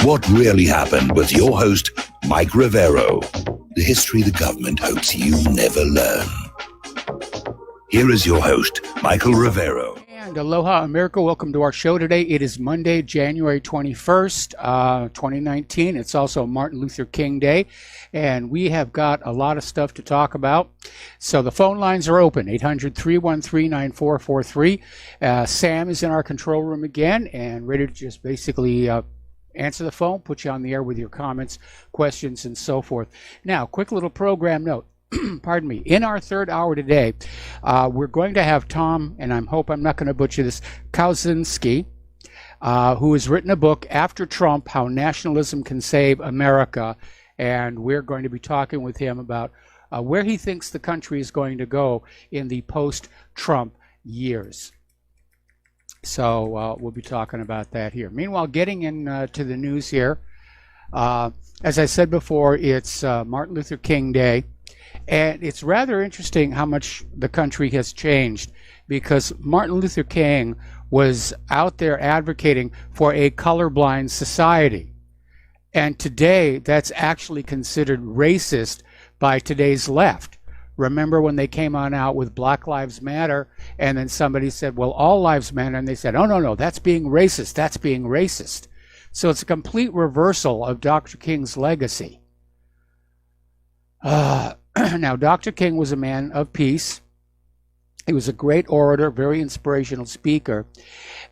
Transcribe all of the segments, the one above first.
What Really Happened with your host, Mike Rivero. The history the government hopes you never learn. Here is your host, Michael Rivero. And aloha, America. Welcome to our show today. It is Monday, January 21st, 2019. It's also Martin Luther King Day, and we have got a lot of stuff to talk about. So the phone lines are open, 800-313-9443. Sam is in our control room again and ready to just basically answer the phone, put you on the air with your comments, questions, and so forth. Now, quick little program note. Pardon me. In our third hour today, we're going to have Tom, and I hope I'm not going to butcher this, Kaonohi, who has written a book, After Trump, How Nationalism Can Save America. And we're going to be talking with him about where he thinks the country is going to go in the post-Trump years. So we'll be talking about that here. Meanwhile, getting into the news here, as I said before, it's Martin Luther King Day. And it's rather interesting how much the country has changed, because Martin Luther King was out there advocating for a colorblind society. And today, that's actually considered racist by today's left. Remember when they came on out with Black Lives Matter, and then somebody said, well, all lives matter, and they said, oh, no, that's being racist, that's being racist. So it's a complete reversal of Dr. King's legacy. Now, Dr. King was a man of peace. He was a great orator, very inspirational speaker.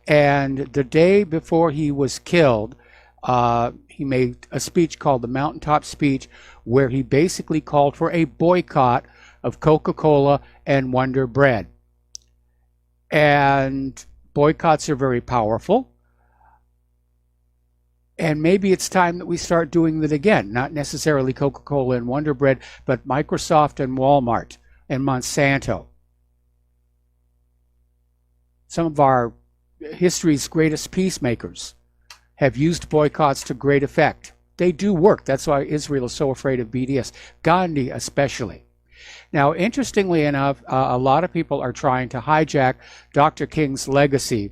And the day before he was killed, he made a speech called the Mountaintop Speech, where he basically called for a boycott of Coca-Cola and Wonder Bread. And boycotts are very powerful. And maybe it's time that we start doing that again, not necessarily Coca-Cola and Wonder Bread, but Microsoft and Walmart and Monsanto. Some of our history's greatest peacemakers have used boycotts to great effect. They do work. That's why Israel is so afraid of BDS. Gandhi especially. Now, interestingly enough, a lot of people are trying to hijack Dr. King's legacy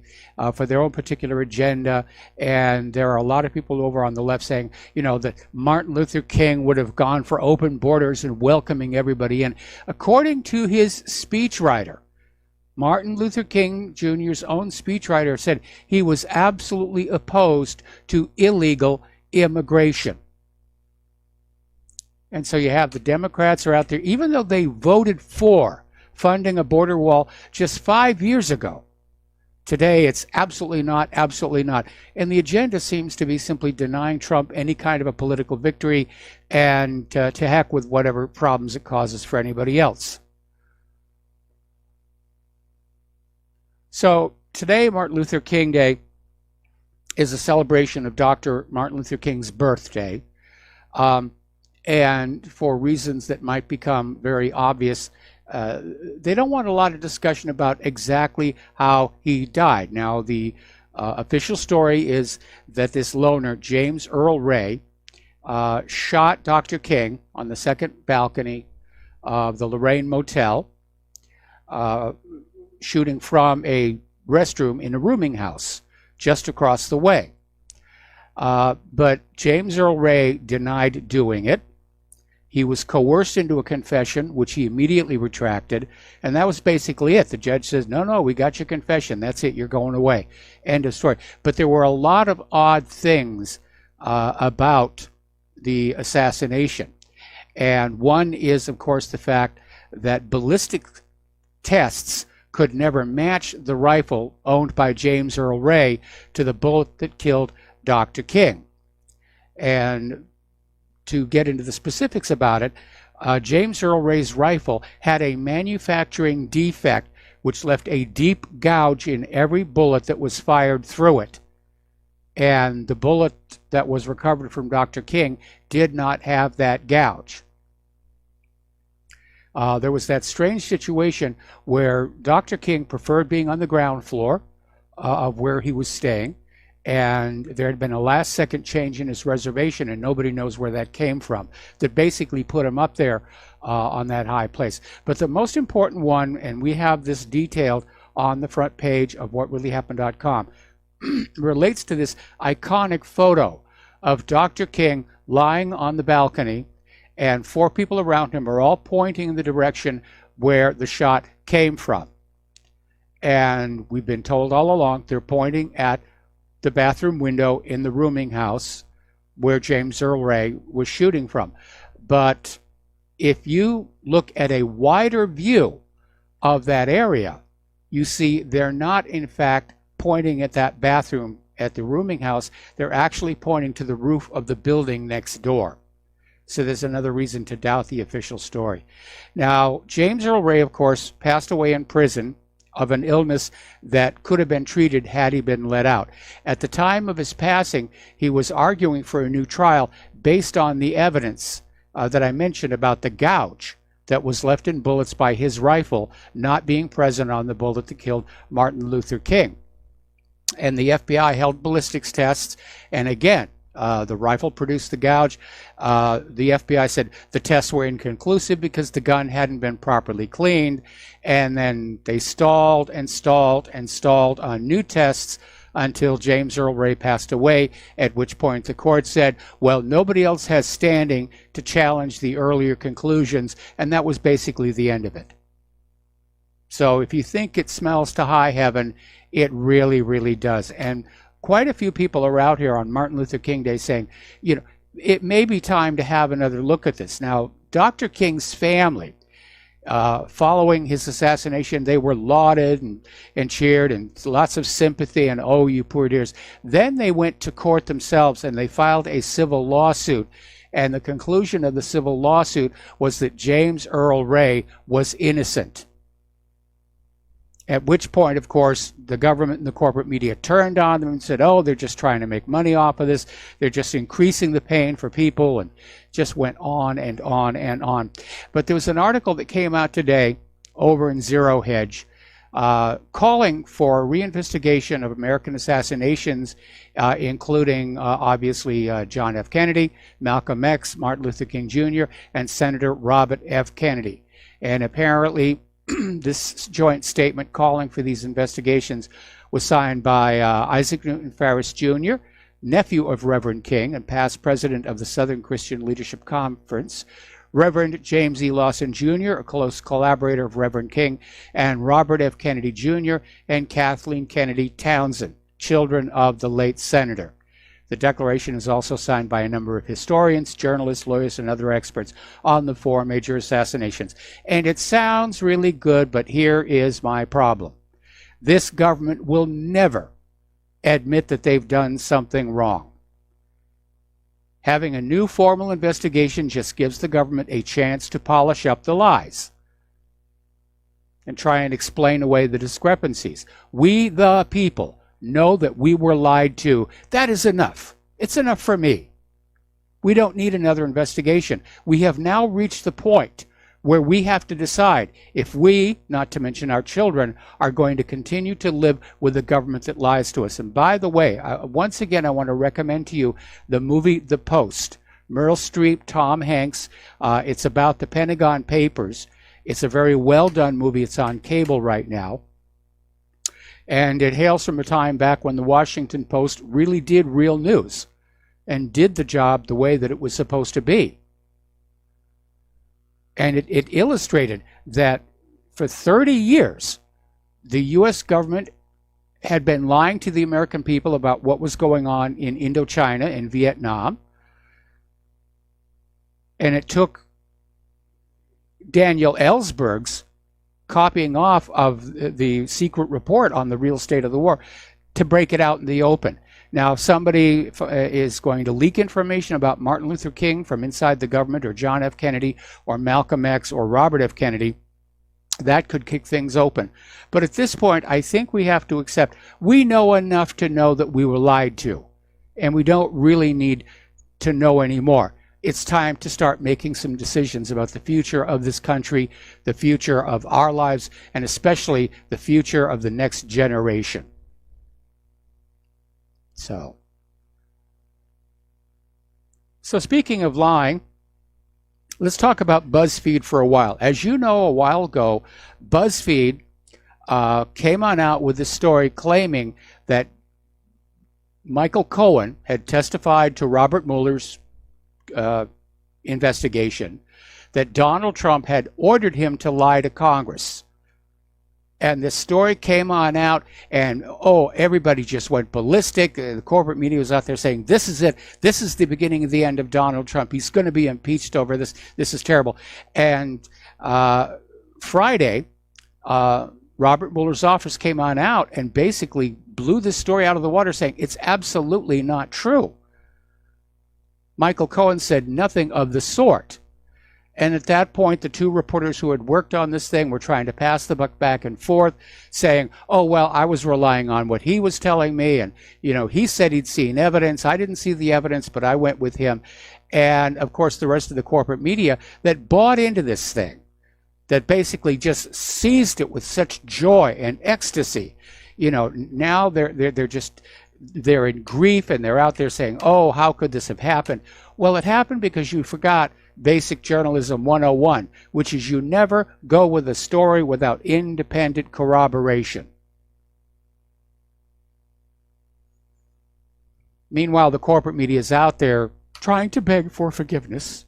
for their own particular agenda. And there are a lot of people over on the left saying, that Martin Luther King would have gone for open borders and welcoming everybody in. According to his speechwriter, Martin Luther King Jr.'s own speechwriter said he was absolutely opposed to illegal immigration. And so you have the Democrats are out there, even though they voted for funding a border wall just 5 years ago. Today, it's absolutely not, absolutely not. And the agenda seems to be simply denying Trump any kind of a political victory and to heck with whatever problems it causes for anybody else. So today, Martin Luther King Day is a celebration of Dr. Martin Luther King's birthday. And for reasons that might become very obvious, they don't want a lot of discussion about exactly how he died. Now, the official story is that this loner, James Earl Ray, shot Dr. King on the second balcony of the Lorraine Motel, shooting from a restroom in a rooming house just across the way. But James Earl Ray denied doing it. He was coerced into a confession, which he immediately retracted, and that was basically it. The judge says, no, we got your confession. That's it. You're going away. End of story. But there were a lot of odd things about the assassination. And one is, of course, the fact that ballistic tests could never match the rifle owned by James Earl Ray to the bullet that killed Dr. King. And to get into the specifics about it, James Earl Ray's rifle had a manufacturing defect which left a deep gouge in every bullet that was fired through it. And the bullet that was recovered from Dr. King did not have that gouge. There was that strange situation where Dr. King preferred being on the ground floor of where he was staying, and there had been a last-second change in his reservation, and nobody knows where that came from, that basically put him up there on that high place. But the most important one, and we have this detailed on the front page of whatreallyhappened.com, relates to this iconic photo of Dr. King lying on the balcony, and 4 people around him are all pointing in the direction where the shot came from. And we've been told all along they're pointing at the bathroom window in the rooming house where James Earl Ray was shooting from. But if you look at a wider view of that area, you see they're not, in fact, pointing at that bathroom at the rooming house. They're actually pointing to the roof of the building next door. So there's another reason to doubt the official story. Now, James Earl Ray, of course, passed away in prison of an illness that could have been treated had he been let out. At the time of his passing, he was arguing for a new trial based on the evidence that I mentioned about the gouge that was left in bullets by his rifle not being present on the bullet that killed Martin Luther King. And the FBI held ballistics tests, and again, the rifle produced the gouge. The FBI said the tests were inconclusive because the gun hadn't been properly cleaned, and then they stalled and stalled and stalled on new tests until James Earl Ray passed away, at which point the court said, well, nobody else has standing to challenge the earlier conclusions, and that was basically the end of it. So if you think it smells to high heaven, it really, really does. And quite a few people are out here on Martin Luther King Day saying, you know, it may be time to have another look at this. Now, Dr. King's family, following his assassination, they were lauded and cheered and lots of sympathy and, oh, you poor dears. Then they went to court themselves and they filed a civil lawsuit. And the conclusion of the civil lawsuit was that James Earl Ray was innocent. At which point, of course, the government and the corporate media turned on them and said, oh, they're just trying to make money off of this. They're just increasing the pain for people, and just went on and on and on. But there was an article that came out today over in Zero Hedge calling for reinvestigation of American assassinations, including, obviously, John F. Kennedy, Malcolm X, Martin Luther King Jr., and Senator Robert F. Kennedy. And apparently, this joint statement calling for these investigations was signed by Isaac Newton Ferris Jr., nephew of Reverend King and past president of the Southern Christian Leadership Conference, Reverend James E. Lawson Jr., a close collaborator of Reverend King, and Robert F. Kennedy Jr. and Kathleen Kennedy Townsend, children of the late senator. The declaration is also signed by a number of historians, journalists, lawyers, and other experts on the 4 major assassinations. And it sounds really good, but here is my problem. This government will never admit that they've done something wrong. Having a new formal investigation just gives the government a chance to polish up the lies and try and explain away the discrepancies. We, the people, know that we were lied to. That is enough. It's enough for me. We don't need another investigation. We have now reached the point where we have to decide if we, not to mention our children, are going to continue to live with a government that lies to us. And by the way, once again, I want to recommend to you the movie The Post. Meryl Streep, Tom Hanks. It's about the Pentagon Papers. It's a very well done movie. It's on cable right now. And it hails from a time back when the Washington Post really did real news and did the job the way that it was supposed to be. And it illustrated that for 30 years, the U.S. government had been lying to the American people about what was going on in Indochina and Vietnam. And it took Daniel Ellsberg's copying off of the secret report on the real state of the war to break it out in the open. Now, if somebody is going to leak information about Martin Luther King from inside the government, or John F. Kennedy, or Malcolm X, or Robert F. Kennedy, that could kick things open. But at this point, I think we have to accept we know enough to know that we were lied to, and we don't really need to know anymore. It's time to start making some decisions about the future of this country, the future of our lives, and especially the future of the next generation. So speaking of lying, let's talk about BuzzFeed for a while. As you know, a while ago, BuzzFeed came on out with this story claiming that Michael Cohen had testified to Robert Mueller's investigation that Donald Trump had ordered him to lie to Congress. And this story came on out, and everybody just went ballistic. The corporate media was out there saying, this is it. This is the beginning of the end of Donald Trump. He's going to be impeached over this. This is terrible. And Friday, Robert Mueller's office came on out and basically blew this story out of the water, saying it's absolutely not true. Michael Cohen said nothing of the sort. And at that point, the two reporters who had worked on this thing were trying to pass the buck back and forth, saying, oh, well, I was relying on what he was telling me. And, he said he'd seen evidence. I didn't see the evidence, but I went with him. And, of course, the rest of the corporate media that bought into this thing, that basically just seized it with such joy and ecstasy. Now they're in grief, and they're out there saying, oh, how could this have happened? Well, it happened because you forgot Basic Journalism 101, which is you never go with a story without independent corroboration. Meanwhile, the corporate media is out there trying to beg for forgiveness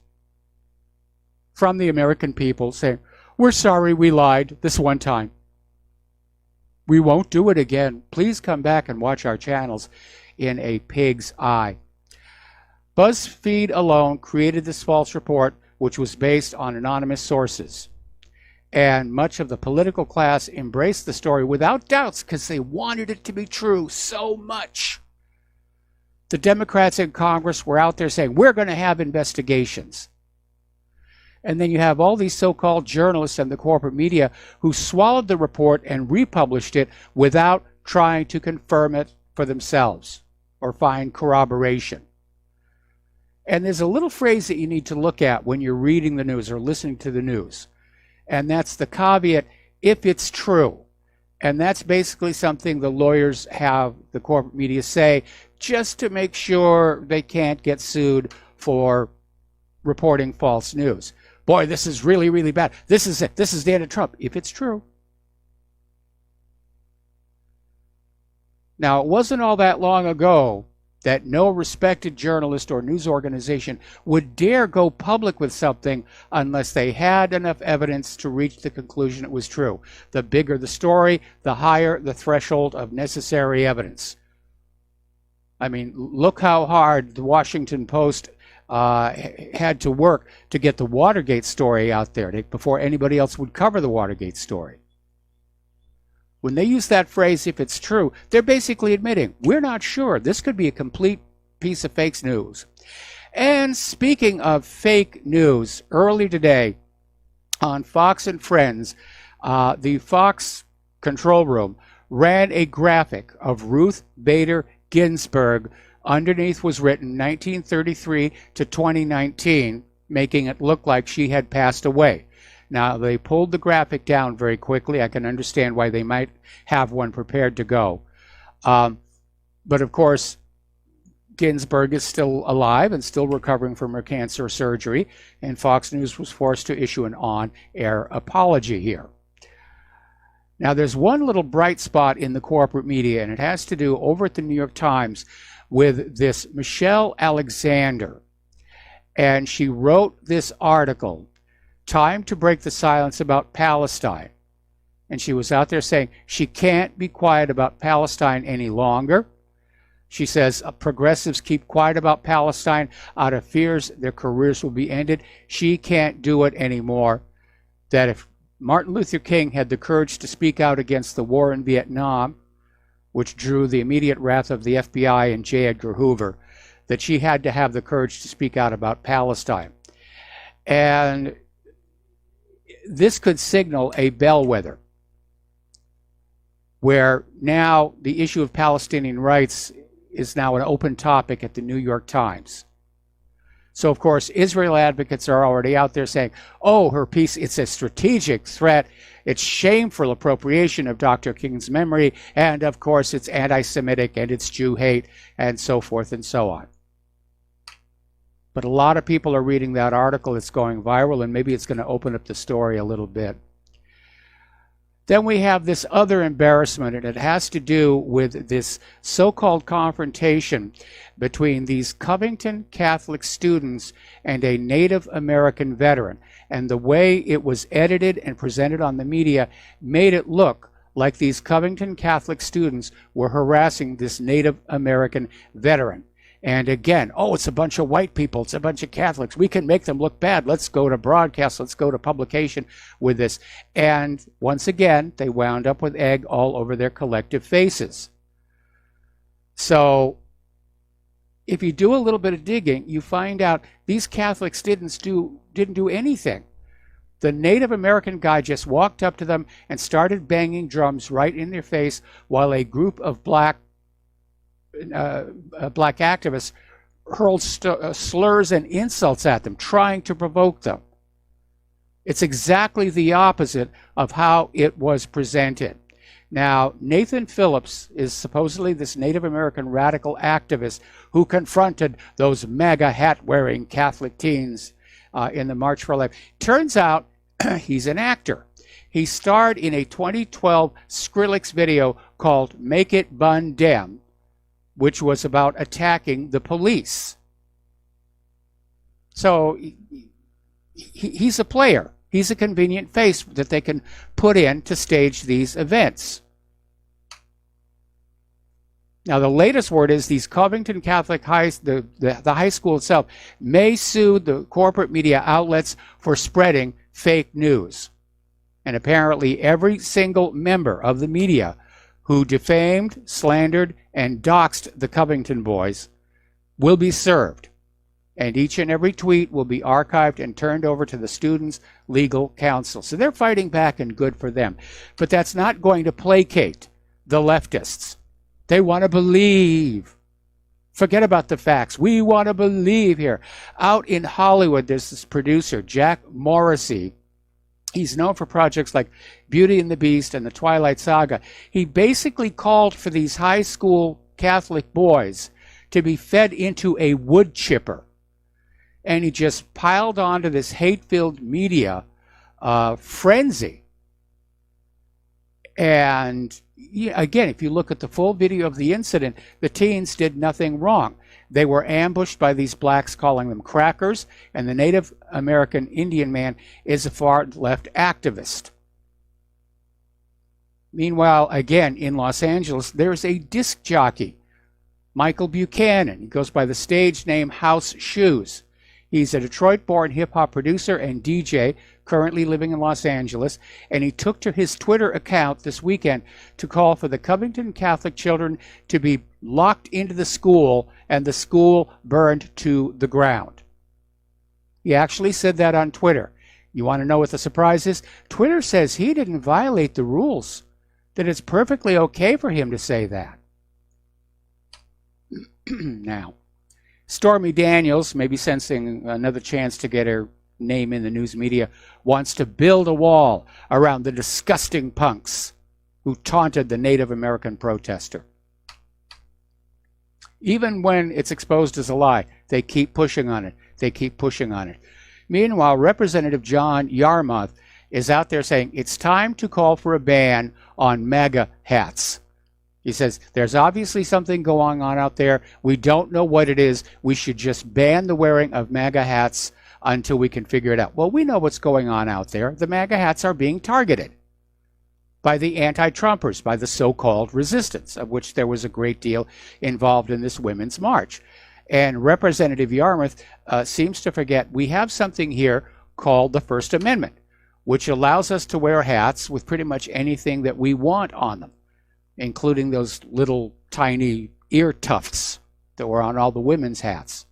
from the American people, saying, we're sorry we lied this one time. We won't do it again. Please come back and watch our channels in a pig's eye. BuzzFeed alone created this false report, which was based on anonymous sources. And much of the political class embraced the story without doubts because they wanted it to be true so much. The Democrats in Congress were out there saying, we're going to have investigations. And then you have all these so-called journalists and the corporate media who swallowed the report and republished it without trying to confirm it for themselves or find corroboration. And there's a little phrase that you need to look at when you're reading the news or listening to the news. And that's the caveat, if it's true. And that's basically something the lawyers have the corporate media say just to make sure they can't get sued for reporting false news. Boy, this is really, really bad. This is it. This is the end of Trump, if it's true. Now, it wasn't all that long ago that no respected journalist or news organization would dare go public with something unless they had enough evidence to reach the conclusion it was true. The bigger the story, the higher the threshold of necessary evidence. I mean, look how hard the Washington Post had to work to get the Watergate story out there before anybody else would cover the Watergate story. When they use that phrase, if it's true, they're basically admitting, we're not sure. This could be a complete piece of fake news. And speaking of fake news, early today on Fox and Friends, the Fox control room ran a graphic of Ruth Bader Ginsburg. Underneath was written 1933 to 2019, making it look like she had passed away. Now, they pulled the graphic down very quickly. I can understand why they might have one prepared to go. But, of course, Ginsburg is still alive and still recovering from her cancer surgery, and Fox News was forced to issue an on-air apology here. Now, there's one little bright spot in the corporate media, and it has to do over at the New York Times with this Michelle Alexander. And she wrote this article, Time to Break the Silence About Palestine. And she was out there saying she can't be quiet about Palestine any longer. She says progressives keep quiet about Palestine out of fears their careers will be ended. She can't do it anymore. That if Martin Luther King had the courage to speak out against the war in Vietnam, which drew the immediate wrath of the FBI and J. Edgar Hoover, that she had to have the courage to speak out about Palestine. And this could signal a bellwether where now the issue of Palestinian rights is now an open topic at the New York Times. So, of course, Israel advocates are already out there saying, oh, her piece, it's a strategic threat. It's shameful appropriation of Dr. King's memory. And, of course, it's anti-Semitic and it's Jew hate and so forth and so on. But a lot of people are reading that article. It's going viral, and maybe it's going to open up the story a little bit. Then we have this other embarrassment, and it has to do with this so-called confrontation between these Covington Catholic students and a Native American veteran. And the way it was edited and presented on the media made it look like these Covington Catholic students were harassing this Native American veteran. And again, oh, it's a bunch of white people, it's a bunch of Catholics. We can make them look bad. Let's go to broadcast, let's go to publication with this. And once again, they wound up with egg all over their collective faces. So if you do a little bit of digging, you find out these Catholics didn't do anything. The Native American guy just walked up to them and started banging drums right in their face while a group of black activists hurled slurs and insults at them, trying to provoke them. It's exactly the opposite of how it was presented. Now, Nathan Phillips is supposedly this Native American radical activist who confronted those MAGA hat-wearing Catholic teens in the March for Life. Turns out he's an actor. He starred in a 2012 Skrillex video called Make It Bun Dem, which was about attacking the police. So he's a player. He's a convenient face that they can put in to stage these events. Now, the latest word is these Covington Catholic the high school itself may sue the corporate media outlets for spreading fake news. And apparently every single member of the media who defamed, slandered, and doxed the Covington boys will be served. And each and every tweet will be archived and turned over to the students' legal counsel. So they're fighting back, and good for them. But that's not going to placate the leftists. They want to believe. Forget about the facts. We want to believe here. Out in Hollywood, there's this producer, Jack Morrissey. He's known for projects like Beauty and the Beast and the Twilight Saga. He basically called for these high school Catholic boys to be fed into a wood chipper. And he just piled onto this hate-filled media frenzy. And again, if you look at the full video of the incident, the teens did nothing wrong. They were ambushed by these blacks calling them crackers, and the Native American Indian man is a far-left activist. Meanwhile, again, in Los Angeles, there's a disc jockey, Michael Buchanan. He goes by the stage name House Shoes. He's a Detroit-born hip-hop producer and DJ, currently living in Los Angeles, and he took to his Twitter account this weekend to call for the Covington Catholic children to be locked into the school and the school burned to the ground. He actually said that on Twitter. You want to know what the surprise is? Twitter says he didn't violate the rules, that it's perfectly okay for him to say that. Now, Stormy Daniels, maybe sensing another chance to get her name in the news media, wants to build a wall around the disgusting punks who taunted the Native American protester. Even when it's exposed as a lie, they keep pushing on it. They keep pushing on it. Meanwhile, Representative John Yarmuth is out there saying it's time to call for a ban on MAGA hats. He says, there's obviously something going on out there. We don't know what it is. We should just ban the wearing of MAGA hats until we can figure it out. Well, we know what's going on out there. The MAGA hats are being targeted by the anti-Trumpers, by the so-called resistance, of which there was a great deal involved in this Women's March. And Representative Yarmuth seems to forget we have something here called the First Amendment, which allows us to wear hats with pretty much anything that we want on them, including those little tiny ear tufts that were on all the women's hats.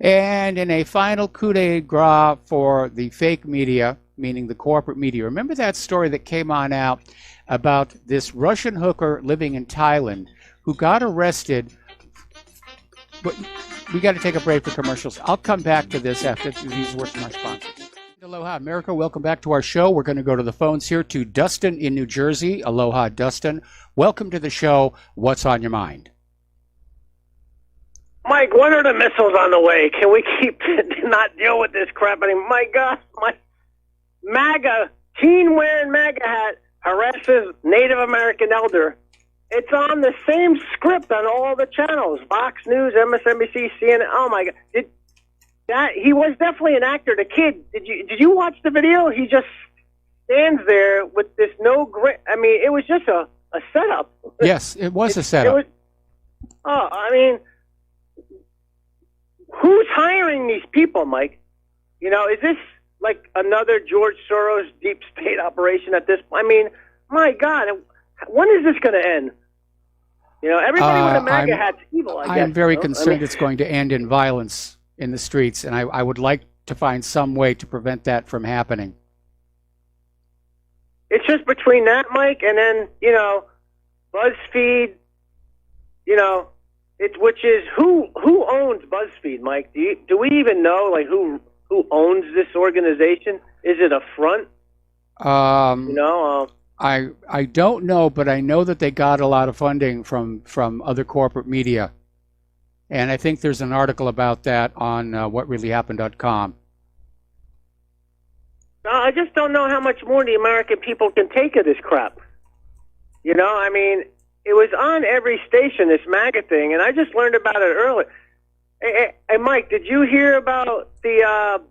And in a final coup de grace for the fake media, meaning the corporate media, remember that story that came on out about this Russian hooker living in Thailand who got arrested? But we got to take a break for commercials. I'll come back to this after these words from our sponsors. Aloha, America. Welcome back to our show. We're going to go to the phones here to Dustin in New Jersey. Aloha, Dustin. Welcome to the show. What's on your mind? Mike, when are the missiles on the way? Can we keep not deal with this crap? I mean, my God, MAGA, teen wearing MAGA hat, harasses Native American elder. It's on the same script on all the channels, Fox News, MSNBC, CNN. Oh my God, he was definitely an actor. The kid, did you watch the video? He just stands there with this no grit. I mean, it was just a setup. Yes, it was a setup. I mean, who's hiring these people, Mike? You know, is this like another George Soros deep state operation at this point? I mean, my God, when is this going to end? You know, everybody with a MAGA hat's evil, I guess. I'm very concerned it's going to end in violence in the streets, and I would like to find some way to prevent that from happening. It's just between that, Mike, and then, you know, BuzzFeed, you know, which is who owns BuzzFeed, Mike? Do we even know, like, who owns this organization? Is it a front? You know, I don't know, but I know that they got a lot of funding from other corporate media, and I think there's an article about that on whatreallyhappened.com. I just don't know how much more the American people can take of this crap. You know, I mean, it was on every station, this MAGA thing, and I just learned about it earlier. Hey, Mike, did you hear about the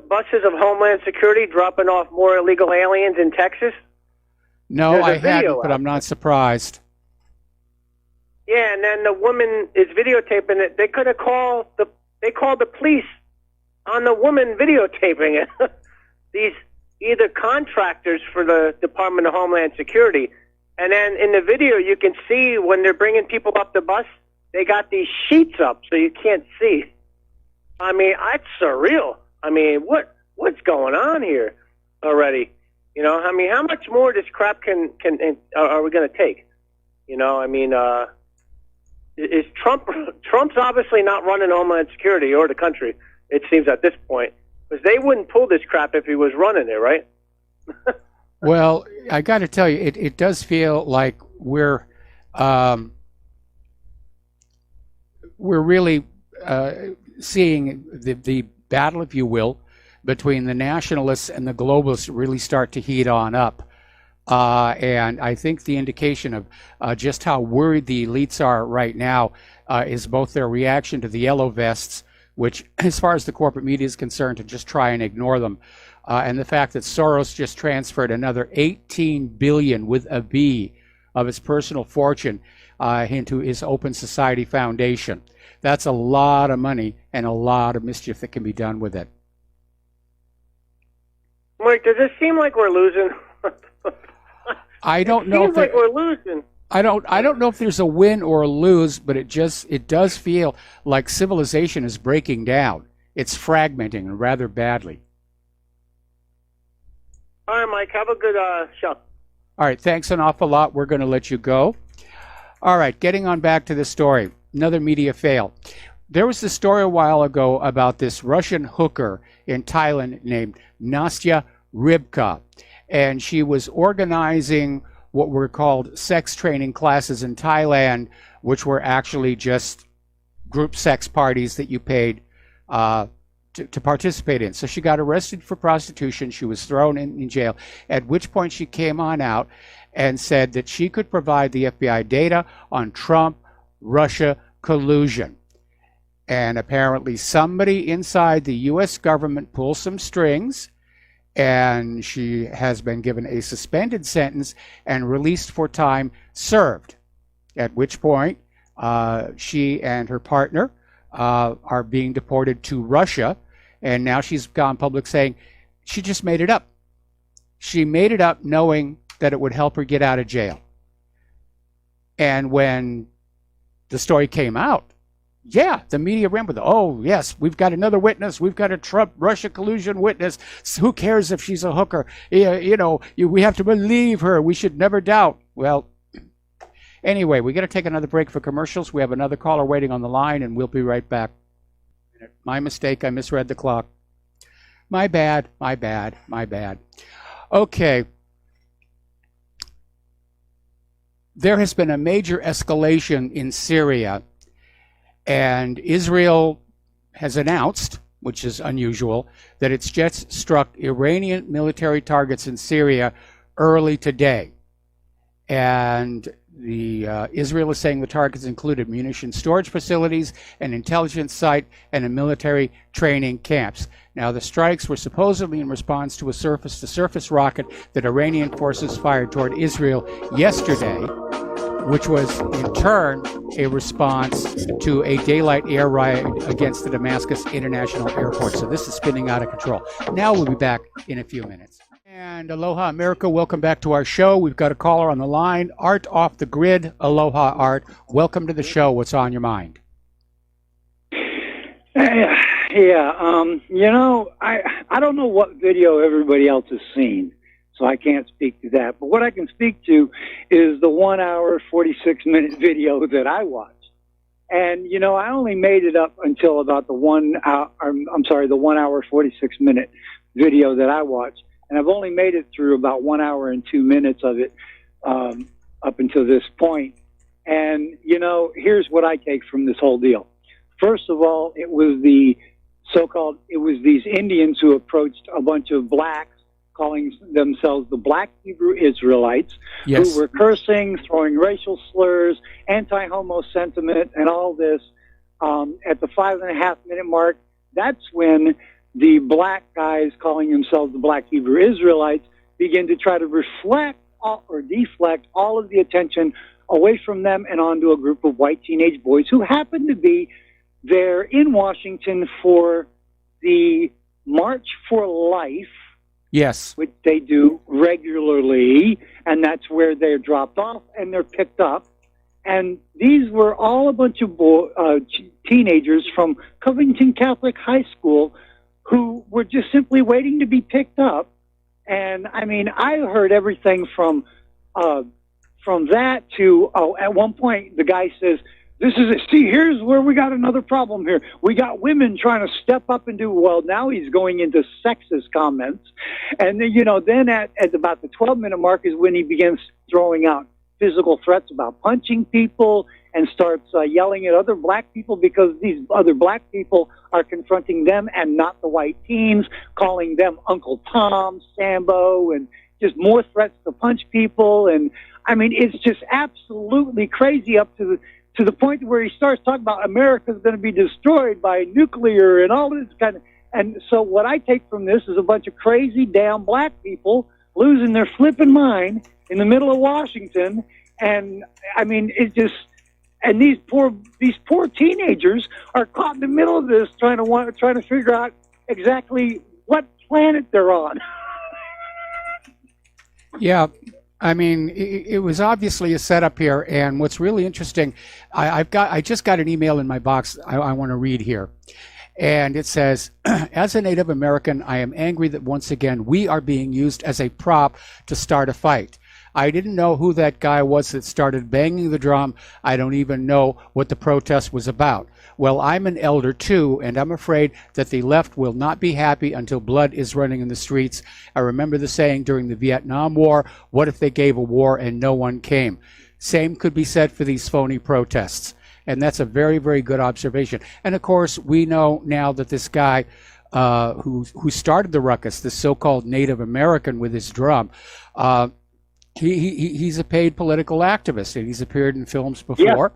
buses of Homeland Security dropping off more illegal aliens in Texas? No, I hadn't, but I'm not surprised. Yeah, and then the woman is videotaping it. They could have called they called the police on the woman videotaping it. These either contractors for the Department of Homeland Security, and then in the video you can see when they're bringing people up the bus, they got these sheets up so you can't see. I mean, that's surreal. I mean, what's going on here already? You know, I mean, how much more this crap are we going to take? You know, I mean, is Trump's obviously not running Homeland Security or the country, it seems at this point, because they wouldn't pull this crap if he was running it, right? Well, I got to tell you, it does feel like we're really seeing the battle, if you will, between the nationalists and the globalists really start to heat on up. And I think the indication of just how worried the elites are right now is both their reaction to the yellow vests, which, as far as the corporate media is concerned, to just try and ignore them, and the fact that Soros just transferred another $18 billion with a B of his personal fortune into his Open Society Foundation. That's a lot of money and a lot of mischief that can be done with it. Mike, does it seem like we're losing? I don't know. Seems like we're losing. I don't know if there's a win or a lose, but it does feel like civilization is breaking down. It's fragmenting rather badly. All right, Mike, have a good show. All right, thanks an awful lot. We're going to let you go. All right, getting on back to the story. Another media fail. There was this story a while ago about this Russian hooker in Thailand named Nastya Rybka, and she was organizing what were called sex training classes in Thailand, which were actually just group sex parties that you paid to participate in. So she got arrested for prostitution. She was thrown in jail, at which point she came on out and said that she could provide the FBI data on Trump-Russia collusion. And apparently somebody inside the U.S. government pulled some strings, and she has been given a suspended sentence and released for time served, at which point she and her partner are being deported to Russia, and now she's gone public saying she just made it up. She made it up knowing that it would help her get out of jail. And when the story came out, yeah, the media ran with it. Oh, yes, we've got another witness. We've got a Trump-Russia collusion witness. Who cares if she's a hooker? We have to believe her. We should never doubt. Well, anyway, we got to take another break for commercials. We have another caller waiting on the line, and we'll be right back. My mistake. I misread the clock. My bad. Okay. There has been a major escalation in Syria, and Israel has announced which is unusual, that its jets struck Iranian military targets in Syria early today. And Israel is saying the targets included munition storage facilities, an intelligence site, and a military training camps. Now, the strikes were supposedly in response to a surface-to-surface rocket that Iranian forces fired toward Israel yesterday, which was in turn a response to a daylight air raid against the Damascus International Airport. So this is spinning out of control. Now we'll be back in a few minutes. And aloha, America. Welcome back to our show. We've got a caller on the line, Art off the grid. Aloha, Art. Welcome to the show. What's on your mind? I don't know what video everybody else has seen, so I can't speak to that. But what I can speak to is the 1 hour, 46-minute video that I watched. And, I only made it up until about the 1 hour, the 1 hour, 46-minute video that I watched. And I've only made it through about 1 hour and 2 minutes of it up until this point. And, here's what I take from this whole deal. First of all, it was these Indians who approached a bunch of blacks, calling themselves the Black Hebrew Israelites, yes, who were cursing, throwing racial slurs, anti-homo sentiment, and all this. At the 5.5-minute mark, that's when the black guys calling themselves the Black Hebrew Israelites begin to try to deflect all of the attention away from them and onto a group of white teenage boys who happen to be there in Washington for the March for Life, yes, which they do regularly, and that's where they're dropped off and they're picked up. And these were all a bunch of teenagers from Covington Catholic High School who were just simply waiting to be picked up. And I heard everything from that to, at one point the guy says, here's where we got another problem here. We got women trying to step up and do, well, now he's going into sexist comments. And then, then at about the 12-minute mark is when he begins throwing out physical threats about punching people and starts yelling at other black people because these other black people are confronting them and not the white teens, calling them Uncle Tom, Sambo, and just more threats to punch people. And it's just absolutely crazy up to the point where he starts talking about America's going to be destroyed by nuclear and all this kind of. And so what I take from this is a bunch of crazy damn black people losing their flipping mind in the middle of Washington. And it's just, and these poor teenagers are caught in the middle of this, trying to figure out exactly what planet they're on. Yeah. It was obviously a setup here, and what's really interesting, I just got an email in my box I want to read here, and it says, as a Native American, I am angry that once again we are being used as a prop to start a fight. I didn't know who that guy was that started banging the drum. I don't even know what the protest was about. Well, I'm an elder too, and I'm afraid that the left will not be happy until blood is running in the streets. I remember the saying during the Vietnam War, what if they gave a war and no one came? Same could be said for these phony protests. And that's a very, very good observation. And of course, we know now that this guy who started the ruckus, this so-called Native American with his drum, he's a paid political activist, and he's appeared in films before.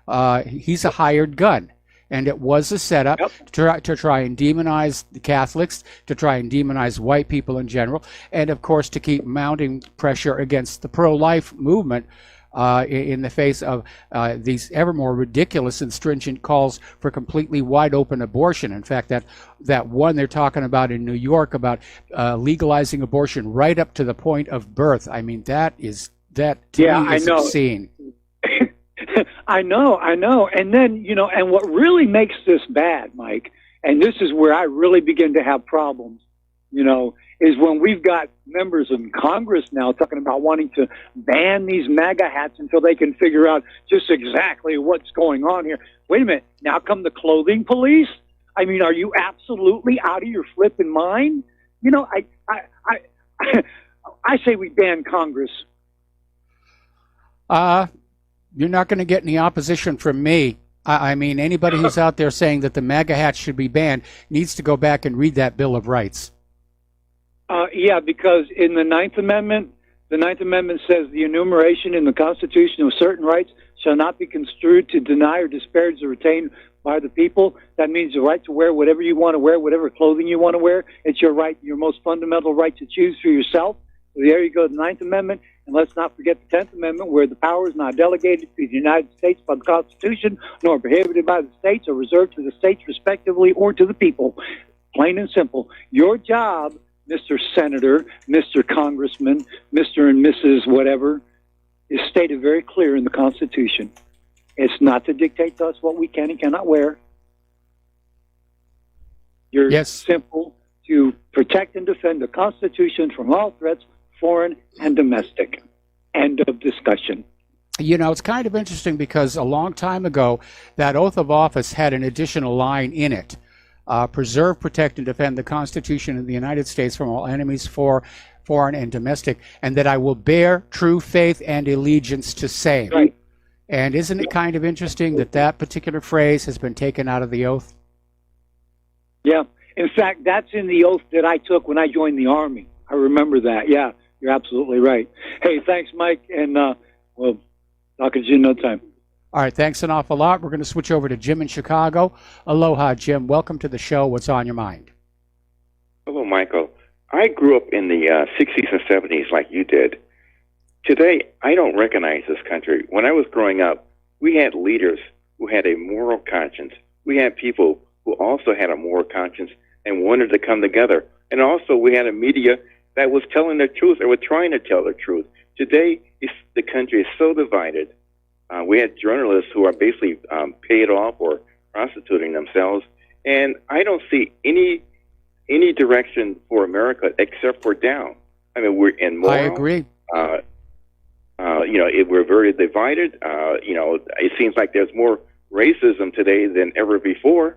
Yeah. He's a hired gun, and it was a setup to try and demonize the Catholics, to try and demonize white people in general, and of course to keep mounting pressure against the pro-life movement in the face of these ever more ridiculous and stringent calls for completely wide open abortion. In fact, that one they're talking about in New York about legalizing abortion right up to the point of birth. That is obscene. I know. And then, and what really makes this bad, Mike, and this is where I really begin to have problems, is when we've got members of Congress now talking about wanting to ban these MAGA hats until they can figure out just exactly what's going on here. Wait a minute. Now come the clothing police? Are you absolutely out of your flipping mind? I say we ban Congress. You're not going to get any opposition from me. I mean, anybody who's out there saying that the MAGA hat should be banned needs to go back and read that Bill of Rights. Yeah, because in the Ninth Amendment says the enumeration in the Constitution of certain rights shall not be construed to deny or disparage the retained by the people. That means the right to wear whatever you want to wear, whatever clothing you want to wear. It's your right, your most fundamental right to choose for yourself. So there you go, the Ninth Amendment. And let's not forget the Tenth Amendment, where the power is not delegated to the United States by the Constitution, nor prohibited by the states, or reserved to the states respectively, or to the people. Plain and simple. Your job, Mr. Senator, Mr. Congressman, Mr. and Mrs. whatever, is stated very clear in the Constitution. It's not to dictate to us what we can and cannot wear. You're simple to protect and defend the Constitution from all threats, foreign and domestic. End of discussion. You know, it's kind of interesting because a long time ago, that oath of office had an additional line in it. Preserve, protect, and defend the Constitution of the United States from all enemies, foreign and domestic, and that I will bear true faith and allegiance to same. Right. And isn't it kind of interesting that that particular phrase has been taken out of the oath? Yeah. In fact, that's in the oath that I took when I joined the Army. I remember that. Yeah, you're absolutely right. Hey, thanks, Mike, and we'll talk to you in no time. All right, thanks an awful lot. We're going to switch over to Jim in Chicago. Aloha, Jim. Welcome to the show. What's on your mind? Hello, Michael. I grew up in the 60s and 70s like you did. Today, I don't recognize this country. When I was growing up, we had leaders who had a moral conscience. We had people who also had a moral conscience and wanted to come together. And also, we had a media that was telling the truth or were trying to tell the truth. Today, the country is so divided. We had journalists who are basically paid off or prostituting themselves. And I don't see any direction for America except for down. I mean, we're in moral. I agree. We're very divided. It seems like there's more racism today than ever before.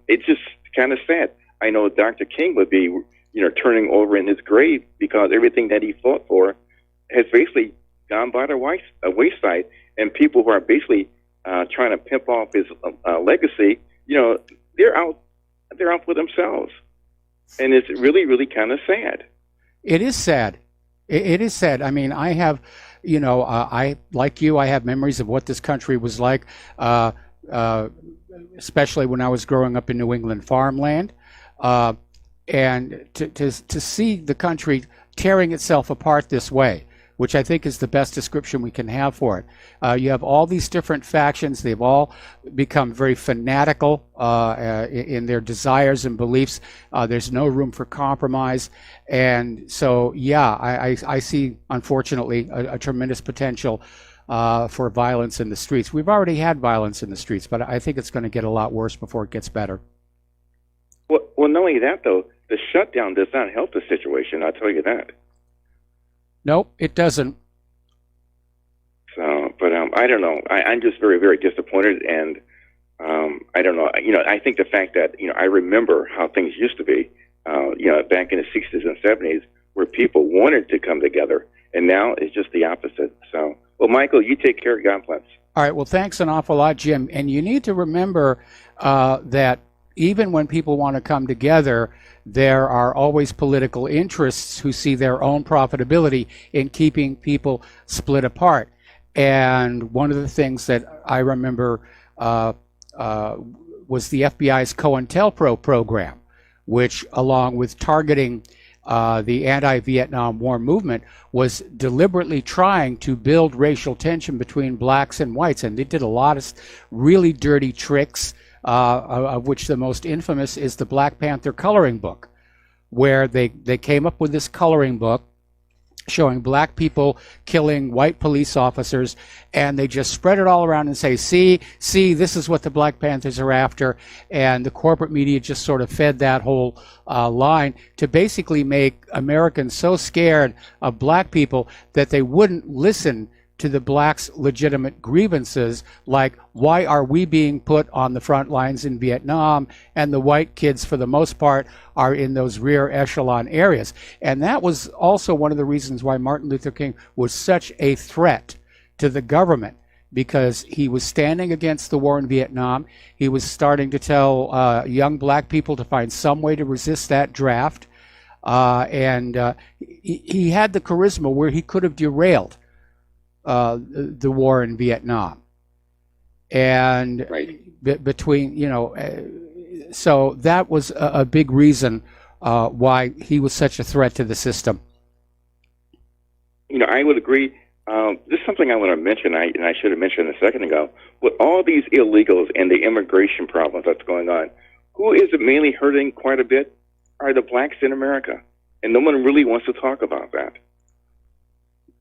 It's just kind of sad. I know Dr. King would be, turning over in his grave because everything that he fought for has basically gone by the wayside, and people who are basically trying to pimp off his legacy, they're out for themselves, and it's really, really kind of sad. It is sad. It is sad. I mean, I have, I like you. I have memories of what this country was like, especially when I was growing up in New England farmland, and to see the country tearing itself apart this way, which I think is the best description we can have for it. You have all these different factions. They've all become very fanatical in their desires and beliefs. There's no room for compromise. And so, yeah, I see, unfortunately, a tremendous potential for violence in the streets. We've already had violence in the streets, but I think it's going to get a lot worse before it gets better. Well, not only that, though, the shutdown does not help the situation, I'll tell you that. Nope, it doesn't. So, but I don't know. I'm just very, very disappointed, and I don't know. I think the fact that I remember how things used to be, back in the 60s and 70s, where people wanted to come together, and now it's just the opposite. So, well, Michael, you take care. God bless. All right. Well, thanks an awful lot, Jim. And you need to remember that even when people want to come together, there are always political interests who see their own profitability in keeping people split apart. And one of the things that I remember was the FBI's COINTELPRO program, which, along with targeting the anti-Vietnam War movement, was deliberately trying to build racial tension between blacks and whites. And they did a lot of really dirty tricks, of which the most infamous is the Black Panther coloring book, where they came up with this coloring book showing black people killing white police officers, and they just spread it all around and say, see, this is what the Black Panthers are after. And the corporate media just sort of fed that whole line to basically make Americans so scared of black people that they wouldn't listen to the blacks' legitimate grievances, like why are we being put on the front lines in Vietnam, and the white kids, for the most part, are in those rear echelon areas. And that was also one of the reasons why Martin Luther King was such a threat to the government, because he was standing against the war in Vietnam. He was starting to tell young black people to find some way to resist that draft. And he had the charisma where he could have derailed the war in Vietnam. And between, so that was a big reason why he was such a threat to the system. I would agree. This is something I want to mention, and I should have mentioned a second ago. With all these illegals and the immigration problems that's going on, who is it mainly hurting quite a bit are the blacks in America. And no one really wants to talk about that.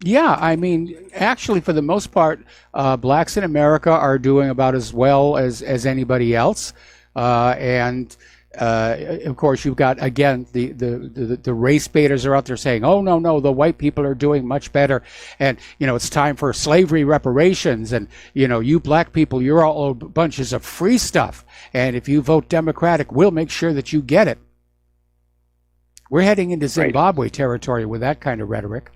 Yeah, I mean, actually, for the most part, blacks in America are doing about as well as anybody else. And of course, you've got, again, the race baiters are out there saying, oh, no, the white people are doing much better. And, it's time for slavery reparations. And, you black people, you're all bunches of free stuff. And if you vote Democratic, we'll make sure that you get it. We're heading into Zimbabwe territory with that kind of rhetoric.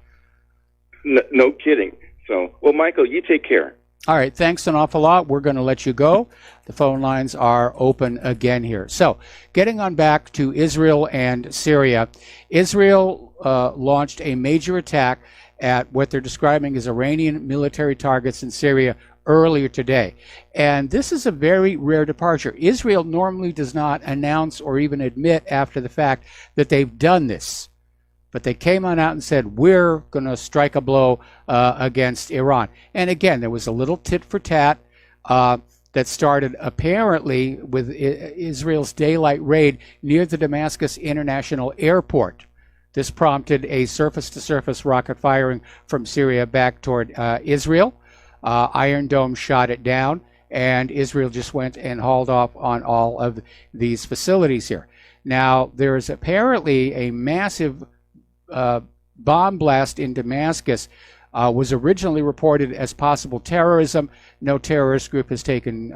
No kidding. So, well, Michael, you take care. All right, thanks an awful lot. We're going to let you go. The phone lines are open again here. So, getting on back to Israel and Syria, Israel launched a major attack at what they're describing as Iranian military targets in Syria earlier today. And this is a very rare departure. Israel normally does not announce or even admit after the fact that they've done this. But they came on out and said, we're going to strike a blow against Iran. And again, there was a little tit for tat that started apparently with Israel's daylight raid near the Damascus International Airport. This prompted a surface-to-surface rocket firing from Syria back toward Israel. Iron Dome shot it down, and Israel just went and hauled off on all of these facilities here. Now, there is apparently a massive bomb blast in Damascus. Was originally reported as possible terrorism. No terrorist group has taken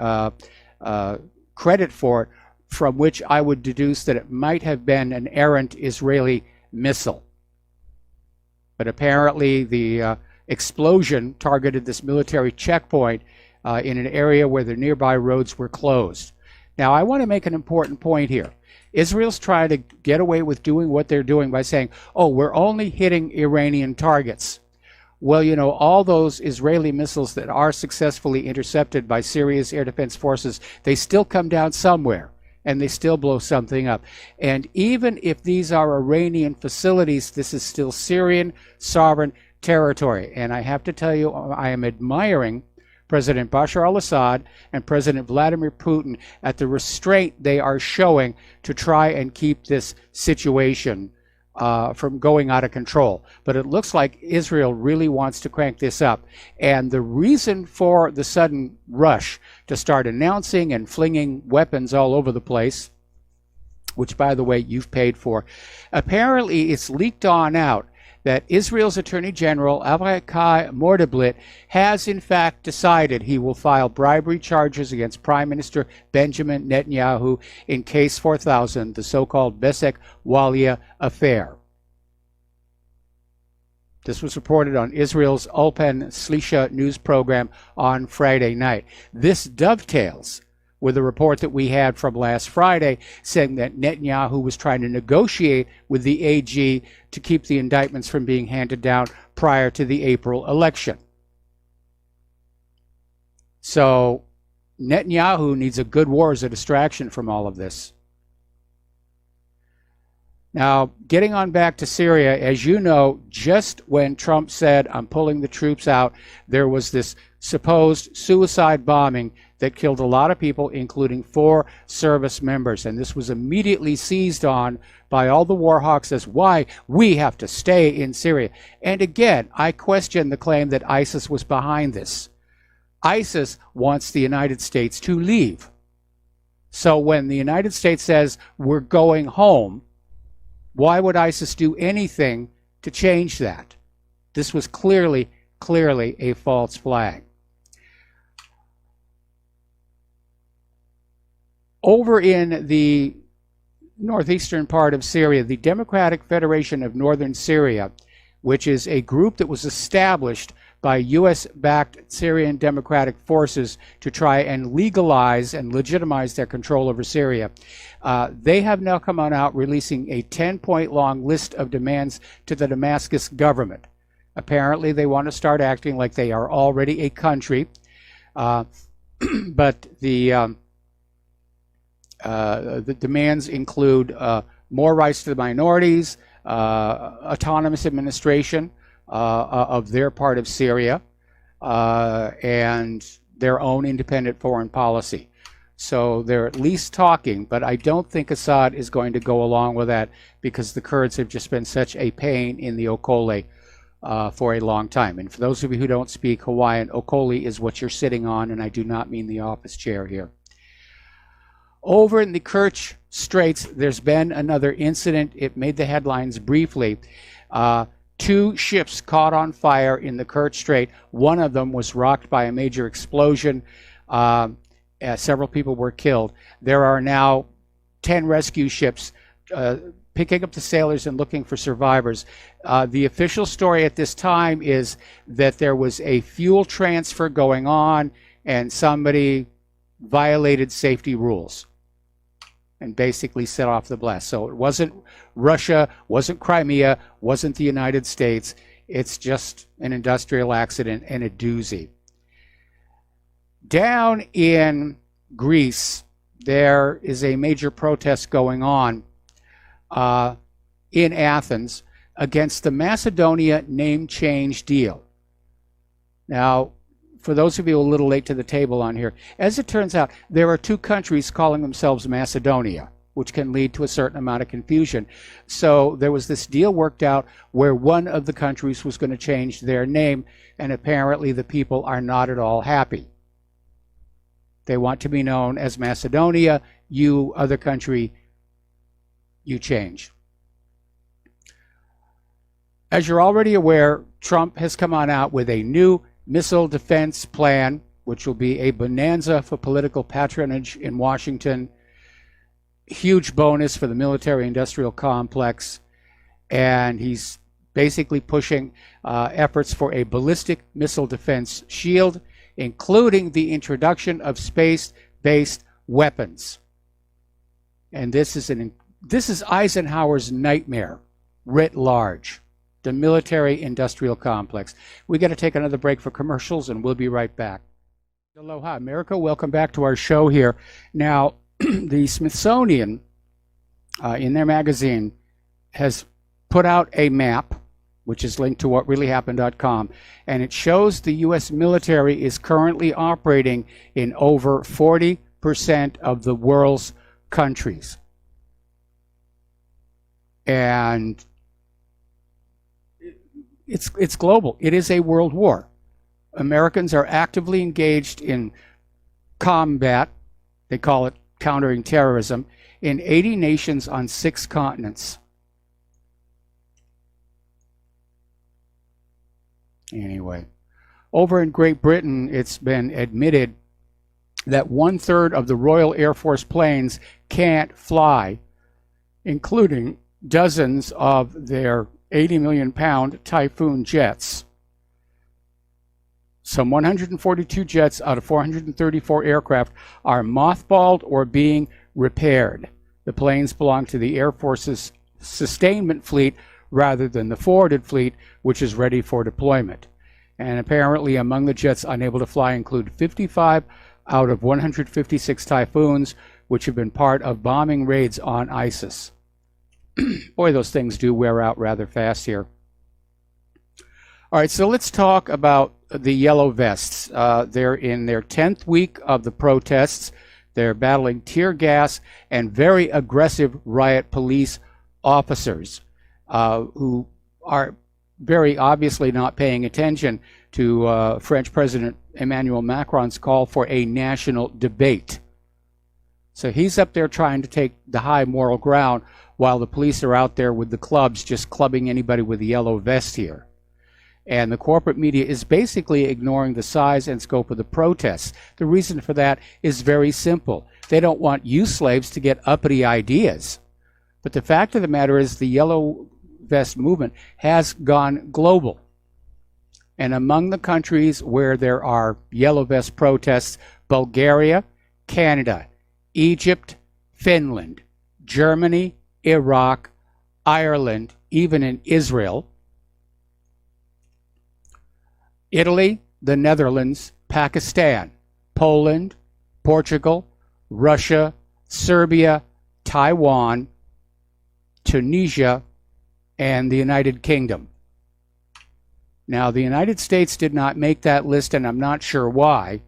credit for it, from which I would deduce that it might have been an errant Israeli missile. But apparently the explosion targeted this military checkpoint in an area where the nearby roads were closed. Now, I want to make an important point here. Israel's trying to get away with doing what they're doing by saying, oh, we're only hitting Iranian targets. Well, all those Israeli missiles that are successfully intercepted by Syria's air defense forces, they still come down somewhere, and they still blow something up. And even if these are Iranian facilities, this is still Syrian sovereign territory. And I have to tell you, I am admiring President Bashar al-Assad and President Vladimir Putin at the restraint they are showing to try and keep this situation from going out of control. But it looks like Israel really wants to crank this up. And the reason for the sudden rush to start announcing and flinging weapons all over the place, which, by the way, you've paid for, apparently it's leaked on out that Israel's Attorney General, Avichai Mordeblit, has in fact decided he will file bribery charges against Prime Minister Benjamin Netanyahu in Case 4000, the so-called Besek Walia affair. This was reported on Israel's Ulpan Slisha news program on Friday night. This dovetails with a report that we had from last Friday saying that Netanyahu was trying to negotiate with the AG to keep the indictments from being handed down prior to the April election. So Netanyahu needs a good war as a distraction from all of this. Now, getting on back to Syria, as you know, just when Trump said, I'm pulling the troops out, there was this supposed suicide bombing that killed a lot of people, including 4 service members. And this was immediately seized on by all the war hawks as why we have to stay in Syria. And again, I question the claim that ISIS was behind this. ISIS wants the United States to leave. So when the United States says we're going home, why would ISIS do anything to change that? This was clearly a false flag. Over in the northeastern part of Syria, the Democratic Federation of Northern Syria, which is a group that was established by U.S.-backed Syrian Democratic Forces to try and legalize and legitimize their control over Syria. They have now come on out releasing a 10-point long list of demands to the Damascus government. Apparently, they want to start acting like they are already a country, but the demands include more rights to the minorities, autonomous administration of their part of Syria, and their own independent foreign policy. So they're at least talking, but I don't think Assad is going to go along with that because the Kurds have just been such a pain in the Okole for a long time. And for those of you who don't speak Hawaiian, Okole is what you're sitting on, and I do not mean the office chair here. Over in the Kerch Straits, there's been another incident. It made the headlines briefly. 2 ships caught on fire in the Kerch Strait. One of them was rocked by a major explosion. Several people were killed. There are now 10 rescue ships picking up the sailors and looking for survivors. The official story at this time is that there was a fuel transfer going on and somebody violated safety rules and basically set off the blast. So it wasn't Russia, wasn't Crimea, wasn't the United States. It's just an industrial accident and a doozy. Down in Greece, there is a major protest going on in Athens against the Macedonia name change deal. Now, for those of you a little late to the table on here, as it turns out, there are 2 countries calling themselves Macedonia, which can lead to a certain amount of confusion. So there was this deal worked out where one of the countries was going to change their name, and apparently the people are not at all happy. They want to be known as Macedonia. You, other country, you change. As you're already aware, Trump has come on out with a new missile defense plan, which will be a bonanza for political patronage in Washington. Huge bonus for the military-industrial complex. And he's basically pushing efforts for a ballistic missile defense shield, including the introduction of space-based weapons. And this is Eisenhower's nightmare writ large. The military-industrial complex. We got to take another break for commercials, and we'll be right back. Aloha, America. Welcome back to our show here. Now, the Smithsonian, in their magazine, has put out a map, which is linked to whatreallyhappened.com, and it shows the U.S. military is currently operating in over 40% of the world's countries. And it's global. It is a world war. Americans are actively engaged in combat, they call it countering terrorism, in 80 nations on 6 continents. Anyway, over in Great Britain, it's been admitted that 1/3 of the Royal Air Force planes can't fly, including dozens of their 80 million pound Typhoon jets. Some 142 jets out of 434 aircraft are mothballed or being repaired. The planes belong to the Air Force's sustainment fleet rather than the forwarded fleet, which is ready for deployment. And apparently among the jets unable to fly include 55 out of 156 Typhoons, which have been part of bombing raids on ISIS. Boy, those things do wear out rather fast here. All right, so let's talk about the Yellow Vests. They're in their 10th week of the protests. They're battling tear gas and very aggressive riot police officers who are very obviously not paying attention to French President Emmanuel Macron's call for a national debate. So he's up there trying to take the high moral ground while the police are out there with the clubs just clubbing anybody with a yellow vest here. And the corporate media is basically ignoring the size and scope of the protests. The reason for that is very simple. They don't want you slaves to get uppity ideas. But the fact of the matter is the yellow vest movement has gone global. And among the countries where there are Yellow Vest protests, Bulgaria, Canada, Egypt, Finland, Germany, Iraq, Ireland, even in Israel, Italy, the Netherlands, Pakistan, Poland, Portugal, Russia, Serbia, Taiwan, Tunisia, and the United Kingdom. Now, the United States did not make that list, and I'm not sure why,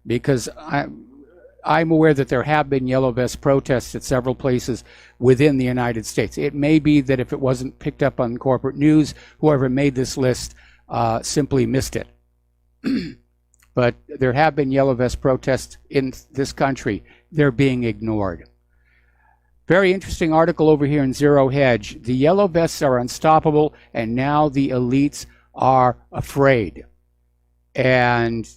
because I'm aware that there have been Yellow Vest protests at several places within the United States. It may be that if it wasn't picked up on corporate news, whoever made this list simply missed it. But there have been Yellow Vest protests in this country. They're being ignored. Very interesting article over here in Zero Hedge. The Yellow Vests are unstoppable, and now the elites are afraid. And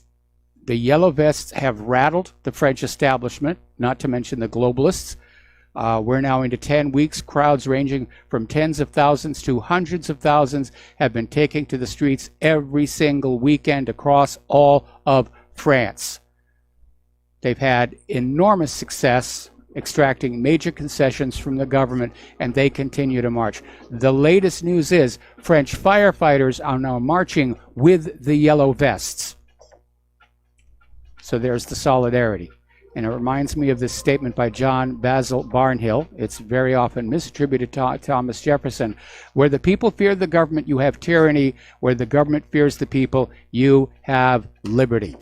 the Yellow Vests have rattled the French establishment, not to mention the globalists. We're now into 10 weeks. Crowds ranging from tens of thousands to hundreds of thousands have been taking to the streets every single weekend across all of France. They've had enormous success extracting major concessions from the government, and they continue to march. The latest news is French firefighters are now marching with the Yellow Vests. So there's the solidarity. And it reminds me of this statement by John Basil Barnhill. It's very often misattributed to Thomas Jefferson. Where the people fear the government, you have tyranny. Where the government fears the people, you have liberty.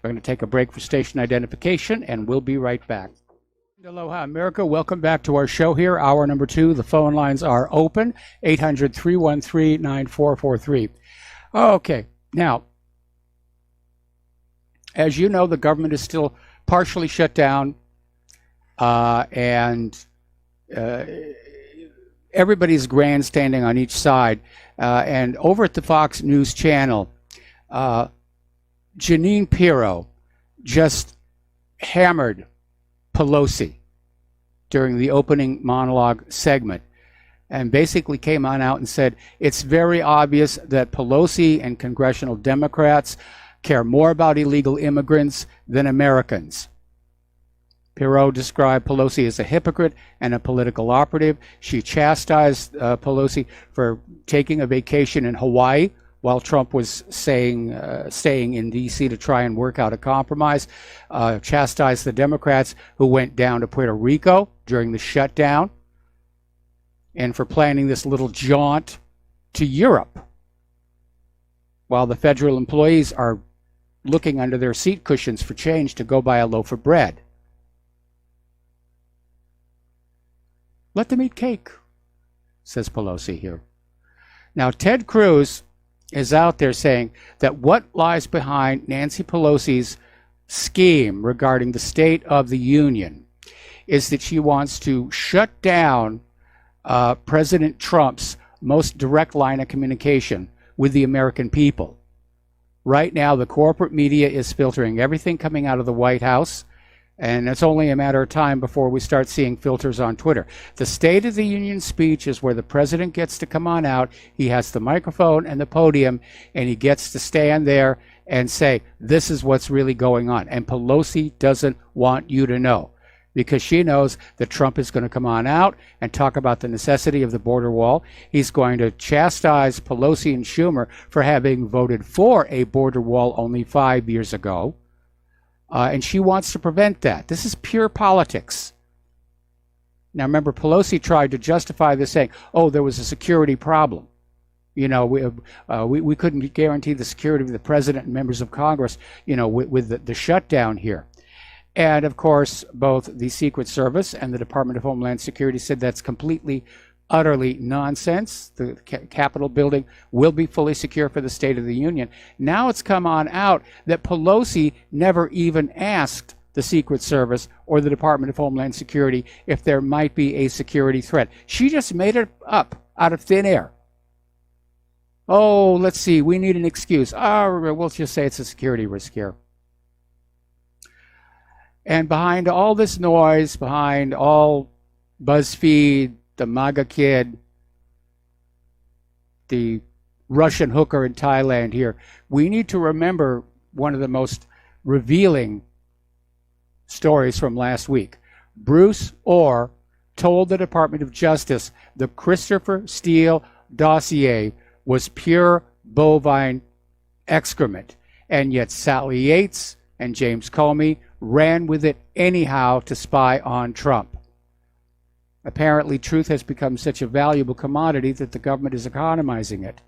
We're going to take a break for station identification, and we'll be right back. Aloha, America. Welcome back to our show here, hour number 2. The phone lines are open, 800-313-9443. Okay, now, as you know, the government is still partially shut down, and everybody's grandstanding on each side. And over at the Fox News Channel, Jeanine Pirro just hammered Pelosi during the opening monologue segment, and basically came on out and said it's very obvious that Pelosi and congressional Democrats care more about illegal immigrants than Americans. Pirro described Pelosi as a hypocrite and a political operative. She chastised Pelosi for taking a vacation in Hawaii while Trump was staying in D.C. to try and work out a compromise. Chastised the Democrats who went down to Puerto Rico during the shutdown, and for planning this little jaunt to Europe, while the federal employees are looking under their seat cushions for change to go buy a loaf of bread. Let them eat cake, says Pelosi here. Now, Ted Cruz is out there saying that what lies behind Nancy Pelosi's scheme regarding the State of the Union is that she wants to shut down President Trump's most direct line of communication with the American people. Right now, the corporate media is filtering everything coming out of the White House, and it's only a matter of time before we start seeing filters on Twitter. The State of the Union speech is where the president gets to come on out. He has the microphone and the podium, and he gets to stand there and say, this is what's really going on. And Pelosi doesn't want you to know, because she knows that Trump is going to come on out and talk about the necessity of the border wall. He's going to chastise Pelosi and Schumer for having voted for a border wall only 5 years ago. And she wants to prevent that. This is pure politics. Now, remember, Pelosi tried to justify this saying, oh, there was a security problem. You know, we couldn't guarantee the security of the president and members of Congress, you know, with the shutdown here. And, of course, both the Secret Service and the Department of Homeland Security said that's completely, utterly nonsense. The Capitol building will be fully secure for the State of the Union. Now it's come on out that Pelosi never even asked the Secret Service or the Department of Homeland Security if there might be a security threat. She just made it up out of thin air. Oh, let's see, we need an excuse. We'll just say it's a security risk here. And behind all this noise, behind all BuzzFeed, the MAGA kid, the Russian hooker in Thailand here. We need to remember one of the most revealing stories from last week. Bruce Orr told the Department of Justice the Christopher Steele dossier was pure bovine excrement, and yet Sally Yates and James Comey ran with it anyhow to spy on Trump. Apparently, truth has become such a valuable commodity that the government is economizing it.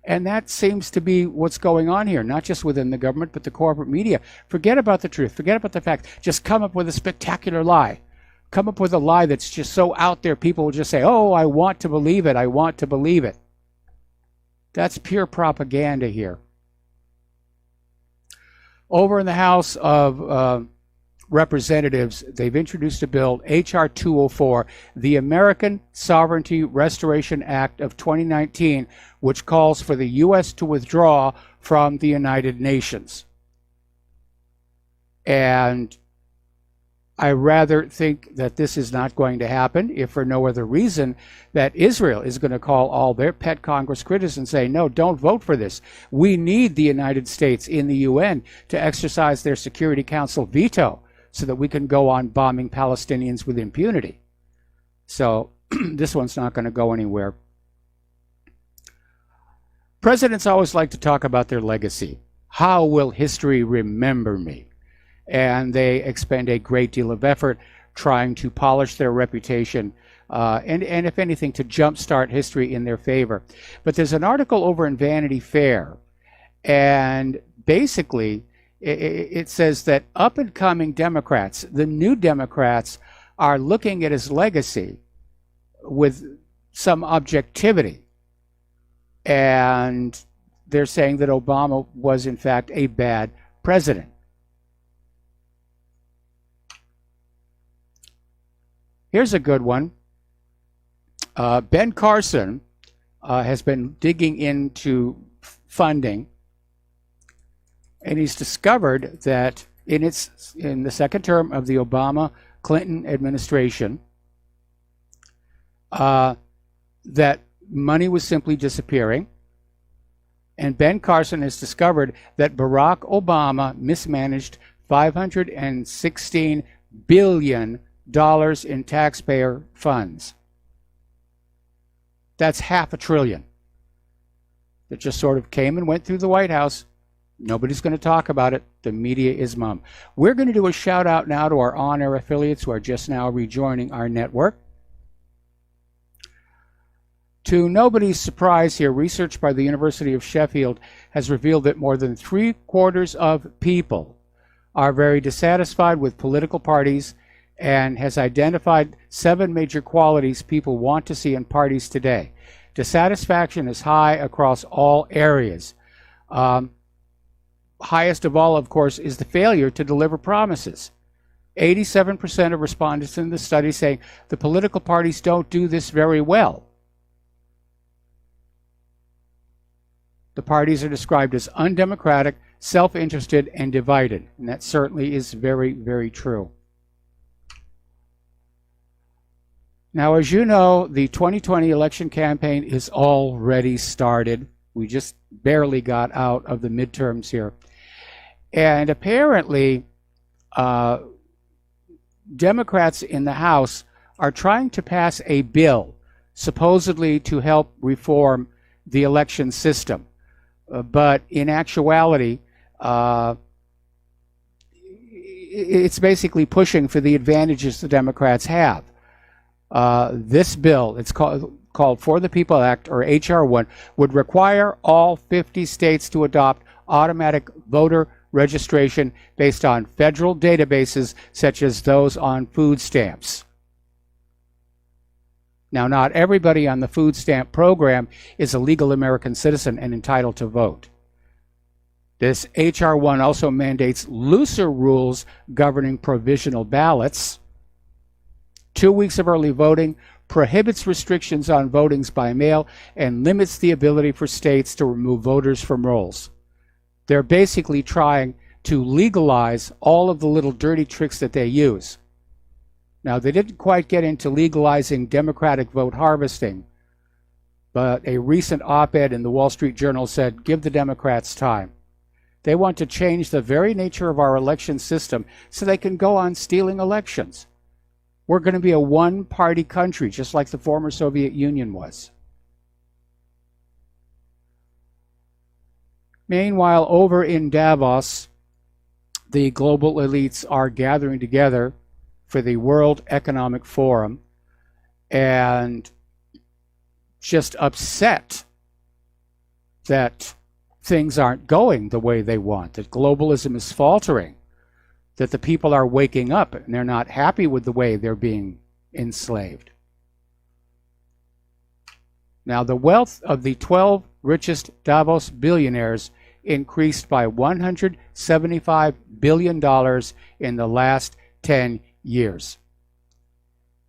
And that seems to be what's going on here, not just within the government, but the corporate media. Forget about the truth. Forget about the fact. Just come up with a spectacular lie. Come up with a lie that's just so out there, people will just say, oh, I want to believe it. I want to believe it. That's pure propaganda here. Over in the House of Representatives, they've introduced a bill, H.R. 204, the American Sovereignty Restoration Act of 2019, which calls for the U.S. to withdraw from the United Nations. And I rather think that this is not going to happen, if for no other reason that Israel is going to call all their pet Congress critics and say, no, don't vote for this. We need the United States in the UN to exercise their Security Council veto so that we can go on bombing Palestinians with impunity. So this one's not going to go anywhere. Presidents always like to talk about their legacy. How will history remember me? And they expend a great deal of effort trying to polish their reputation and if anything, to jumpstart history in their favor. But there's an article over in Vanity Fair, and basically it says that up-and-coming Democrats, the new Democrats, are looking at his legacy with some objectivity. And they're saying that Obama was, in fact, a bad president. Here's a good one. Ben Carson has been digging into funding, and he's discovered that in the second term of the Obama-Clinton administration, that money was simply disappearing. And Ben Carson has discovered that Barack Obama mismanaged $516 billion in taxpayer funds. That's $500 billion that just sort of came and went through the White House. Nobody's going to talk about it. The media is mum. We're going to do a shout out now to our on-air affiliates who are just now rejoining our network. To nobody's surprise here, research by the University of Sheffield has revealed that more than 3/4 of people are very dissatisfied with political parties, and has identified 7 major qualities people want to see in parties today. Dissatisfaction is high across all areas. Highest of all, of course, is the failure to deliver promises. 87% of respondents in the study saying the political parties don't do this very well. The parties are described as undemocratic, self-interested, and divided. And that certainly is very, very true. Now, as you know, the 2020 election campaign is already started. We just barely got out of the midterms here. And apparently, Democrats in the House are trying to pass a bill, supposedly to help reform the election system. But in actuality, it's basically pushing for the advantages the Democrats have. This bill, it's called For the People Act, or H.R. 1, would require all 50 states to adopt automatic voter registration based on federal databases such as those on food stamps. Now, not everybody on the food stamp program is a legal American citizen and entitled to vote. This H.R. 1 also mandates looser rules governing provisional ballots, 2 weeks of early voting, prohibits restrictions on votings by mail, and limits the ability for states to remove voters from rolls. They're basically trying to legalize all of the little dirty tricks that they use. Now, they didn't quite get into legalizing democratic vote harvesting, But a recent op-ed in the Wall Street Journal said, give the Democrats time. They want to change the very nature of our election system so they can go on stealing elections. We're going to be a one-party country, just like the former Soviet Union was. Meanwhile, over in Davos, the global elites are gathering together for the World Economic Forum and just upset that things aren't going the way they want, that globalism is faltering, that the people are waking up and they're not happy with the way they're being enslaved. Now, the wealth of the 12 richest Davos billionaires increased by $175 billion in the last 10 years.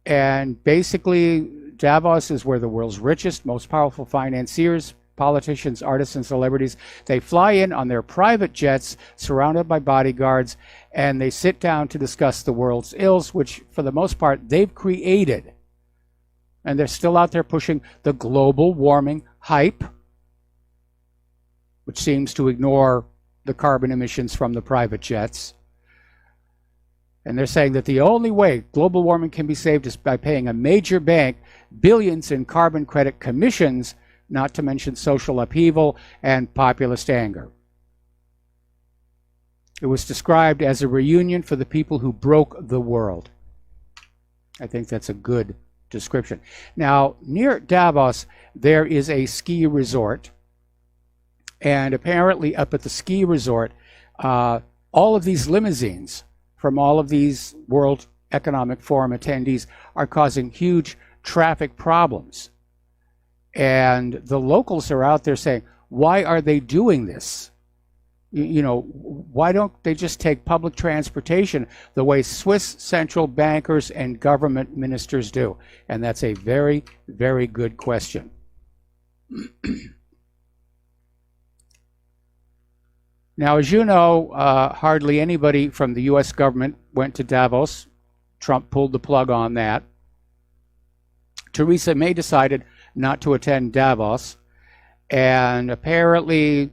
And basically, Davos is where the world's richest, most powerful financiers, politicians, artists, and celebrities, they fly in on their private jets surrounded by bodyguards, and they sit down to discuss the world's ills, which for the most part they've created. And they're still out there pushing the global warming hype, which seems to ignore the carbon emissions from the private jets. And they're saying that the only way global warming can be saved is by paying a major bank billions in carbon credit commissions, not to mention social upheaval and populist anger. It was described as a reunion for the people who broke the world. I think that's a good description. Now, near Davos, there is a ski resort. And apparently up at the ski resort, all of these limousines from all of these World Economic Forum attendees are causing huge traffic problems. And the locals are out there saying, why are they doing this? You know, why don't they just take public transportation the way Swiss central bankers and government ministers do? And that's a very, very good question. Now, as you know, hardly anybody from the U.S. government went to Davos. Trump pulled the plug on that. Theresa May decided not to attend Davos, and apparently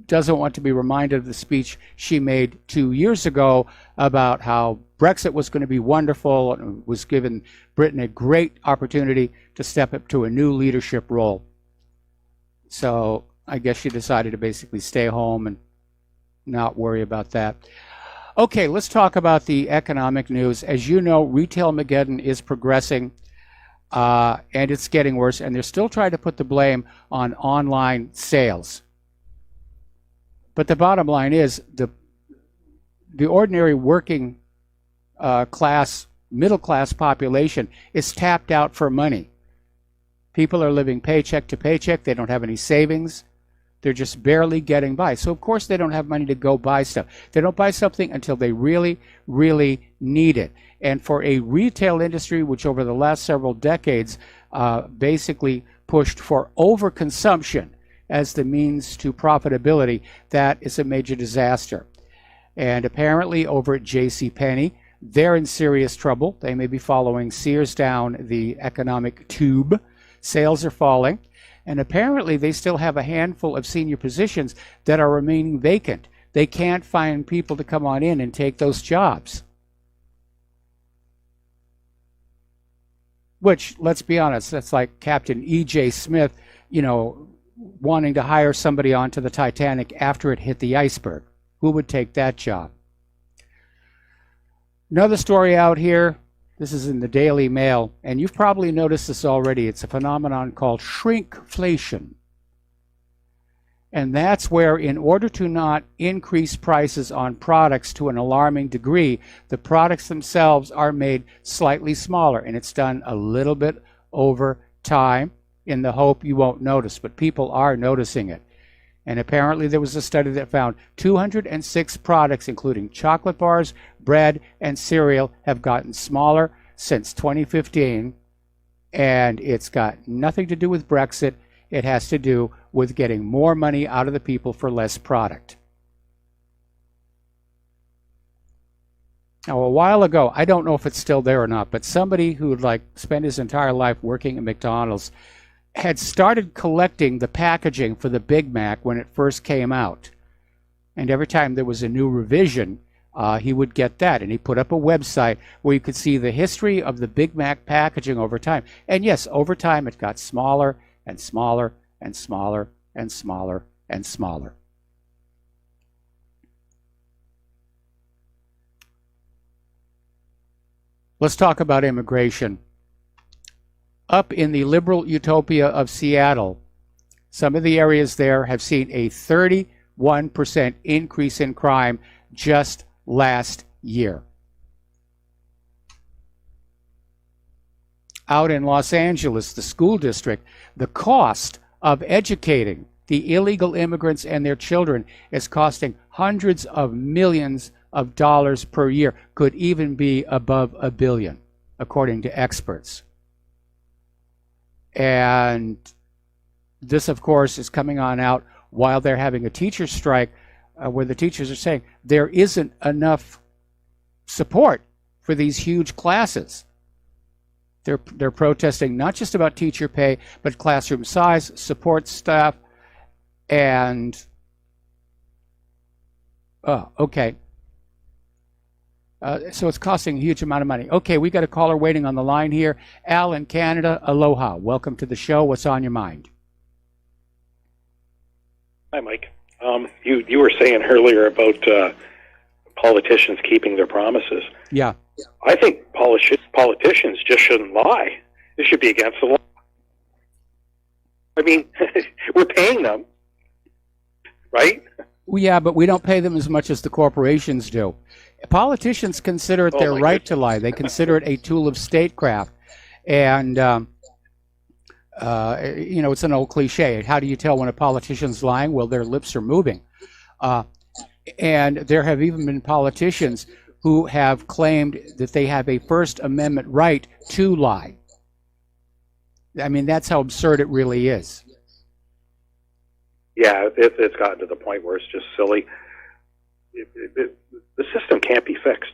doesn't want to be reminded of the speech she made 2 years ago about how Brexit was going to be wonderful and was given Britain a great opportunity to step up to a new leadership role. So I guess she decided to basically stay home and not worry about that. Okay, let's talk about the economic news. As you know, Retail-mageddon is progressing, and it's getting worse, and they're still trying to put the blame on online sales. But the bottom line is the ordinary working class, middle class population is tapped out for money. People are living paycheck to paycheck. They don't have any savings. They're just barely getting by. So, of course, they don't have money to go buy stuff. They don't buy something until they really, really need it. And for a retail industry, which over the last several decades basically pushed for overconsumption as the means to profitability, that is a major disaster. And apparently over at JCPenney, they're in serious trouble. They may be following Sears down the economic tube. Sales are falling. And apparently they still have a handful of senior positions that are remaining vacant. They can't find people to come on in and take those jobs. Which, let's be honest, that's like Captain E.J. Smith, you know, wanting to hire somebody onto the Titanic after it hit the iceberg. Who would take that job? Another story out here. This is in the Daily Mail, and you've probably noticed this already. It's a phenomenon called shrinkflation. And that's where, in order to not increase prices on products to an alarming degree, the products themselves are made slightly smaller, and it's done a little bit over time in the hope you won't notice, but people are noticing it. And apparently there was a study that found 206 products, including chocolate bars, bread, and cereal, have gotten smaller since 2015. And it's got nothing to do with Brexit. It has to do with getting more money out of the people for less product. Now, a while ago, I don't know if it's still there or not, but somebody who would like spend his entire life working at McDonald's had started collecting the packaging for the Big Mac when it first came out. And every time there was a new revision, he would get that. And he put up a website where you could see the history of the Big Mac packaging over time. And yes, over time it got smaller and smaller and smaller and smaller and smaller. Let's talk about immigration. Up in the liberal utopia of Seattle, some of the areas there have seen a 31% increase in crime just last year. Out in Los Angeles, the school district, the cost of educating the illegal immigrants and their children is costing hundreds of millions of dollars per year, could even be above $1 billion, according to experts. And this, of course, is coming on out while they're having a teacher strike, where the teachers are saying there isn't enough support for these huge classes. They're protesting not just about teacher pay, but classroom size, support staff, and okay. So it's costing a huge amount of money. Okay, we got a caller waiting on the line here. Al in Canada, aloha. Welcome to the show. What's on your mind? Hi, Mike. You were saying earlier about politicians keeping their promises. Yeah. I think politicians just shouldn't lie. It should be against the law. I mean, we're paying them, right? Well, yeah, but we don't pay them as much as the corporations do. Politicians consider it their right to lie. They consider it a tool of statecraft. And, it's an old cliche. How do you tell when a politician's lying? Well, their lips are moving. And there have even been politicians who have claimed that they have a First Amendment right to lie. I mean, that's how absurd it really is. Yeah, it's gotten to the point where it's just silly. The system can't be fixed.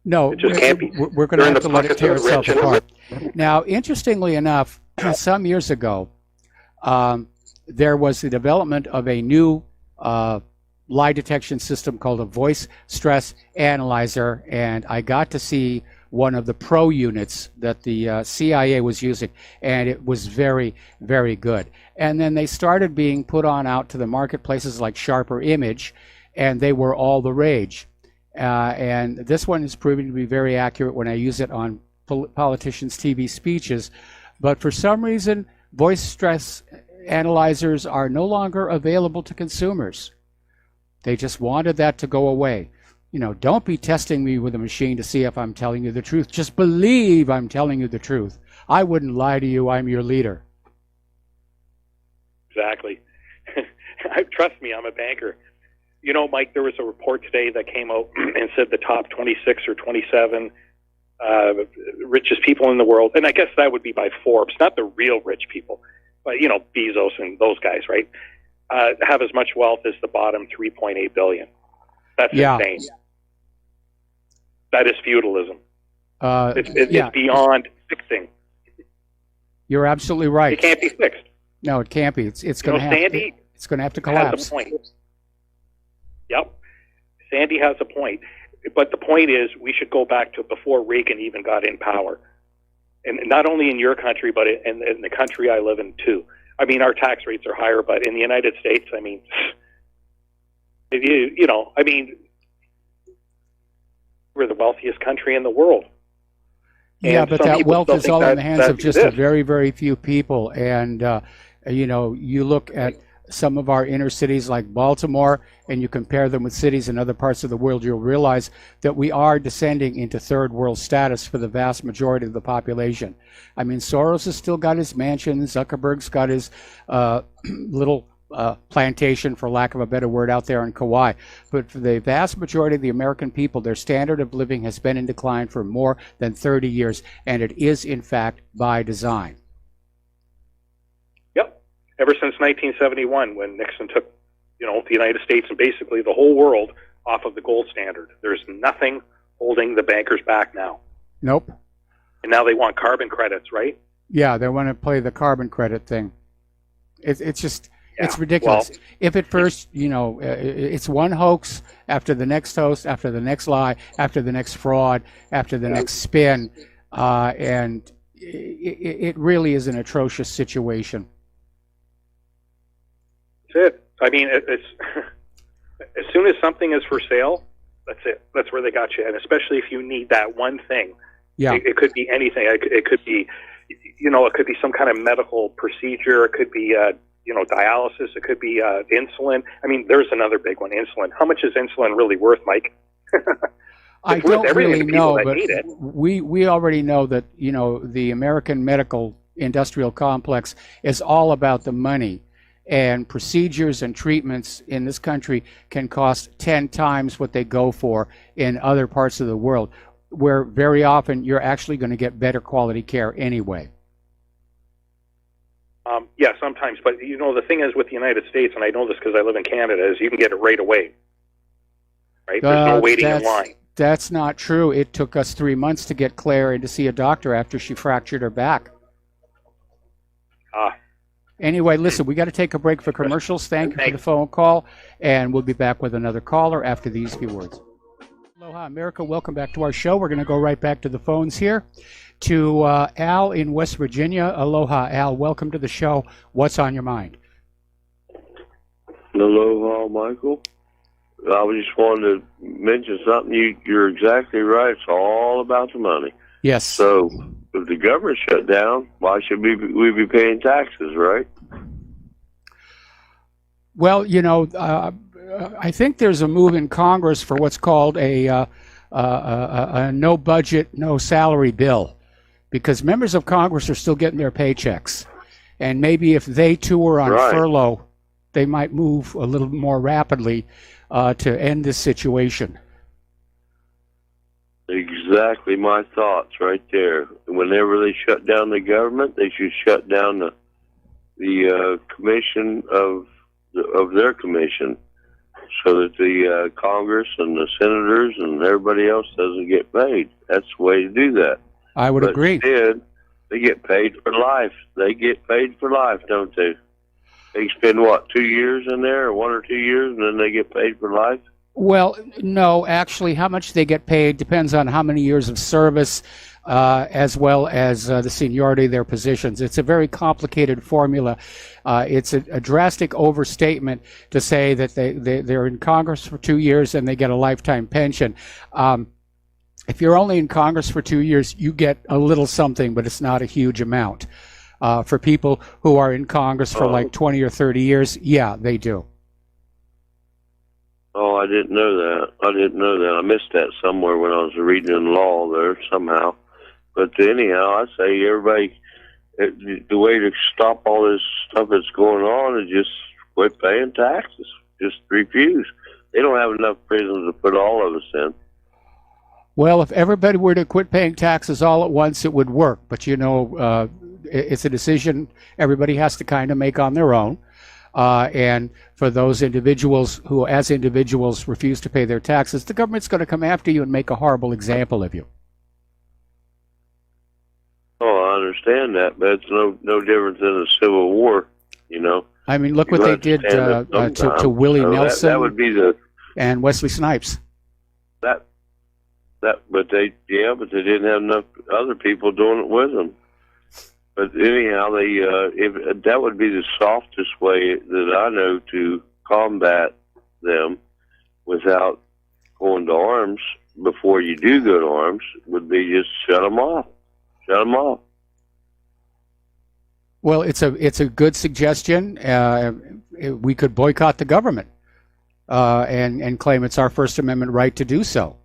No, it just can't be. We're going to have to let it tear itself apart. Now, interestingly enough, some years ago, there was the development of a new lie detection system called a voice stress analyzer, and I got to see one of the pro units that the CIA was using, and it was very, very good. And then they started being put on out to the marketplaces like Sharper Image, and they were all the rage. And this one is proving to be very accurate when I use it on politicians' TV speeches. But for some reason, voice stress analyzers are no longer available to consumers. They just wanted that to go away. You know, don't be testing me with a machine to see if I'm telling you the truth. Just believe I'm telling you the truth. I wouldn't lie to you. I'm your leader. Exactly. Trust me, I'm a banker. You know, Mike, there was a report today that came out and said the top 26 or 27 richest people in the world, and I guess that would be by Forbes, not the real rich people, but, you know, Bezos and those guys, right, have as much wealth as the bottom 3.8 billion. That's insane. That is feudalism. It's beyond fixing. You're absolutely right. It can't be fixed. No, it can't be. It's going to have. It's going to have to collapse. Has a point. Yep, Sandy has a point. But the point is, we should go back to before Reagan even got in power, and not only in your country, but in the country I live in too. I mean, our tax rates are higher, but in the United States, I mean, I mean, we're the wealthiest country in the world. Yeah, but that wealth is all in the hands of just a very, very few people. And, you look at some of our inner cities like Baltimore, and you compare them with cities in other parts of the world, you'll realize that we are descending into third world status for the vast majority of the population. I mean, Soros has still got his mansion, Zuckerberg's got his little plantation, for lack of a better word, out there in Kauai. But for the vast majority of the American people, their standard of living has been in decline for more than 30 years, and it is, in fact, by design. Yep. Ever since 1971, when Nixon took, the United States and basically the whole world off of the gold standard. There's nothing holding the bankers back now. Nope. And now they want carbon credits, right? Yeah, they want to play the carbon credit thing. It's just, Yeah, it's ridiculous. well- If at first, it's one hoax after the next hoax, after the next lie, after the next fraud, after the next spin, and it really is an atrocious situation. That's it. I mean, it's as soon as something is for sale, that's it. That's where they got you. And especially if you need that one thing. Yeah. It could be anything. It could be, it could be some kind of medical procedure. It could be, dialysis. It could be insulin. I mean, there's another big one, insulin. How much is insulin really worth, Mike? I It's worth don't everything really to people know, that but need it. we already know that, the American medical industrial complex is all about the money. And procedures and treatments in this country can cost 10 times what they go for in other parts of the world, where very often you're actually going to get better quality care anyway. Yeah, sometimes. But, the thing is with the United States, and I know this because I live in Canada, is you can get it right away. Right? There's no waiting in line. That's not true. It took us 3 months to get Claire in to see a doctor after she fractured her back. Anyway, listen, we got to take a break for commercials. Thank you for the phone call, and we'll be back with another caller after these few words. Aloha, America. Welcome back to our show. We're going to go right back to the phones here to Al in West Virginia. Aloha, Al. Welcome to the show. What's on your mind? Aloha, Michael. I just wanted to mention something. You're exactly right. It's all about the money. Yes. So if the government shut down, why should we be paying taxes, right? Well, I think there's a move in Congress for what's called a no budget, no salary bill, because members of Congress are still getting their paychecks. And maybe if they too were on furlough, they might move a little more rapidly to end this situation. Exactly my thoughts right there. Whenever they shut down the government, they should shut down the commission of their commission, so that the Congress and the senators and everybody else doesn't get paid. That's the way to do that. I would agree. Instead, they get paid for life. They get paid for life, don't they? They spend, 2 years in there, or 1 or 2 years, and then they get paid for life? Well, no, actually, how much they get paid depends on how many years of service, as well as the seniority of their positions. It's a very complicated formula. It's a drastic overstatement to say that they're in Congress for 2 years and they get a lifetime pension. If you're only in Congress for 2 years, you get a little something, but it's not a huge amount. For people who are in Congress for like 20 or 30 years, yeah, they do. Oh, I didn't know that. I missed that somewhere when I was reading law there somehow. But anyhow, I say everybody, the way to stop all this stuff that's going on is just quit paying taxes. Just refuse. They don't have enough prisons to put all of us in. Well, if everybody were to quit paying taxes all at once, it would work. But, it's a decision everybody has to kind of make on their own. And for those individuals who, as individuals, refuse to pay their taxes, the government's going to come after you and make a horrible example of you. Oh, I understand that, but it's no different than a civil war, I mean, look what they did to Willie Nelson would be and Wesley Snipes. But they didn't have enough other people doing it with them. But anyhow, if that would be the softest way that I know to combat them without going to arms before you do go to arms would be just shut them off. Shut them off. Well, it's a good suggestion. We could boycott the government and claim it's our First Amendment right to do so.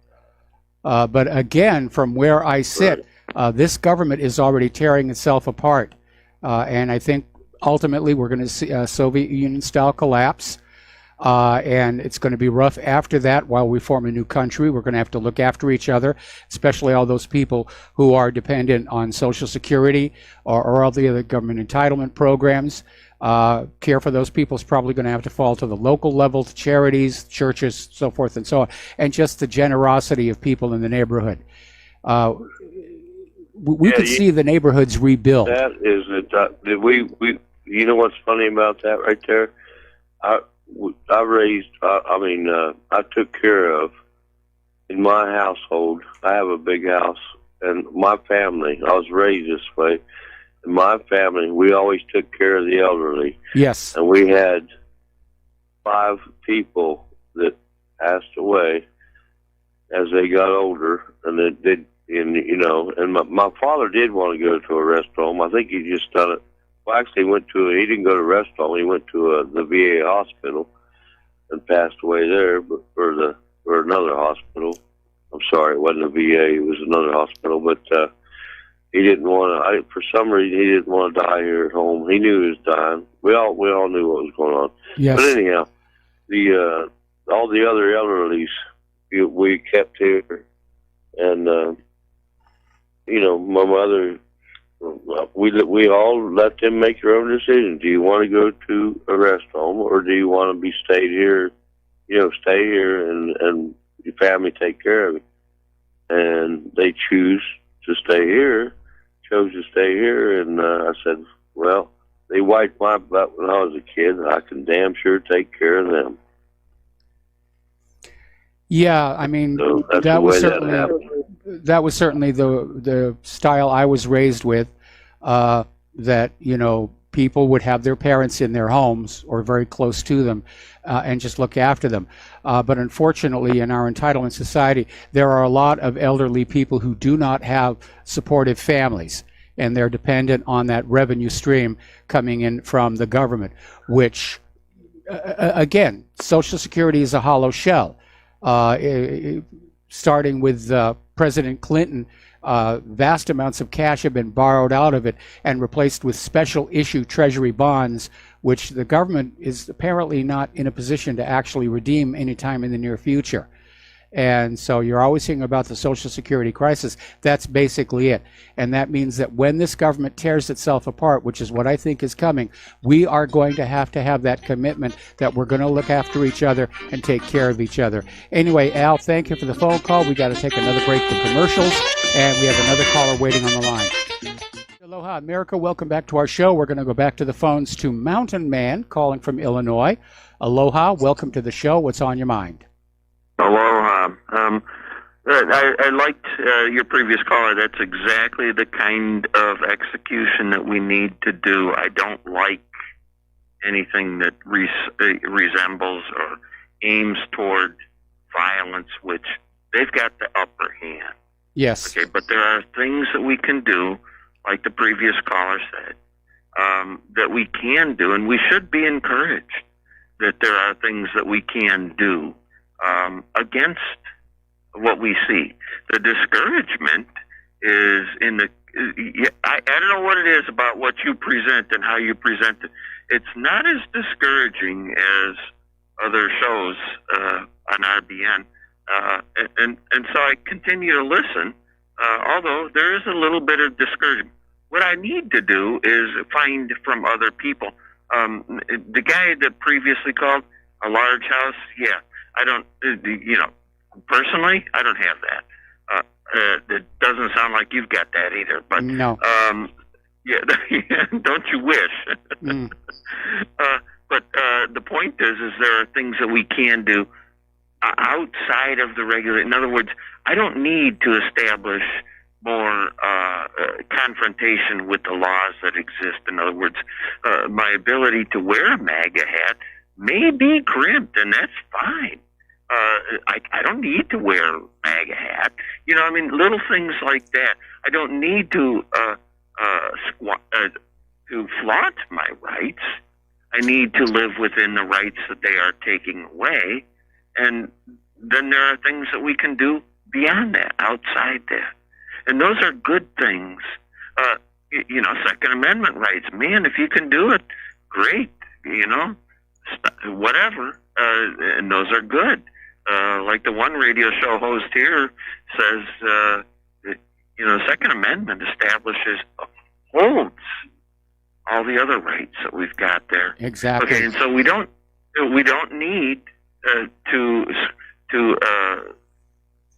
But again, from where I sit, this government is already tearing itself apart. And I think ultimately we're going to see a Soviet Union style collapse. And it's going to be rough after that while we form a new country. We're going to have to look after each other, especially all those people who are dependent on Social Security or all the other government entitlement programs. Care for those people is probably going to have to fall to the local level, to charities, churches, so forth and so on, and just the generosity of people in the neighborhood. we could see the neighborhoods rebuild. That is it. We you know what's funny about that right there? I took care of, in my household, I have a big house, and my family, I was raised this way, in my family, we always took care of the elderly. Yes. And we had 5 people that passed away as they got older, and my father did want to go to a rest home. I think he just done it. Well, actually, he didn't go to a rest home. He went to the VA hospital and passed away there, but for another hospital. I'm sorry, it wasn't a VA. It was another hospital, but he didn't want to. For some reason, he didn't want to die here at home. He knew he was dying. We all knew what was going on. Yes. But anyhow, all the other elderlies we kept here, and my mother. We all let them make their own decision. Do you want to go to a rest home, or do you want to be stayed here? Stay here and your family take care of you. And they chose to stay here, and I said, well, they wiped my butt when I was a kid, and I can damn sure take care of them. Yeah, I mean, So that was certainly the style I was raised with, that, people would have their parents in their homes or very close to them and just look after them. But unfortunately, in our entitlement society, there are a lot of elderly people who do not have supportive families, and they're dependent on that revenue stream coming in from the government, which, again, Social Security is a hollow shell. Starting with President Clinton, vast amounts of cash have been borrowed out of it and replaced with special issue Treasury bonds, which the government is apparently not in a position to actually redeem anytime in the near future. And so you're always hearing about the Social Security crisis. That's basically it. And that means that when this government tears itself apart, which is what I think is coming, we are going to have that commitment that we're going to look after each other and take care of each other. Anyway, Al, thank you for the phone call. We got to take another break for commercials, and we have another caller waiting on the line. Aloha, America. Welcome back to our show. We're going to go back to the phones to Mountain Man calling from Illinois. Aloha, welcome to the show. What's on your mind? Aloha. I liked your previous caller. That's exactly the kind of execution that we need to do. I don't like anything that resembles or aims toward violence, which they've got the upper hand. Yes. Okay, but there are things that we can do, like the previous caller said, that we can do, and we should be encouraged that there are things that we can do against what we see. The discouragement is in the. I don't know what it is about what you present and how you present it. It's not as discouraging as other shows on RBN, and so I continue to listen. Although there is a little bit of discouragement. What I need to do is find from other people. The guy that previously called, a large house, yeah. I don't, personally, I don't have that. It doesn't sound like you've got that either. But no. Yeah, don't you wish? But the point is there are things that we can do outside of the regular. In other words, I don't need to establish more confrontation with the laws that exist. In other words, my ability to wear a MAGA hat may be crimped, and that's fine. I don't need to wear a MAGA hat. Little things like that. I don't need to flaunt my rights. I need to live within the rights that they are taking away. And then there are things that we can do beyond that, outside that. And those are good things. Second Amendment rights. Man, if you can do it, great. Whatever. And those are good. Like the one radio show host here says, Second Amendment establishes, holds all the other rights that we've got there. Exactly. Okay, and so we don't need to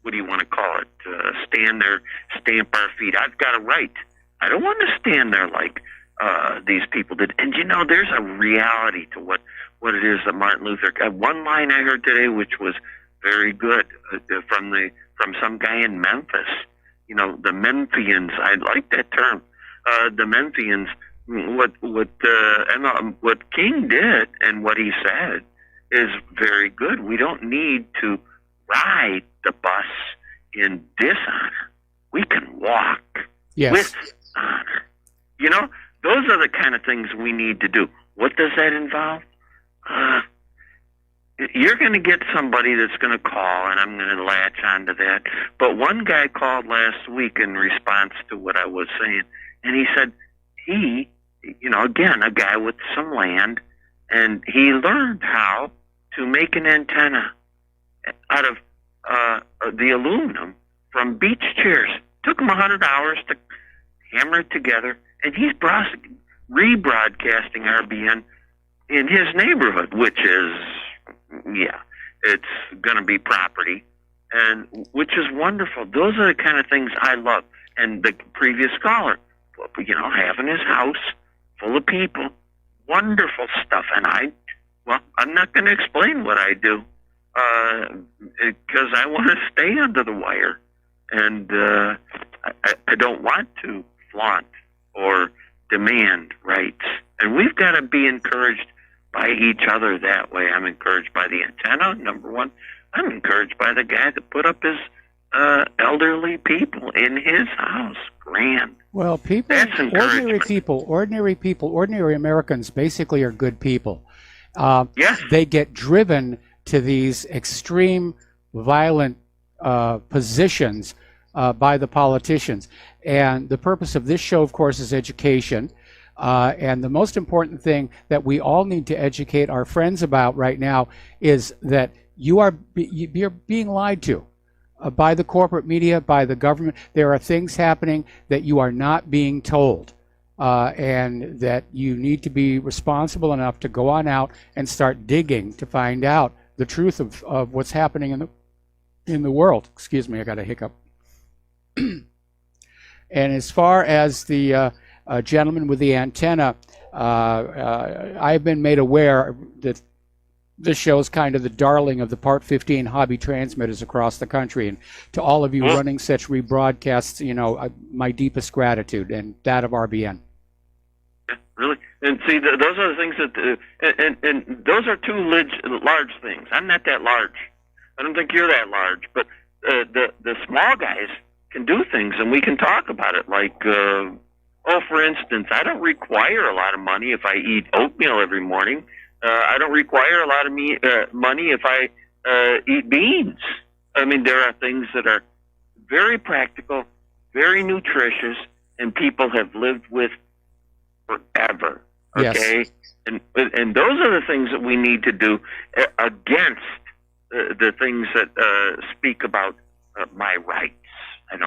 what do you want to call it? Stand there, stamp our feet. I've got a right. I don't want to stand there like these people did. And you know, there's a reality to what it is that Martin Luther. One line I heard today, which was very good, from some guy in Memphis. You know, the Memphians. I like that term. The Memphians. What King did and what he said is very good. We don't need to ride the bus in dishonor. We can walk with honor. You know, those are the kind of things we need to do. What does that involve? You're going to get somebody that's going to call, and I'm going to latch onto that. But one guy called last week in response to what I was saying, and he said he, you know, again, a guy with some land, and he learned how to make an antenna out of the aluminum from beach chairs. Took him 100 hours to hammer it together, and he's rebroadcasting RBN in his neighborhood, which is, it's going to be property, and which is wonderful. Those are the kind of things I love. And the previous caller, you know, having his house full of people, wonderful stuff. And I'm not going to explain what I do because I want to stay under the wire, and I don't want to flaunt or demand rights. And we've got to be encouraged by each other that way. I'm encouraged by the antenna, number one. I'm encouraged by the guy that put up his elderly people in his house. Grand. Well, ordinary Americans basically are good people. They get driven to these extreme, violent positions by the politicians. And the purpose of this show, of course, is education. And the most important thing that we all need to educate our friends about right now is that you're being lied to by the corporate media, by the government. There are things happening that you are not being told, and that you need to be responsible enough to go on out and start digging to find out the truth of what's happening in the world. Excuse me, I got a hiccup. And as far as the gentleman with the antenna, I've been made aware that this show is kind of the darling of the Part 15 hobby transmitters across the country. And to all of you running such rebroadcasts, you know, my deepest gratitude, and that of RBN. Yeah, really? And see, those are the things that, and those are two large things. I'm not that large. I don't think you're that large. But the small guys can do things, and we can talk about it. Like, for instance, I don't require a lot of money if I eat oatmeal every morning. I don't require a lot of money if I eat beans. I mean, there are things that are very practical, very nutritious, and people have lived with forever. Okay? Yes. And those are the things that we need to do against the things that speak about my rights. I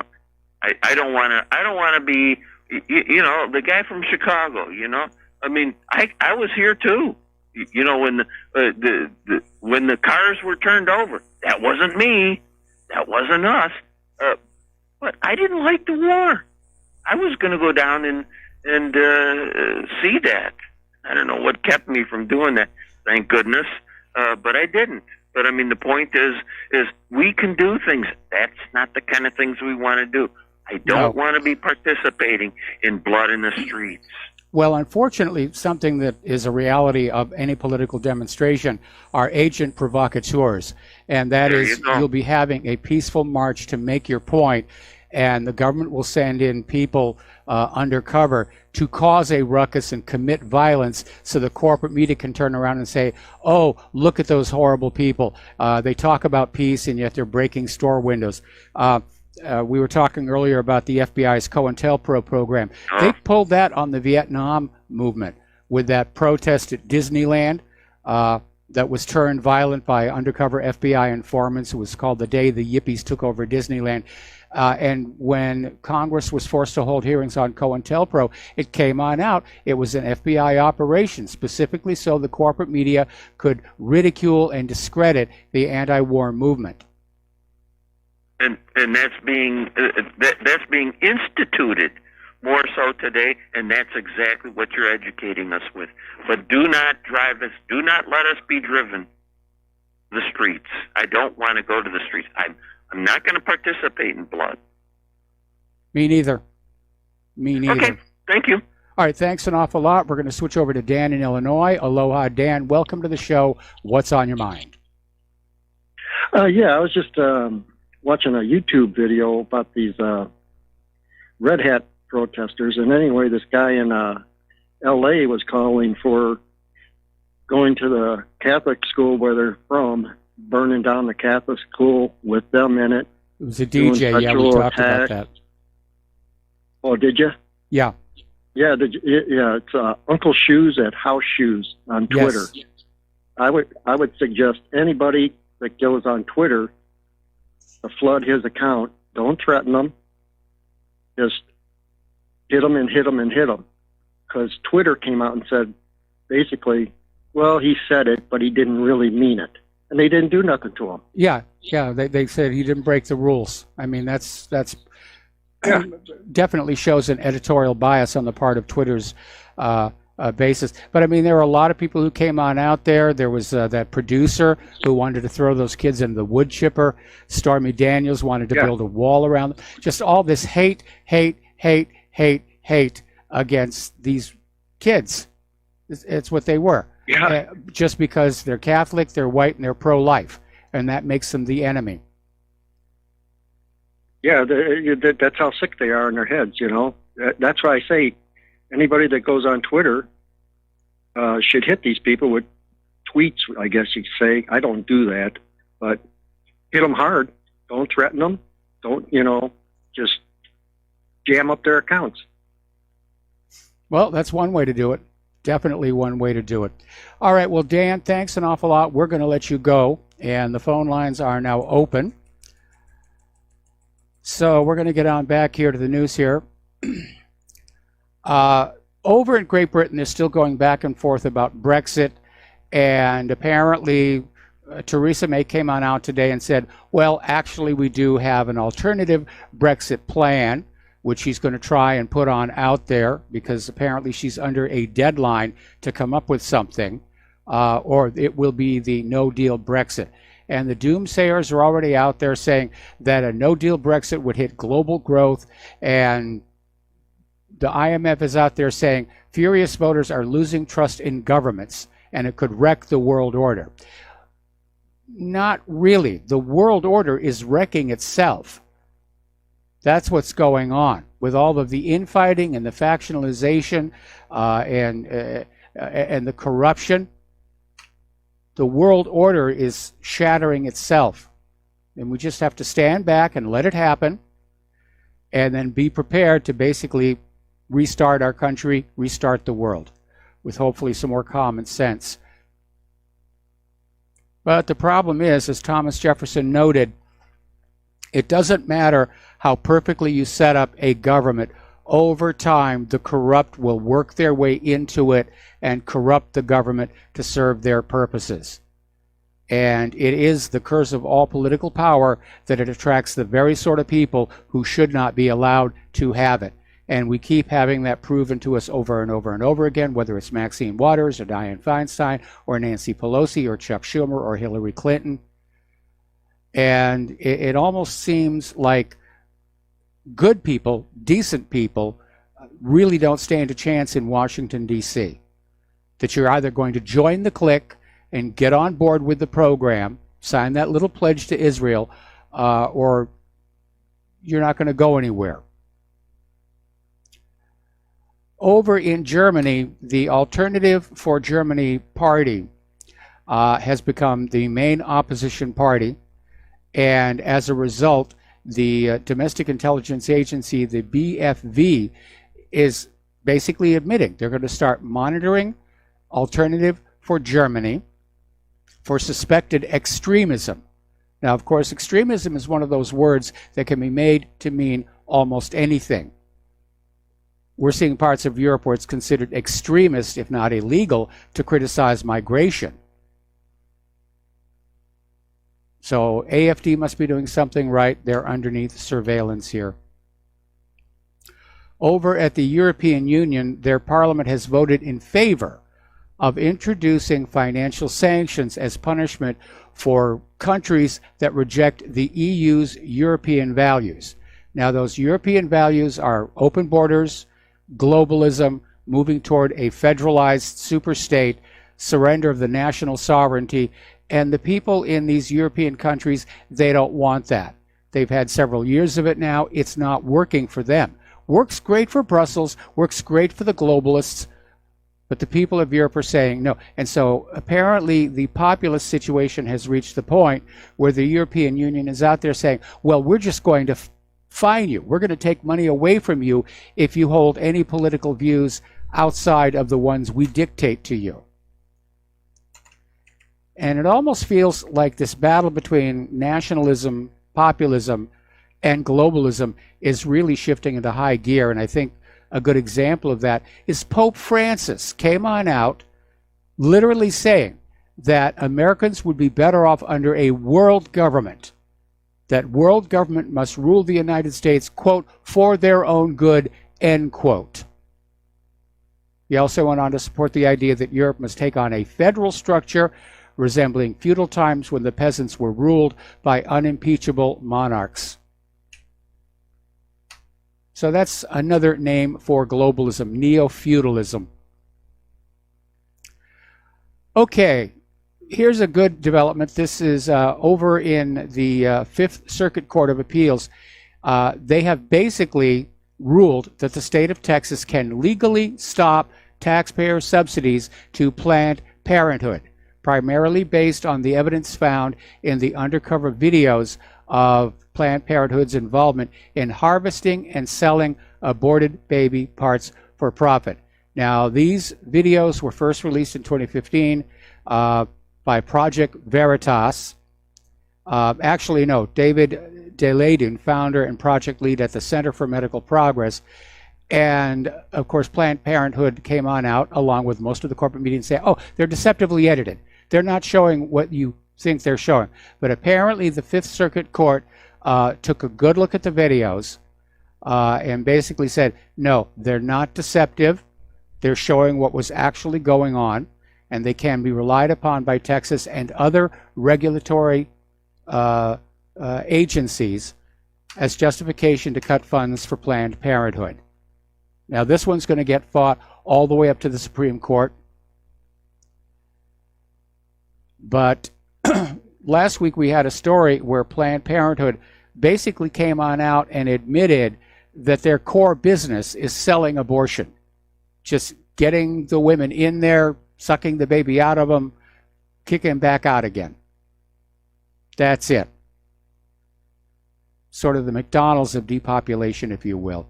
don't want to be, you know, the guy from Chicago. You know, I mean, I was here too. You know, when when the cars were turned over, that wasn't me, that wasn't us. But I didn't like the war. I was going to go down and see that. I don't know what kept me from doing that. Thank goodness, but I didn't. But I mean, the point is we can do things. That's not the kind of things we want to do. I don't want to be participating in blood in the streets. Well, unfortunately, something that is a reality of any political demonstration are agent provocateurs. And that is, you'll be having a peaceful march to make your point, and the government will send in people undercover to cause a ruckus and commit violence, so the corporate media can turn around and say, oh, look at those horrible people. They talk about peace, and yet they're breaking store windows. We were talking earlier about the FBI's COINTELPRO program. They pulled that on the Vietnam movement with that protest at Disneyland that was turned violent by undercover FBI informants. It was called the day the Yippies took over Disneyland. And when Congress was forced to hold hearings on COINTELPRO, it came on out. It was an FBI operation, specifically so the corporate media could ridicule and discredit the anti-war movement. and that's being that's being instituted more so today, and that's exactly what you're educating us with. But do not drive us. Do not let us be driven the streets. I don't want to go to the streets. I'm not going to participate in blood. Me neither. Me neither. Okay, thank you. All right, thanks an awful lot. We're going to switch over to Dan in Illinois. Aloha, Dan. Welcome to the show. What's on your mind? Yeah, I was just watching a YouTube video about these Red Hat protesters. And anyway, this guy in L.A. was calling for going to the Catholic school where they're from, burning down the Catholic school with them in it. It was a DJ. Yeah, we talked about that. Oh, did you? Yeah. Yeah, it's Uncle Shoes at House Shoes on Twitter. Yes. I would suggest anybody that goes on Twitter to flood his account. Don't threaten them. Just hit them and hit them and hit them. Because Twitter came out and said, basically, well, he said it, but he didn't really mean it. And they didn't do nothing to him. Yeah. They said he didn't break the rules. I mean, that's definitely shows an editorial bias on the part of Twitter's basis. But I mean, there were a lot of people who came on out there. There was that producer who wanted to throw those kids in the wood chipper. Stormy Daniels wanted to build a wall around them. Just all this hate against these kids. It's what they were. Yeah. Just because they're Catholic, they're white, and they're pro-life. And that makes them the enemy. Yeah, that's how sick they are in their heads, you know. That's why I say anybody that goes on Twitter should hit these people with tweets, I guess you could say. I don't do that, but hit them hard. Don't threaten them. Don't, just jam up their accounts. Well, that's one way to do it. Definitely one way to do it. All right, well, Dan, thanks an awful lot. We're going to let you go, and the phone lines are now open. So we're going to get on back here to the news here. Over in Great Britain, they're still going back and forth about Brexit, and apparently Theresa May came on out today and said, well, actually, we do have an alternative Brexit plan, which she's going to try and put on out there, because apparently she's under a deadline to come up with something, or it will be the no-deal Brexit. And the doomsayers are already out there saying that a no-deal Brexit would hit global growth, and the IMF is out there saying furious voters are losing trust in governments, and it could wreck the world order. Not really. The world order is wrecking itself. That's what's going on with all of the infighting and the factionalization and the corruption. The world order is shattering itself, and we just have to stand back and let it happen, and then be prepared to basically restart our country, restart the world, with hopefully some more common sense. But the problem is, as Thomas Jefferson noted, it doesn't matter how perfectly you set up a government. Over time, the corrupt will work their way into it and corrupt the government to serve their purposes. And it is the curse of all political power that it attracts the very sort of people who should not be allowed to have it. And we keep having that proven to us over and over and over again, whether it's Maxine Waters or Dianne Feinstein or Nancy Pelosi or Chuck Schumer or Hillary Clinton. And it almost seems like good people, decent people, really don't stand a chance in Washington, D.C. That you're either going to join the clique and get on board with the program, sign that little pledge to Israel, or you're not going to go anywhere. Over in Germany, the Alternative for Germany party has become the main opposition party. And as a result, the domestic intelligence agency, the BFV, is basically admitting they're going to start monitoring Alternative for Germany for suspected extremism. Now, of course, extremism is one of those words that can be made to mean almost anything. We're seeing parts of Europe where it's considered extremist, if not illegal, to criticize migration. So AFD must be doing something right. They're underneath surveillance here. Over at the European Union, their parliament has voted in favor of introducing financial sanctions as punishment for countries that reject the EU's European values. Now, those European values are open borders, globalism, moving toward a federalized superstate, surrender of the national sovereignty, and the people in these European countries, they don't want that. They've had several years of it now. It's not working for them. Works great for Brussels, works great for the globalists, but the people of Europe are saying no. And so apparently the populist situation has reached the point where the European Union is out there saying, well, we're just going to fine you. We're going to take money away from you if you hold any political views outside of the ones we dictate to you. And it almost feels like this battle between nationalism, populism, and globalism is really shifting into high gear. And I think a good example of that is Pope Francis came on out literally saying that Americans would be better off under a world government, that world government must rule the United States, quote, for their own good, end quote. He also went on to support the idea that Europe must take on a federal structure resembling feudal times when the peasants were ruled by unimpeachable monarchs. So that's another name for globalism, neo-feudalism. Okay, here's a good development. This is over in the Fifth Circuit Court of Appeals. They have basically ruled that the state of Texas can legally stop taxpayer subsidies to Planned Parenthood, primarily based on the evidence found in the undercover videos of Planned Parenthood's involvement in harvesting and selling aborted baby parts for profit. Now, these videos were first released in 2015 by Project Veritas. David DeLaydon, founder and project lead at the Center for Medical Progress. And, of course, Planned Parenthood came on out, along with most of the corporate media, and say, oh, they're deceptively edited. They're not showing what you think they're showing. But apparently the Fifth Circuit Court took a good look at the videos and basically said, no, they're not deceptive. They're showing what was actually going on, and they can be relied upon by Texas and other regulatory agencies as justification to cut funds for Planned Parenthood. Now, this one's going to get fought all the way up to the Supreme Court. But last week we had a story where Planned Parenthood basically came on out and admitted that their core business is selling abortion. Just getting the women in there, sucking the baby out of them, kicking them back out again. That's it. Sort of the McDonald's of depopulation, if you will.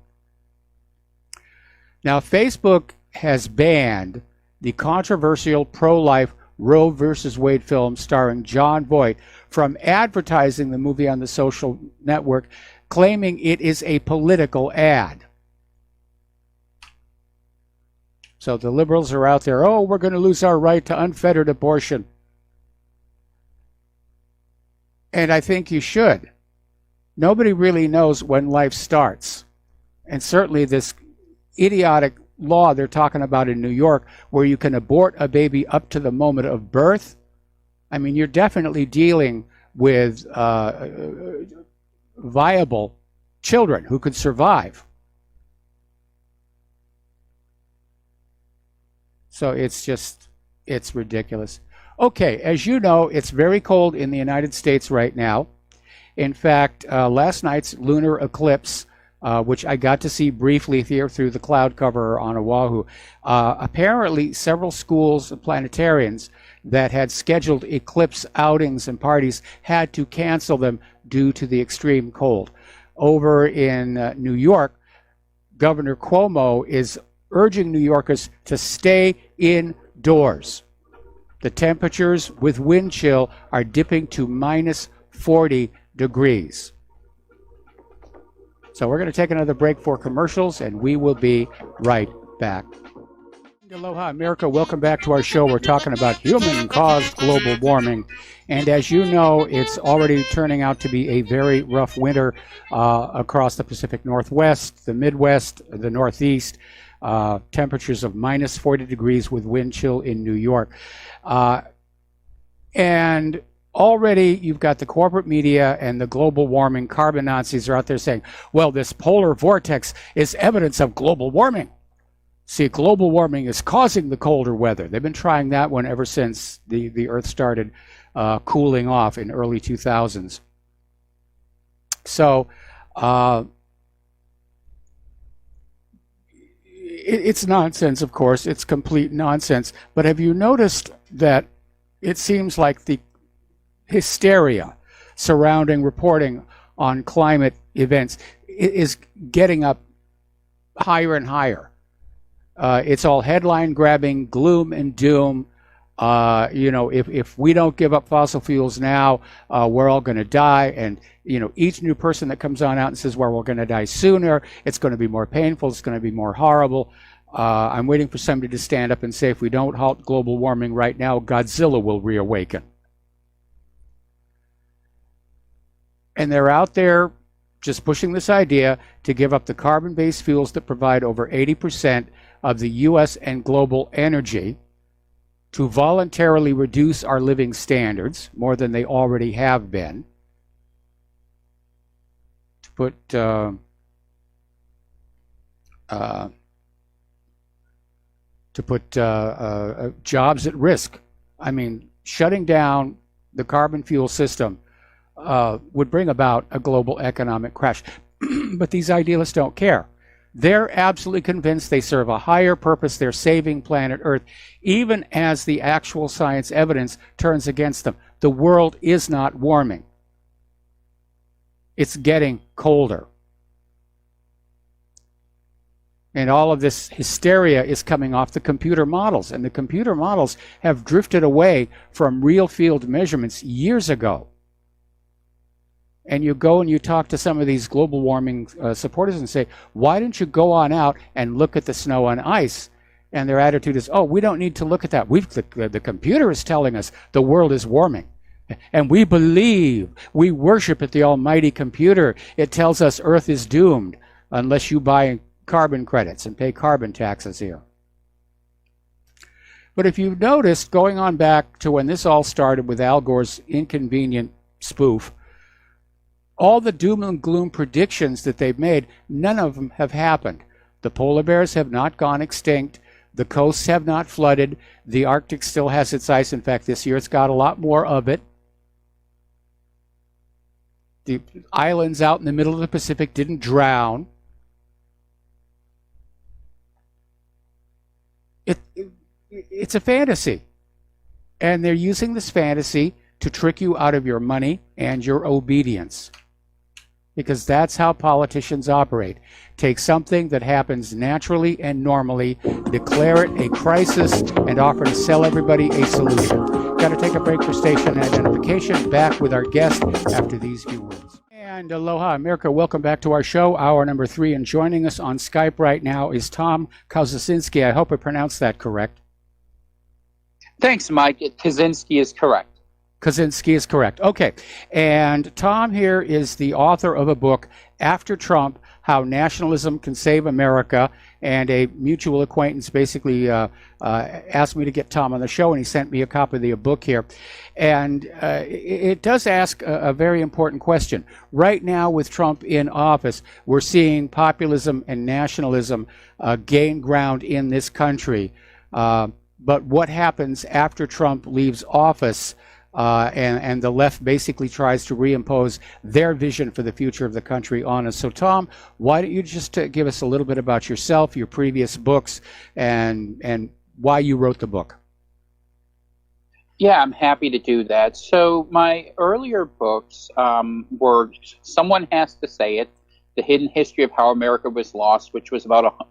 Now, Facebook has banned the controversial pro-life Roe versus Wade film starring Jon Voight from advertising the movie on the social network, claiming it is a political ad. So the liberals are out there, oh, we're going to lose our right to unfettered abortion. And I think you should. Nobody really knows when life starts. And certainly this idiotic law they're talking about in New York, where you can abort a baby up to the moment of birth. I mean, you're definitely dealing with viable children who could survive. So it's ridiculous. Okay, as you know, it's very cold in the United States right now. In fact, last night's lunar eclipse, which I got to see briefly here through the cloud cover on Oahu. Apparently, several schools and planetarians that had scheduled eclipse outings and parties had to cancel them due to the extreme cold. Over in New York, Governor Cuomo is urging New Yorkers to stay indoors. The temperatures with wind chill are dipping to minus 40 degrees. So we're going to take another break for commercials, and we will be right back. Aloha, America. Welcome back to our show. We're talking about human-caused global warming. And as you know, it's already turning out to be a very rough winter across the Pacific Northwest, the Midwest, the Northeast. Temperatures of minus 40 degrees with wind chill in New York. And already you've got the corporate media and the global warming carbon Nazis are out there saying, well, this polar vortex is evidence of global warming. See, global warming is causing the colder weather. They've been trying that one ever since the Earth started cooling off in early 2000s. So it's nonsense, of course. It's complete nonsense. But have you noticed that it seems like the hysteria surrounding reporting on climate events is getting up higher and higher? It's all headline grabbing, gloom and doom. If we don't give up fossil fuels now, we're all going to die. And, each new person that comes on out and says, well, we're going to die sooner, it's going to be more painful, it's going to be more horrible. I'm waiting for somebody to stand up and say, if we don't halt global warming right now, Godzilla will reawaken. And they're out there just pushing this idea to give up the carbon-based fuels that provide over 80% of the U.S. and global energy, to voluntarily reduce our living standards more than they already have been, to put jobs at risk. I mean, shutting down the carbon fuel system would bring about a global economic crash. But these idealists don't care. They're absolutely convinced they serve a higher purpose. They're saving planet Earth, even as the actual science evidence turns against them. The world is not warming. It's getting colder. And all of this hysteria is coming off the computer models. And the computer models have drifted away from real field measurements years ago. And you go and you talk to some of these global warming supporters and say, why don't you go on out and look at the snow and ice? And their attitude is, oh, we don't need to look at that. The computer is telling us the world is warming. And we believe, we worship at the almighty computer. It tells us Earth is doomed unless you buy carbon credits and pay carbon taxes here. But if you've noticed, going on back to when this all started with Al Gore's inconvenient spoof, all the doom and gloom predictions that they've made, none of them have happened. The polar bears have not gone extinct. The coasts have not flooded. The Arctic still has its ice. In fact, this year it's got a lot more of it. The islands out in the middle of the Pacific didn't drown. It's a fantasy. And they're using this fantasy to trick you out of your money and your obedience. Because that's how politicians operate. Take something that happens naturally and normally, declare it a crisis, and offer to sell everybody a solution. Got to take a break for station identification. Back with our guest after these few words. And aloha, America. Welcome back to our show, hour number 3. And joining us on Skype right now is Tom Kaczynski. I hope I pronounced that correct. Thanks, Mike. Kaczynski is correct. Kaczynski is correct. Okay. And Tom here is the author of a book, After Trump, How Nationalism Can Save America. And a mutual acquaintance basically asked me to get Tom on the show, and he sent me a copy of the book here. And it does ask a very important question. Right now, with Trump in office, we're seeing populism and nationalism gain ground in this country. But what happens after Trump leaves office? And the left basically tries to reimpose their vision for the future of the country on us. So, Tom, why don't you just give us a little bit about yourself, your previous books, and why you wrote the book? Yeah, I'm happy to do that. So my earlier books were Someone Has to Say It, The Hidden History of How America Was Lost, which was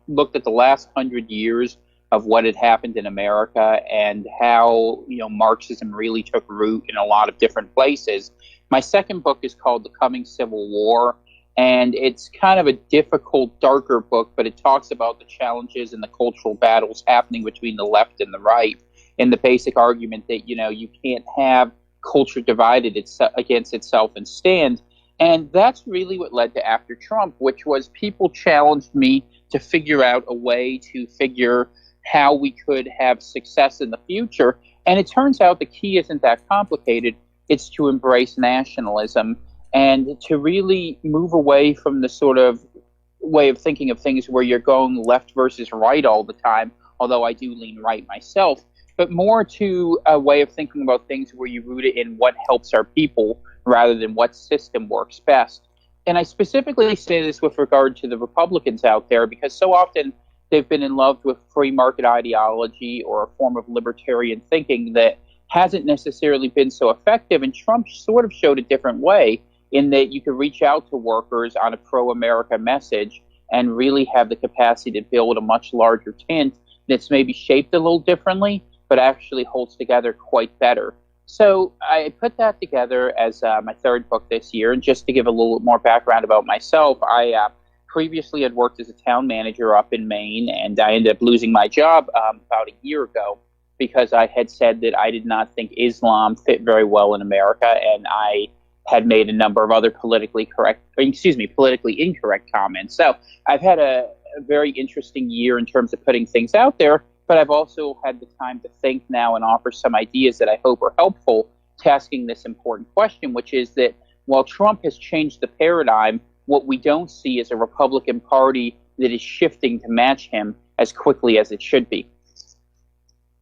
looked at the last 100 years of what had happened in America and how, Marxism really took root in a lot of different places. My second book is called The Coming Civil War, And it's kind of a difficult, darker book, but it talks about the challenges and the cultural battles happening between the left and the right, and the basic argument that, you can't have culture divided against itself and stand. And that's really what led to After Trump, which was people challenged me to figure out a way to figure how we could have success in the future. And it turns out the key isn't that complicated. It's to embrace nationalism and to really move away from the sort of way of thinking of things where you're going left versus right all the time, although I do lean right myself, but more to a way of thinking about things where you root it in what helps our people rather than what system works best. And I specifically say this with regard to the Republicans out there, because so often they've been in love with free market ideology or a form of libertarian thinking that hasn't necessarily been so effective. And Trump sort of showed a different way, in that you could reach out to workers on a pro-America message and really have the capacity to build a much larger tent that's maybe shaped a little differently, but actually holds together quite better. So I put that together as my third book this year. And just to give a little more background about myself, I previously had worked as a town manager up in Maine, and I ended up losing my job about a year ago because I had said that I did not think Islam fit very well in America, and I had made a number of other politically incorrect comments. So I've had a very interesting year in terms of putting things out there, but I've also had the time to think now and offer some ideas that I hope are helpful to asking this important question, which is that while Trump has changed the paradigm, what we don't see is a Republican Party that is shifting to match him as quickly as it should be.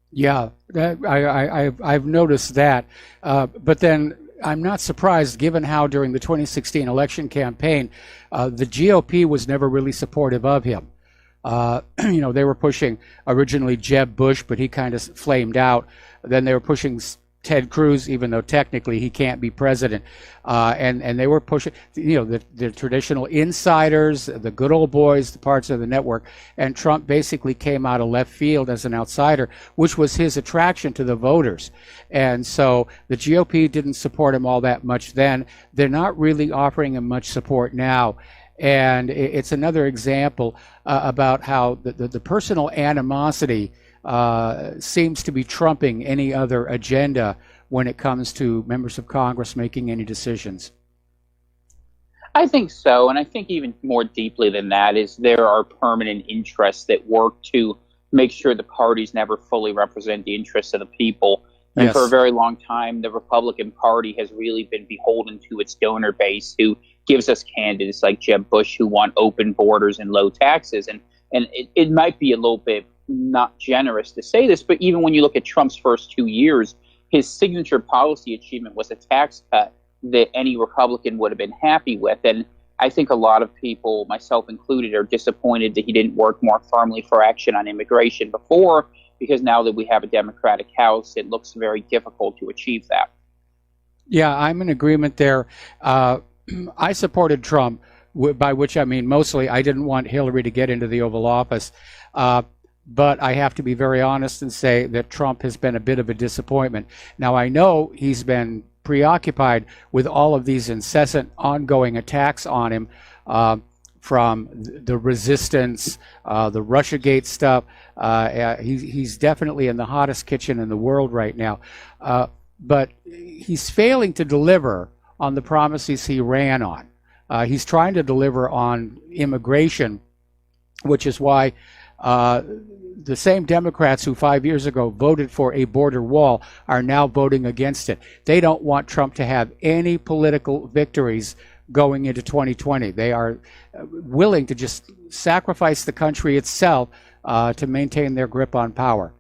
Yeah, I've noticed that. But then I'm not surprised, given how during the 2016 election campaign, the GOP was never really supportive of him. They were pushing originally Jeb Bush, but he kind of flamed out. Then they were pushing Ted Cruz, even though technically he can't be president. And they were pushing, the traditional insiders, the good old boys, the parts of the network. And Trump basically came out of left field as an outsider, which was his attraction to the voters. And so the GOP didn't support him all that much then. They're not really offering him much support now. And it's another example about how the personal animosity seems to be trumping any other agenda when it comes to members of Congress making any decisions. I think so, and I think even more deeply than that is there are permanent interests that work to make sure the parties never fully represent the interests of the people. And Yes. For a very long time, the Republican Party has really been beholden to its donor base, who gives us candidates like Jeb Bush who want open borders and low taxes. And it might be a little bit not generous to say this, but even when you look at Trump's first 2 years, his signature policy achievement was a tax cut that any Republican would have been happy with. And I think a lot of people, myself included, are disappointed that he didn't work more firmly for action on immigration before, because now that we have a Democratic House, it looks very difficult to achieve that. Yeah, I'm in agreement there. I supported Trump, by which I mean mostly I didn't want Hillary to get into the Oval Office. But I have to be very honest and say that Trump has been a bit of a disappointment. Now, I know he's been preoccupied with all of these incessant ongoing attacks on him, from the resistance, the Russiagate stuff. He's definitely in the hottest kitchen in the world right now. But he's failing to deliver on the promises he ran on. He's trying to deliver on immigration, which is why the same Democrats who 5 years ago voted for a border wall are now voting against it. They don't want Trump to have any political victories going into 2020. They are willing to just sacrifice the country itself to maintain their grip on power.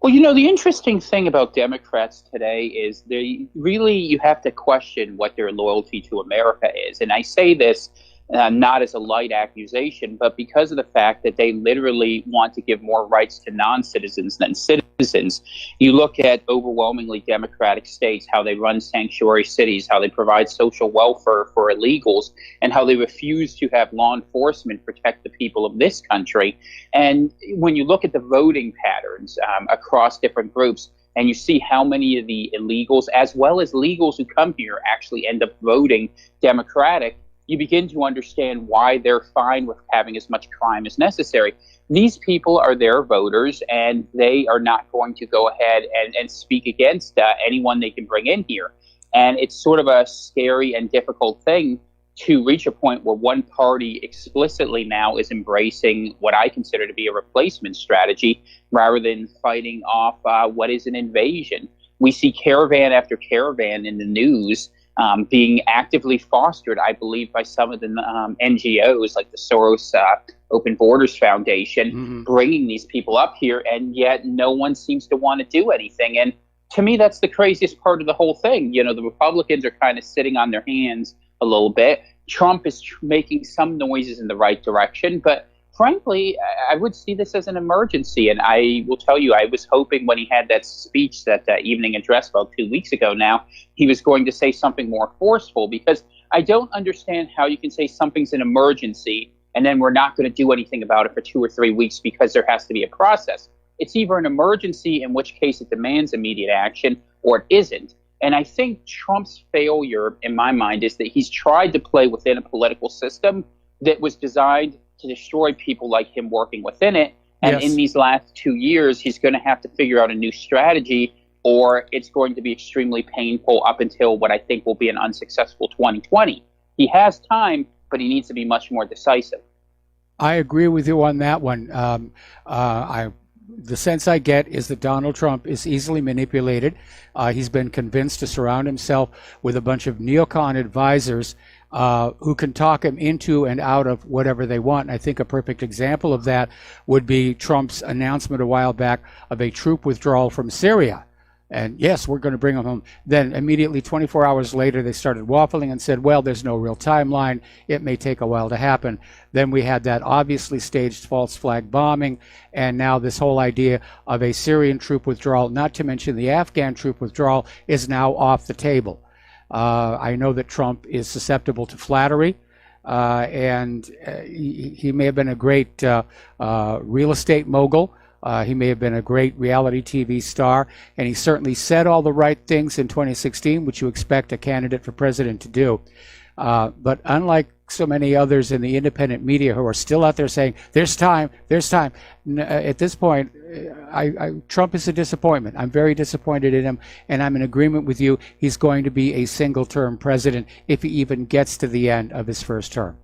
Well, the interesting thing about Democrats today is you have to question what their loyalty to America is. And I say this not as a light accusation, but because of the fact that they literally want to give more rights to non-citizens than citizens. You look at overwhelmingly Democratic states, how they run sanctuary cities, how they provide social welfare for illegals, and how they refuse to have law enforcement protect the people of this country. And when you look at the voting patterns across different groups, and you see how many of the illegals, as well as legals who come here, actually end up voting Democratic, you begin to understand why they're fine with having as much crime as necessary. These people are their voters, and they are not going to go ahead and speak against anyone they can bring in here. And it's sort of a scary and difficult thing to reach a point where one party explicitly now is embracing what I consider to be a replacement strategy rather than fighting off what is an invasion. We see caravan after caravan in the news being actively fostered, I believe, by some of the NGOs like the Soros Open Borders Foundation, bringing these people up here, and yet no one seems to want to do anything. And to me, that's the craziest part of the whole thing. You know, the Republicans are kind of sitting on their hands a little bit. Trump is making some noises in the right direction, but frankly, I would see this as an emergency. And I will tell you, I was hoping when he had that speech, that evening address about 2 weeks ago now, he was going to say something more forceful, because I don't understand how you can say something's an emergency and then we're not going to do anything about it for 2 or 3 weeks because there has to be a process. It's either an emergency, in which case it demands immediate action, or it isn't. And I think Trump's failure, in my mind, is that he's tried to play within a political system that was designed to destroy people like him working within it. And in these last 2 years, he's going to have to figure out a new strategy, or it's going to be extremely painful up until what I think will be an unsuccessful 2020. He has time, but he needs to be much more decisive. I agree with you on that one. The sense I get is that Donald Trump is easily manipulated. He's been convinced to surround himself with a bunch of neocon advisors who can talk him into and out of whatever they want. And I think a perfect example of that would be Trump's announcement a while back of a troop withdrawal from Syria. And yes, we're going to bring them home. Then immediately 24 hours later, they started waffling and said, well, there's no real timeline. It may take a while to happen. Then we had that obviously staged false flag bombing. And now this whole idea of a Syrian troop withdrawal, not to mention the Afghan troop withdrawal, is now off the table. I know that Trump is susceptible to flattery. And he may have been a great real estate mogul. He may have been a great reality TV star, and he certainly said all the right things in 2016, which you expect a candidate for president to do. But unlike so many others in the independent media who are still out there saying, there's time, at this point, Trump is a disappointment. I'm very disappointed in him, and I'm in agreement with you. He's going to be a single-term president if he even gets to the end of his first term.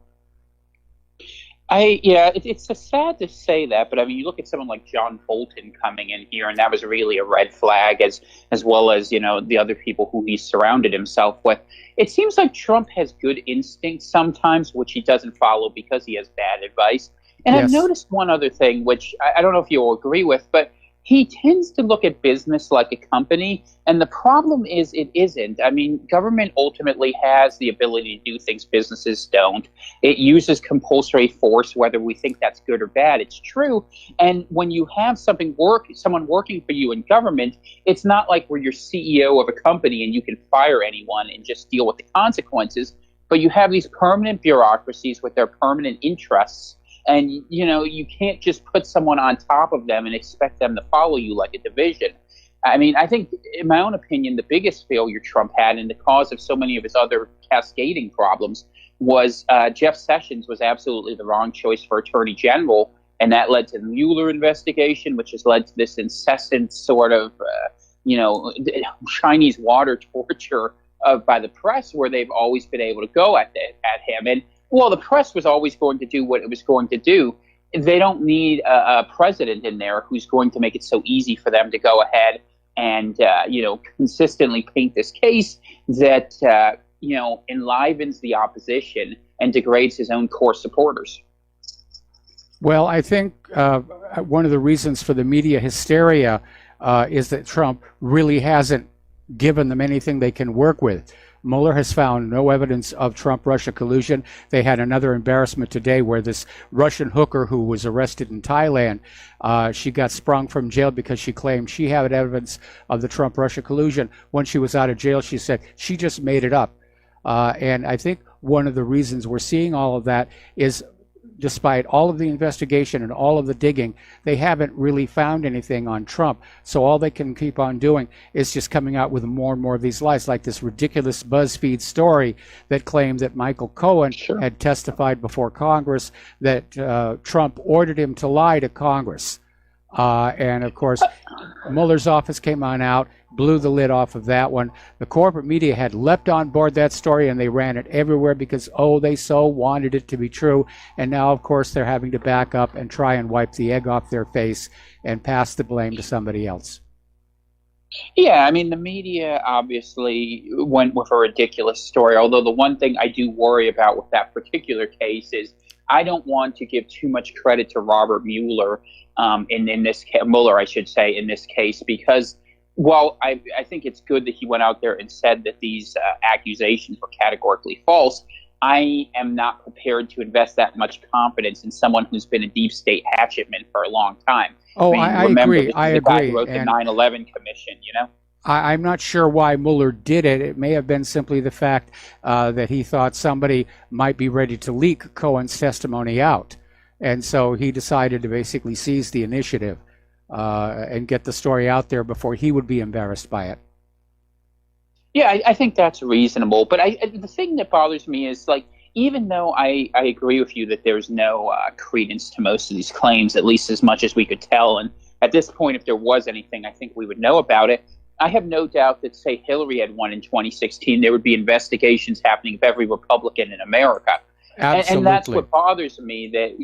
It's sad to say that, but I mean, you look at someone like John Bolton coming in here, and that was really a red flag, as well as, you know, the other people who he surrounded himself with. It seems like Trump has good instincts sometimes, which he doesn't follow because he has bad advice. And I've noticed one other thing, which I don't know if you'll agree with, but he tends to look at business like a company, and the problem is it isn't. I mean, government ultimately has the ability to do things businesses don't. It uses compulsory force, whether we think that's good or bad. It's true. And when you have someone working for you in government, it's not like we're your CEO of a company and you can fire anyone and just deal with the consequences. But you have these permanent bureaucracies with their permanent interests. And, you know, you can't just put someone on top of them and expect them to follow you like a division. I mean, I think, in my own opinion, the biggest failure Trump had, and the cause of so many of his other cascading problems, was Jeff Sessions was absolutely the wrong choice for Attorney General. And that led to the Mueller investigation, which has led to this incessant sort of, Chinese water torture by the press, where they've always been able to go at him. And well, the press was always going to do what it was going to do. They don't need a president in there who's going to make it so easy for them to go ahead and, consistently paint this case that, enlivens the opposition and degrades his own core supporters. Well, I think one of the reasons for the media hysteria is that Trump really hasn't given them anything they can work with. Mueller has found no evidence of Trump-Russia collusion. They had another embarrassment today where this Russian hooker who was arrested in Thailand, she got sprung from jail because she claimed she had evidence of the Trump-Russia collusion. When she was out of jail, she said she just made it up. And I think one of the reasons we're seeing all of that is despite all of the investigation and all of the digging, they haven't really found anything on Trump. So all they can keep on doing is just coming out with more and more of these lies, like this ridiculous BuzzFeed story that claimed that Michael Cohen had testified before Congress that Trump ordered him to lie to Congress. And of course, Mueller's office came on out, blew the lid off of that one. The corporate media had leapt on board that story, and they ran it everywhere because, they so wanted it to be true. And now, of course, they're having to back up and try and wipe the egg off their face and pass the blame to somebody else. Yeah, I mean, the media obviously went with a ridiculous story, although the one thing I do worry about with that particular case is I don't want to give too much credit to Robert Mueller in this case, Mueller, I should say, in this case, because while I think it's good that he went out there and said that these accusations were categorically false, I am not prepared to invest that much confidence in someone who's been a deep state hatchetman for a long time. I agree. I agree. Guy who wrote the 9/11 Commission, I'm not sure why Mueller did it. It may have been simply the fact that he thought somebody might be ready to leak Cohen's testimony out. And so he decided to basically seize the initiative and get the story out there before he would be embarrassed by it. Yeah, I think that's reasonable. But the thing that bothers me is, even though I agree with you that there's no credence to most of these claims, at least as much as we could tell, and at this point, if there was anything, I think we would know about it. I have no doubt that, say, Hillary had won in 2016, there would be investigations happening of every Republican in America. Absolutely. And that's what bothers me, that,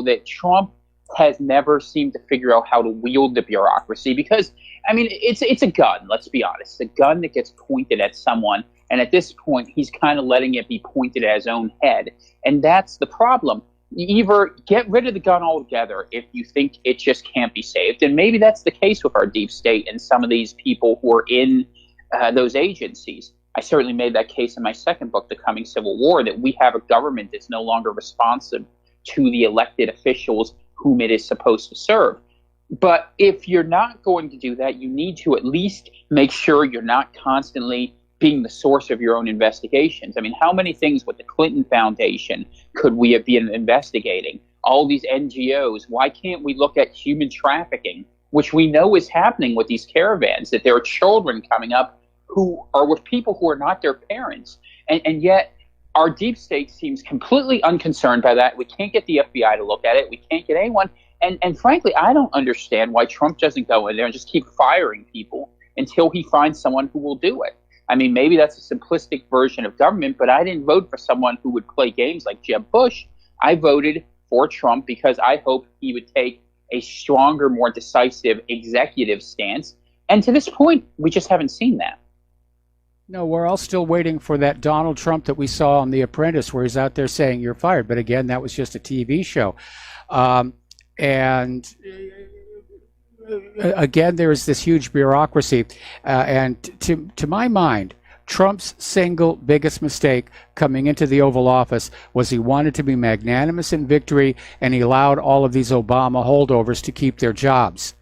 that Trump has never seemed to figure out how to wield the bureaucracy, because, I mean, it's a gun, let's be honest, a gun that gets pointed at someone. And at this point, he's kind of letting it be pointed at his own head. And that's the problem. Either get rid of the gun altogether if you think it just can't be saved. And maybe that's the case with our deep state and some of these people who are in those agencies. I certainly made that case in my second book, The Coming Civil War, that we have a government that's no longer responsive to the elected officials whom it is supposed to serve. But if you're not going to do that, you need to at least make sure you're not constantly being the source of your own investigations. I mean, how many things with the Clinton Foundation could we have been investigating? All these NGOs, why can't we look at human trafficking, which we know is happening with these caravans, that there are children coming up who are with people who are not their parents. And yet our deep state seems completely unconcerned by that. We can't get the FBI to look at it. We can't get anyone. And frankly, I don't understand why Trump doesn't go in there and just keep firing people until he finds someone who will do it. I mean, maybe that's a simplistic version of government, but I didn't vote for someone who would play games like Jeb Bush. I voted for Trump because I hoped he would take a stronger, more decisive executive stance. And to this point, we just haven't seen that. No, we're all still waiting for that Donald Trump that we saw on The Apprentice, where he's out there saying you're fired. But again, that was just a TV show. And again, there is this huge bureaucracy. And to my mind, Trump's single biggest mistake coming into the Oval Office was he wanted to be magnanimous in victory, and he allowed all of these Obama holdovers to keep their jobs.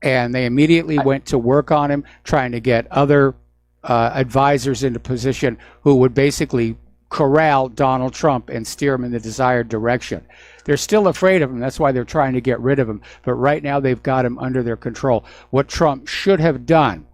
And they immediately went to work on him, trying to get other advisors into position who would basically corral Donald Trump and steer him in the desired direction. They're still afraid of him. That's why they're trying to get rid of him. But right now they've got him under their control. What Trump should have done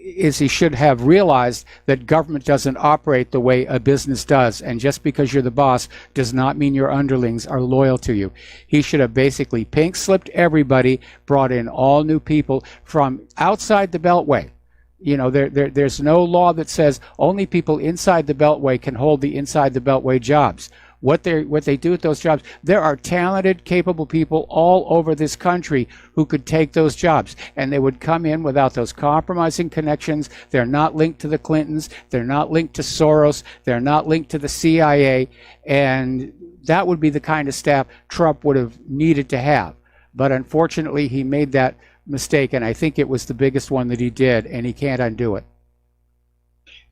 is he should have realized that government doesn't operate the way a business does. And just because you're the boss does not mean your underlings are loyal to you. He should have basically pink slipped everybody, brought in all new people from outside the Beltway. You know, there's no law that says only people inside the Beltway can hold the inside the Beltway jobs. What they do with those jobs, there are talented, capable people all over this country who could take those jobs, and they would come in without those compromising connections. They're not linked to the Clintons. They're not linked to Soros. They're not linked to the CIA, and that would be the kind of staff Trump would have needed to have. But unfortunately, he made that mistake, and I think it was the biggest one that he did, and he can't undo it.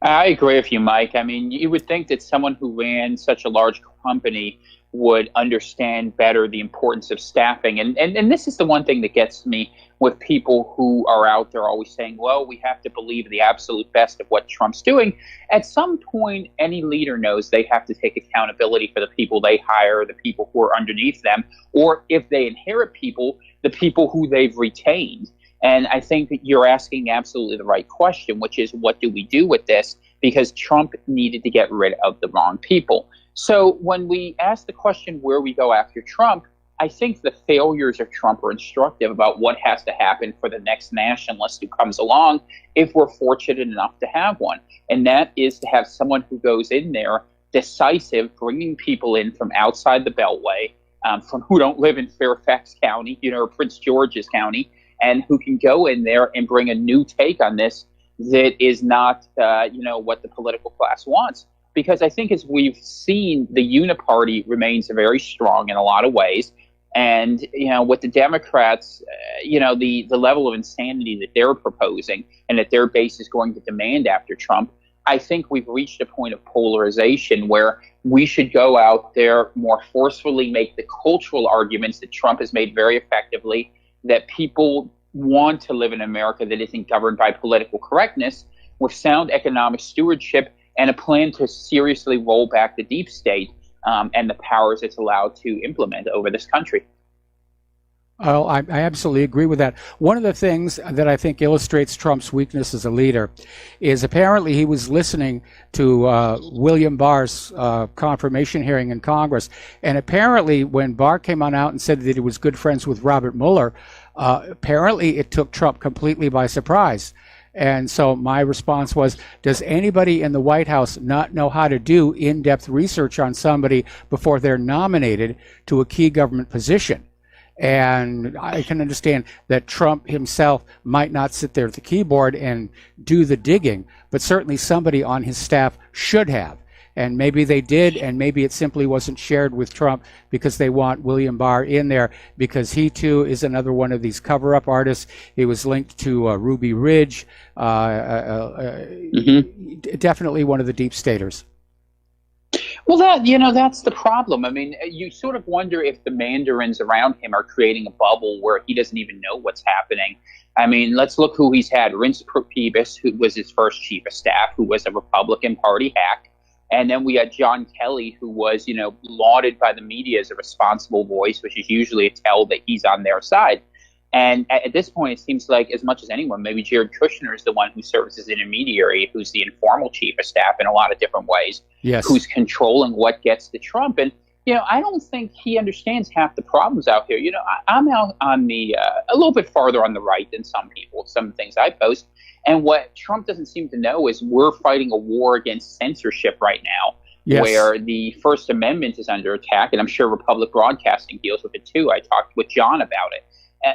I agree with you, Mike. I mean, you would think that someone who ran such a large company would understand better the importance of staffing. And this is the one thing that gets me with people who are out there always saying, well, we have to believe the absolute best of what Trump's doing. At some point, any leader knows they have to take accountability for the people they hire, the people who are underneath them, or if they inherit people, the people who they've retained. And I think that you're asking absolutely the right question, which is, what do we do with this? Because Trump needed to get rid of the wrong people. So when we ask the question where we go after Trump, I think the failures of Trump are instructive about what has to happen for the next nationalist who comes along, if we're fortunate enough to have one. And that is to have someone who goes in there decisive, bringing people in from outside the Beltway, from who don't live in Fairfax County, or Prince George's County, and who can go in there and bring a new take on this that is not, what the political class wants. Because I think, as we've seen, the uniparty remains very strong in a lot of ways. And, with the Democrats, the level of insanity that they're proposing and that their base is going to demand after Trump, I think we've reached a point of polarization where we should go out there more forcefully, make the cultural arguments that Trump has made very effectively, that people want to live in America that isn't governed by political correctness, with sound economic stewardship and a plan to seriously roll back the deep state and the powers it's allowed to implement over this country. Oh, I absolutely agree with that. One of the things that I think illustrates Trump's weakness as a leader is apparently he was listening to William Barr's confirmation hearing in Congress. And apparently when Barr came on out and said that he was good friends with Robert Mueller, apparently it took Trump completely by surprise. And so my response was, does anybody in the White House not know how to do in-depth research on somebody before they're nominated to a key government position? And I can understand that Trump himself might not sit there at the keyboard and do the digging, but certainly somebody on his staff should have. And maybe they did, and maybe it simply wasn't shared with Trump because they want William Barr in there, because he too is another one of these cover-up artists. He was linked to Ruby Ridge, definitely one of the deep staters. Well, that's the problem. I mean, you sort of wonder if the mandarins around him are creating a bubble where he doesn't even know what's happening. I mean, let's look who he's had. Reince Priebus, who was his first chief of staff, who was a Republican Party hack. And then we had John Kelly, who was, lauded by the media as a responsible voice, which is usually a tell that he's on their side. And at this point, it seems like, as much as anyone, maybe Jared Kushner is the one who serves as an intermediary, who's the informal chief of staff in a lot of different ways, yes, who's controlling what gets to Trump. And, I don't think he understands half the problems out here. I'm out on the a little bit farther on the right than some people, some things I post. And what Trump doesn't seem to know is we're fighting a war against censorship right now, yes, where the First Amendment is under attack. And I'm sure Republic Broadcasting deals with it too. I talked with John about it.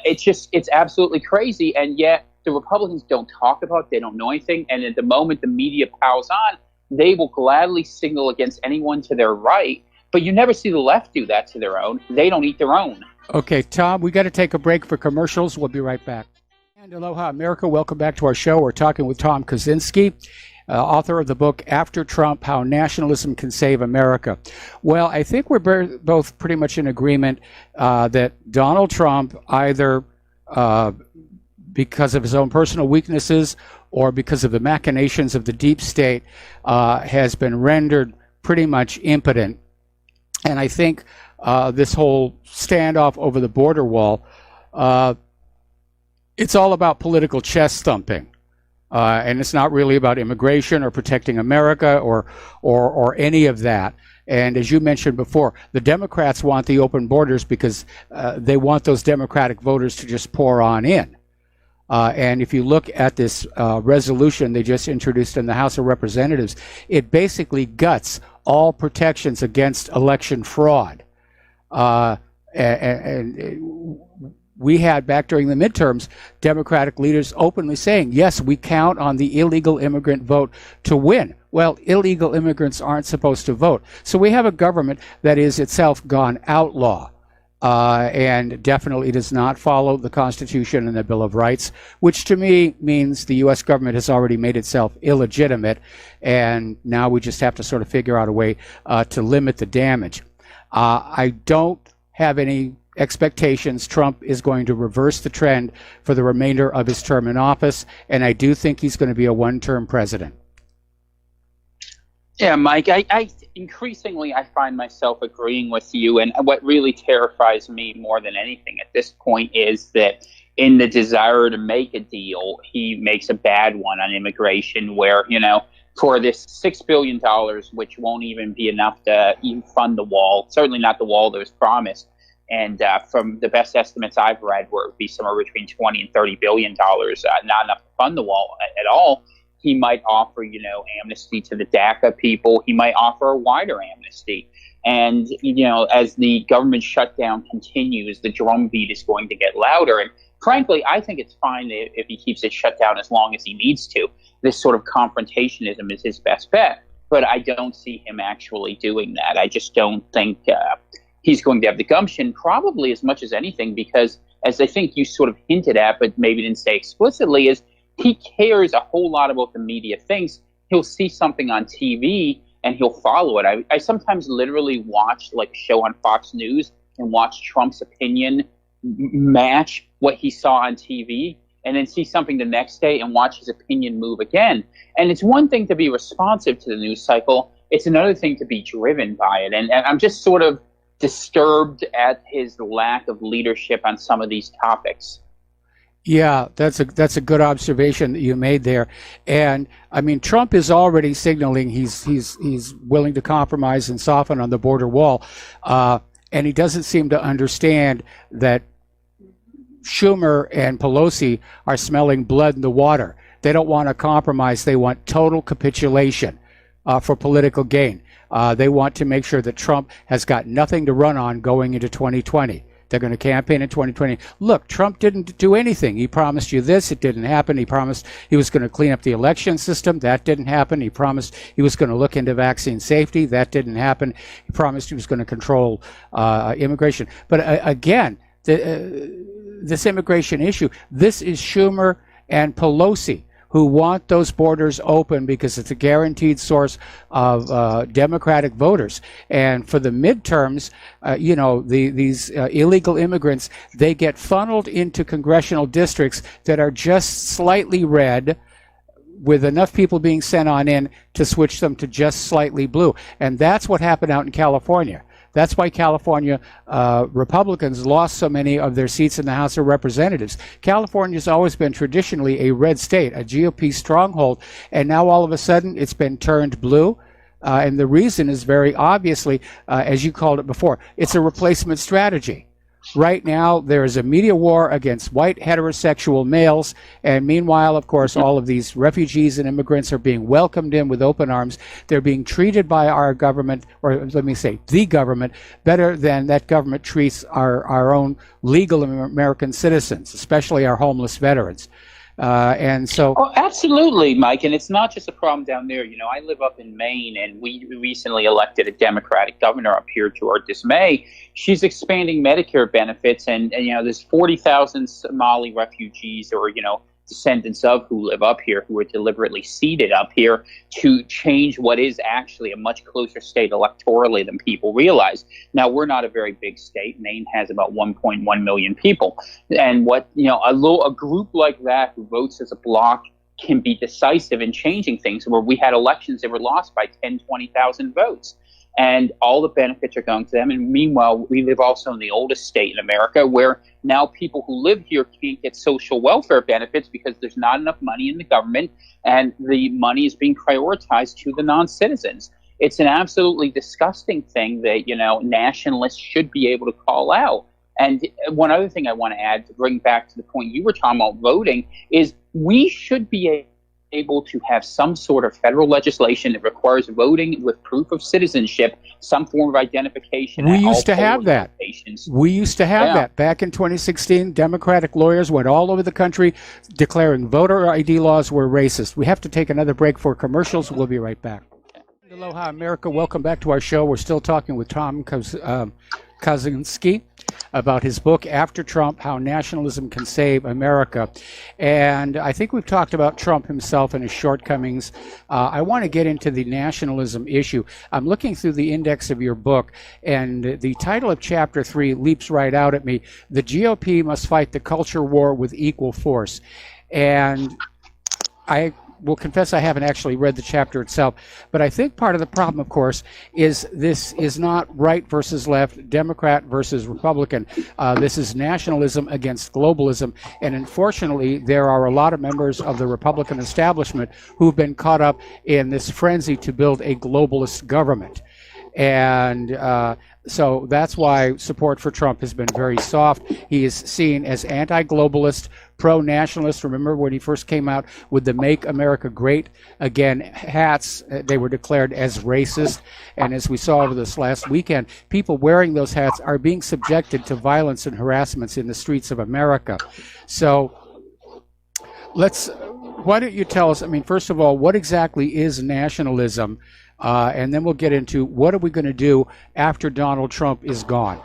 It's absolutely crazy. And yet the Republicans don't talk about it. They don't know anything. And at the moment the media piles on, they will gladly signal against anyone to their right. But you never see the left do that to their own. They don't eat their own. Okay, Tom, we got to take a break for commercials. We'll be right back. And aloha, America. Welcome back to our show. We're talking with Tom Kaczynski, author of the book After Trump, How Nationalism Can Save America. Well, I think we're both pretty much in agreement that Donald Trump, either because of his own personal weaknesses or because of the machinations of the deep state, has been rendered pretty much impotent. And I think this whole standoff over the border wall, it's all about political chest thumping. And it's not really about immigration or protecting America or any of that. And as you mentioned before, the Democrats want the open borders because they want those Democratic voters to just pour on in. And if you look at this resolution they just introduced in the House of Representatives, it basically guts all protections against election fraud. And we had, back during the midterms, Democratic leaders openly saying, yes, we count on the illegal immigrant vote to win. Well, illegal immigrants aren't supposed to vote. So we have a government that is itself gone outlaw. and definitely does not follow the Constitution and the Bill of Rights, which to me means the U.S. government has already made itself illegitimate, and now we just have to sort of figure out a way to limit the damage. I don't have any expectations Trump is going to reverse the trend for the remainder of his term in office, and I do think he's going to be a one-term president. Yeah, Mike, I increasingly I find myself agreeing with you, and what really terrifies me more than anything at this point is that in the desire to make a deal, he makes a bad one on immigration where, for this $6 billion, which won't even be enough to even fund the wall, certainly not the wall that was promised. And from the best estimates I've read, where it would be somewhere between $20 and $30 billion, not enough to fund the wall at all. He might offer, amnesty to the DACA people. He might offer a wider amnesty. And, as the government shutdown continues, the drumbeat is going to get louder. And frankly, I think it's fine if he keeps it shut down as long as he needs to. This sort of confrontationism is his best bet. But I don't see him actually doing that. I just don't think he's going to have the gumption, probably as much as anything, because as I think you sort of hinted at, but maybe didn't say explicitly, is he cares a whole lot about the media thinks. He'll see something on TV and he'll follow it. I sometimes literally watch like a show on Fox News and watch Trump's opinion match what he saw on TV, and then see something the next day and watch his opinion move again. And it's one thing to be responsive to the news cycle. It's another thing to be driven by it. And I'm just sort of disturbed at his lack of leadership on some of these topics. Yeah, that's a good observation that you made there. And I mean, Trump is already signaling he's willing to compromise and soften on the border wall, and he doesn't seem to understand that Schumer and Pelosi are smelling blood in the water. They don't want a compromise. They want total capitulation for political gain. They want to make sure that Trump has got nothing to run on going into 2020. They're going to campaign in 2020. Look, Trump didn't do anything. He promised you this. It didn't happen. He promised he was going to clean up the election system. That didn't happen. He promised he was going to look into vaccine safety. That didn't happen. He promised he was going to control immigration. But again, this immigration issue, this is Schumer and Pelosi who want those borders open because it's a guaranteed source of Democratic voters. And for the midterms, these illegal immigrants, they get funneled into congressional districts that are just slightly red, with enough people being sent on in to switch them to just slightly blue. And that's what happened out in California. That's why California Republicans lost so many of their seats in the House of Representatives. California's always been traditionally a red state, a GOP stronghold, and now all of a sudden it's been turned blue. And the reason is very obviously, as you called it before, it's a replacement strategy. Right now, there is a media war against white heterosexual males, and meanwhile, of course, all of these refugees and immigrants are being welcomed in with open arms. They're being treated by our government, or let me say, the government, better than that government treats our own legal American citizens, especially our homeless veterans. And so, oh, absolutely, Mike. And it's not just a problem down there. I live up in Maine, and we recently elected a Democratic governor up here to our dismay. She's expanding Medicare benefits, and there's 40,000 Somali refugees or, descendants of who live up here, who are deliberately seated up here to change what is actually a much closer state electorally than people realize. Now, we're not a very big state. Maine has about 1.1 million people. And what, a group like that who votes as a bloc can be decisive in changing things, where we had elections that were lost by 10, 20,000 votes. And all the benefits are going to them. And meanwhile, we live also in the oldest state in America, where now people who live here can't get social welfare benefits because there's not enough money in the government, and the money is being prioritized to the non-citizens. It's an absolutely disgusting thing that, nationalists should be able to call out. And one other thing I want to add, to bring back to the point you were talking about voting, is we should be able to have some sort of federal legislation that requires voting with proof of citizenship, some form of identification. We used to have that. We used to have that. Back in 2016, Democratic lawyers went all over the country declaring voter ID laws were racist. We have to take another break for commercials. We'll be right back. Aloha, America. Welcome back to our show. We're still talking with Tom Kaczynski. about his book, After Trump, How Nationalism Can Save America. And I think we've talked about Trump himself and his shortcomings. I want to get into the nationalism issue. I'm looking through the index of your book, and the title of Chapter 3 leaps right out at me. The GOP must fight the culture war with equal force. And I will confess I haven't actually read the chapter itself, but I think part of the problem, of course, is this is not right versus left, Democrat versus Republican. This is nationalism against globalism, and unfortunately, there are a lot of members of the Republican establishment who've been caught up in this frenzy to build a globalist government. And so that's why support for Trump has been very soft. He is seen as anti-globalist, pro-nationalist. Remember when he first came out with the Make America Great Again hats, they were declared as racist. And as we saw over this last weekend, people wearing those hats are being subjected to violence and harassments in the streets of America. So why don't you tell us, I mean, first of all, what exactly is nationalism? And then we'll get into what are we going to do after Donald Trump is gone.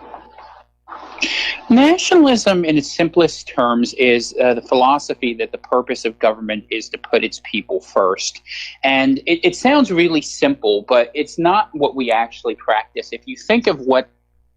Nationalism, in its simplest terms, is the philosophy that the purpose of government is to put its people first. And it sounds really simple, but it's not what we actually practice. If you think of what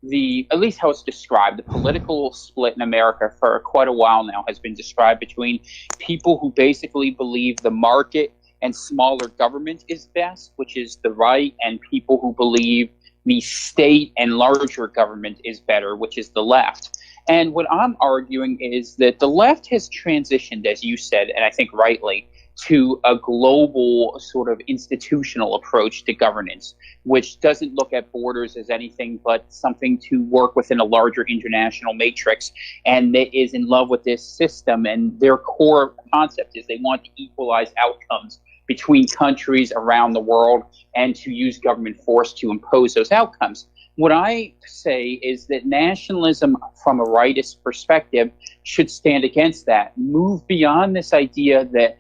at least how it's described, the political split in America for quite a while now has been described between people who basically believe the market and smaller government is best, which is the right, and people who believe the state and larger government is better, which is the left. And what I'm arguing is that the left has transitioned, as you said, and I think rightly, to a global sort of institutional approach to governance, which doesn't look at borders as anything but something to work within a larger international matrix, and that is in love with this system. And their core concept is they want to equalize outcomes between countries around the world and to use government force to impose those outcomes. What I say is that nationalism from a rightist perspective should stand against that, move beyond this idea that,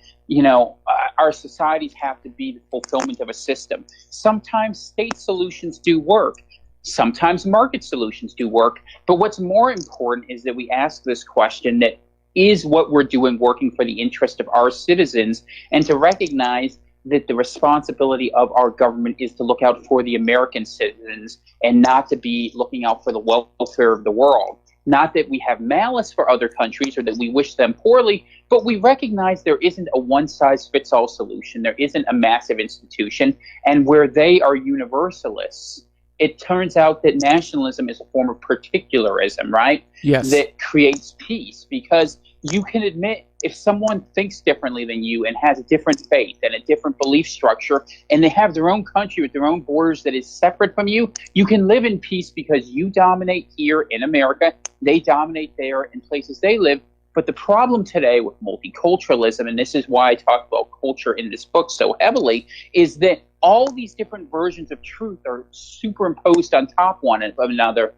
our societies have to be the fulfillment of a system. Sometimes state solutions do work. Sometimes market solutions do work. But what's more important is that we ask this question that is what we're doing working for the interest of our citizens, and to recognize that the responsibility of our government is to look out for the American citizens and not to be looking out for the welfare of the world. Not that we have malice for other countries or that we wish them poorly, but we recognize there isn't a one-size-fits-all solution. There isn't a massive institution, and where they are universalists, it turns out that nationalism is a form of particularism, right? Yes. That creates peace, because you can admit if someone thinks differently than you and has a different faith and a different belief structure, and they have their own country with their own borders that is separate from you, you can live in peace because you dominate here in America, they dominate there in places they live. But the problem today with multiculturalism, and this is why I talk about culture in this book so heavily, is that all these different versions of truth are superimposed on top of one another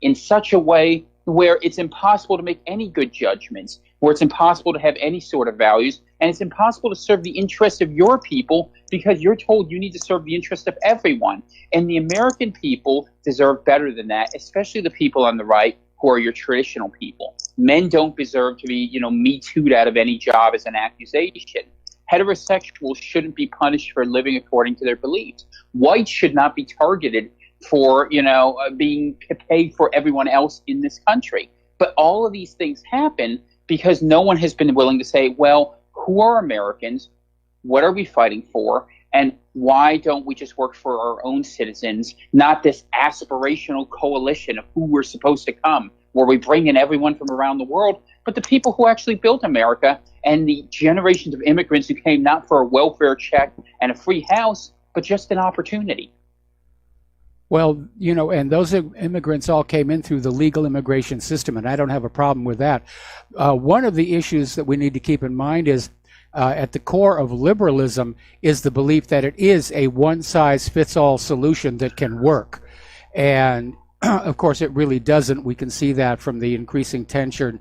in such a way where it's impossible to make any good judgments, where it's impossible to have any sort of values, and it's impossible to serve the interests of your people because you're told you need to serve the interest of everyone. And the American people deserve better than that, especially the people on the right who are your traditional people. Men don't deserve to be, Me Too'd out of any job as an accusation. Heterosexuals shouldn't be punished for living according to their beliefs. Whites should not be targeted for, being paid for everyone else in this country. But all of these things happen because no one has been willing to say, well, who are Americans? What are we fighting for? And why don't we just work for our own citizens, not this aspirational coalition of who we're supposed to come, where we bring in everyone from around the world, but the people who actually built America and the generations of immigrants who came not for a welfare check and a free house, but just an opportunity. Well, and those immigrants all came in through the legal immigration system, and I don't have a problem with that. One of the issues that we need to keep in mind is at the core of liberalism is the belief that it is a one-size-fits-all solution that can work. And of course, it really doesn't. We can see that from the increasing tension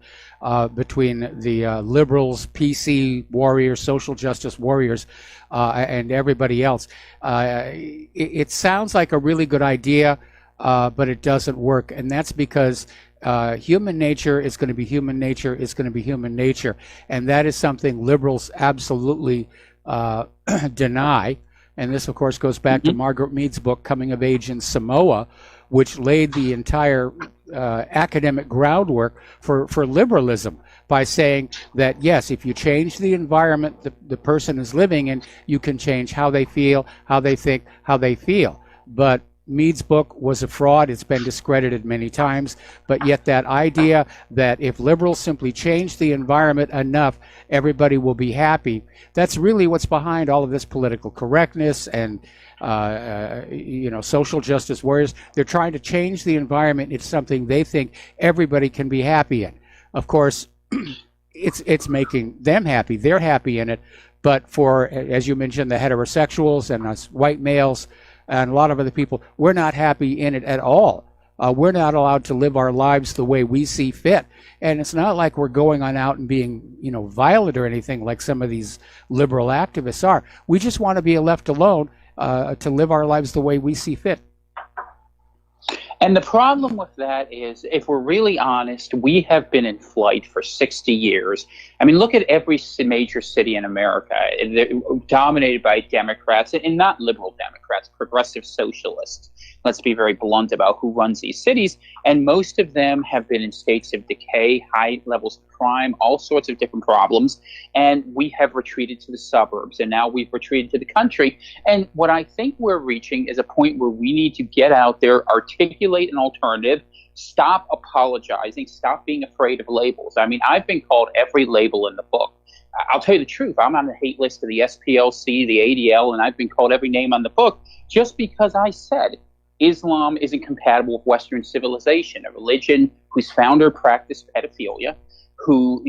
between the liberals, PC warriors, social justice warriors, and everybody else. It sounds like a really good idea, but it doesn't work. And that's because human nature is going to be human nature is going to be human nature. And that is something liberals absolutely deny. And this, of course, goes back to Margaret Mead's book, Coming of Age in Samoa, which laid the entire academic groundwork for liberalism by saying that, yes, if you change the environment the person is living in, you can change how they feel, how they think, how they feel. But Mead's book was a fraud. It's been discredited many times. But yet that idea that if liberals simply change the environment enough, everybody will be happy, that's really what's behind all of this political correctness and social justice warriors. They're trying to change the environment. It's something they think everybody can be happy in. Of course, it's making them happy. They're happy in it. But for, as you mentioned, the heterosexuals and us white males and a lot of other people, we're not happy in it at all. We're not allowed to live our lives the way we see fit. And it's not like we're going on out and being, violent or anything like some of these liberal activists are. We just want to be left alone to live our lives the way we see fit. And the problem with that is, if we're really honest, we have been in flight for 60 years. I mean, look at every major city in America. They're dominated by Democrats, and not liberal Democrats, progressive socialists. Let's be very blunt about who runs these cities. And most of them have been in states of decay, high levels of crime, all sorts of different problems. And we have retreated to the suburbs, and now we've retreated to the country. And what I think we're reaching is a point where we need to get out there, articulate an alternative, stop apologizing, stop being afraid of labels. I mean, I've been called every label in the book. I'll tell you the truth. I'm on the hate list of the SPLC, the ADL, and I've been called every name on the book just because I said Islam isn't compatible with Western civilization, a religion whose founder practiced pedophilia, who,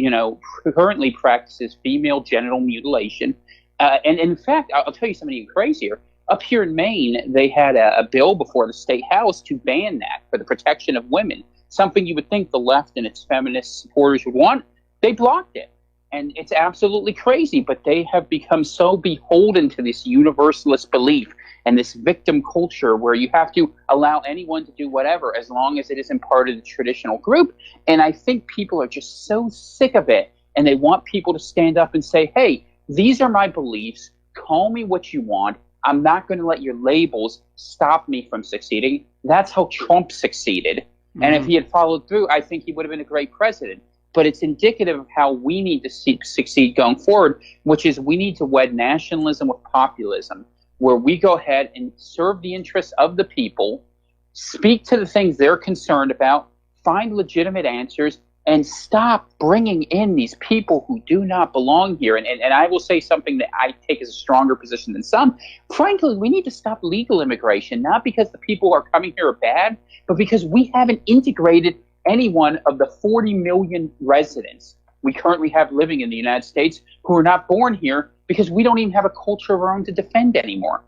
currently practices female genital mutilation. And in fact, I'll tell you something even crazier. Up here in Maine, they had a bill before the state house to ban that for the protection of women, something you would think the left and its feminist supporters would want. They blocked it. And it's absolutely crazy, but they have become so beholden to this universalist belief and this victim culture where you have to allow anyone to do whatever as long as it isn't part of the traditional group. And I think people are just so sick of it, and they want people to stand up and say, hey, these are my beliefs. Call me what you want. I'm not going to let your labels stop me from succeeding. That's how Trump succeeded. Mm-hmm. And if he had followed through, I think he would have been a great president. But it's indicative of how we need to succeed going forward, which is we need to wed nationalism with populism, where we go ahead and serve the interests of the people, speak to the things they're concerned about, find legitimate answers, and stop bringing in these people who do not belong here. And I will say something that I take as a stronger position than some. Frankly, we need to stop legal immigration, not because the people who are coming here are bad, but because we haven't integrated any one of the 40 million residents we currently have living in the United States who are not born here, because we don't even have a culture of our own to defend anymore.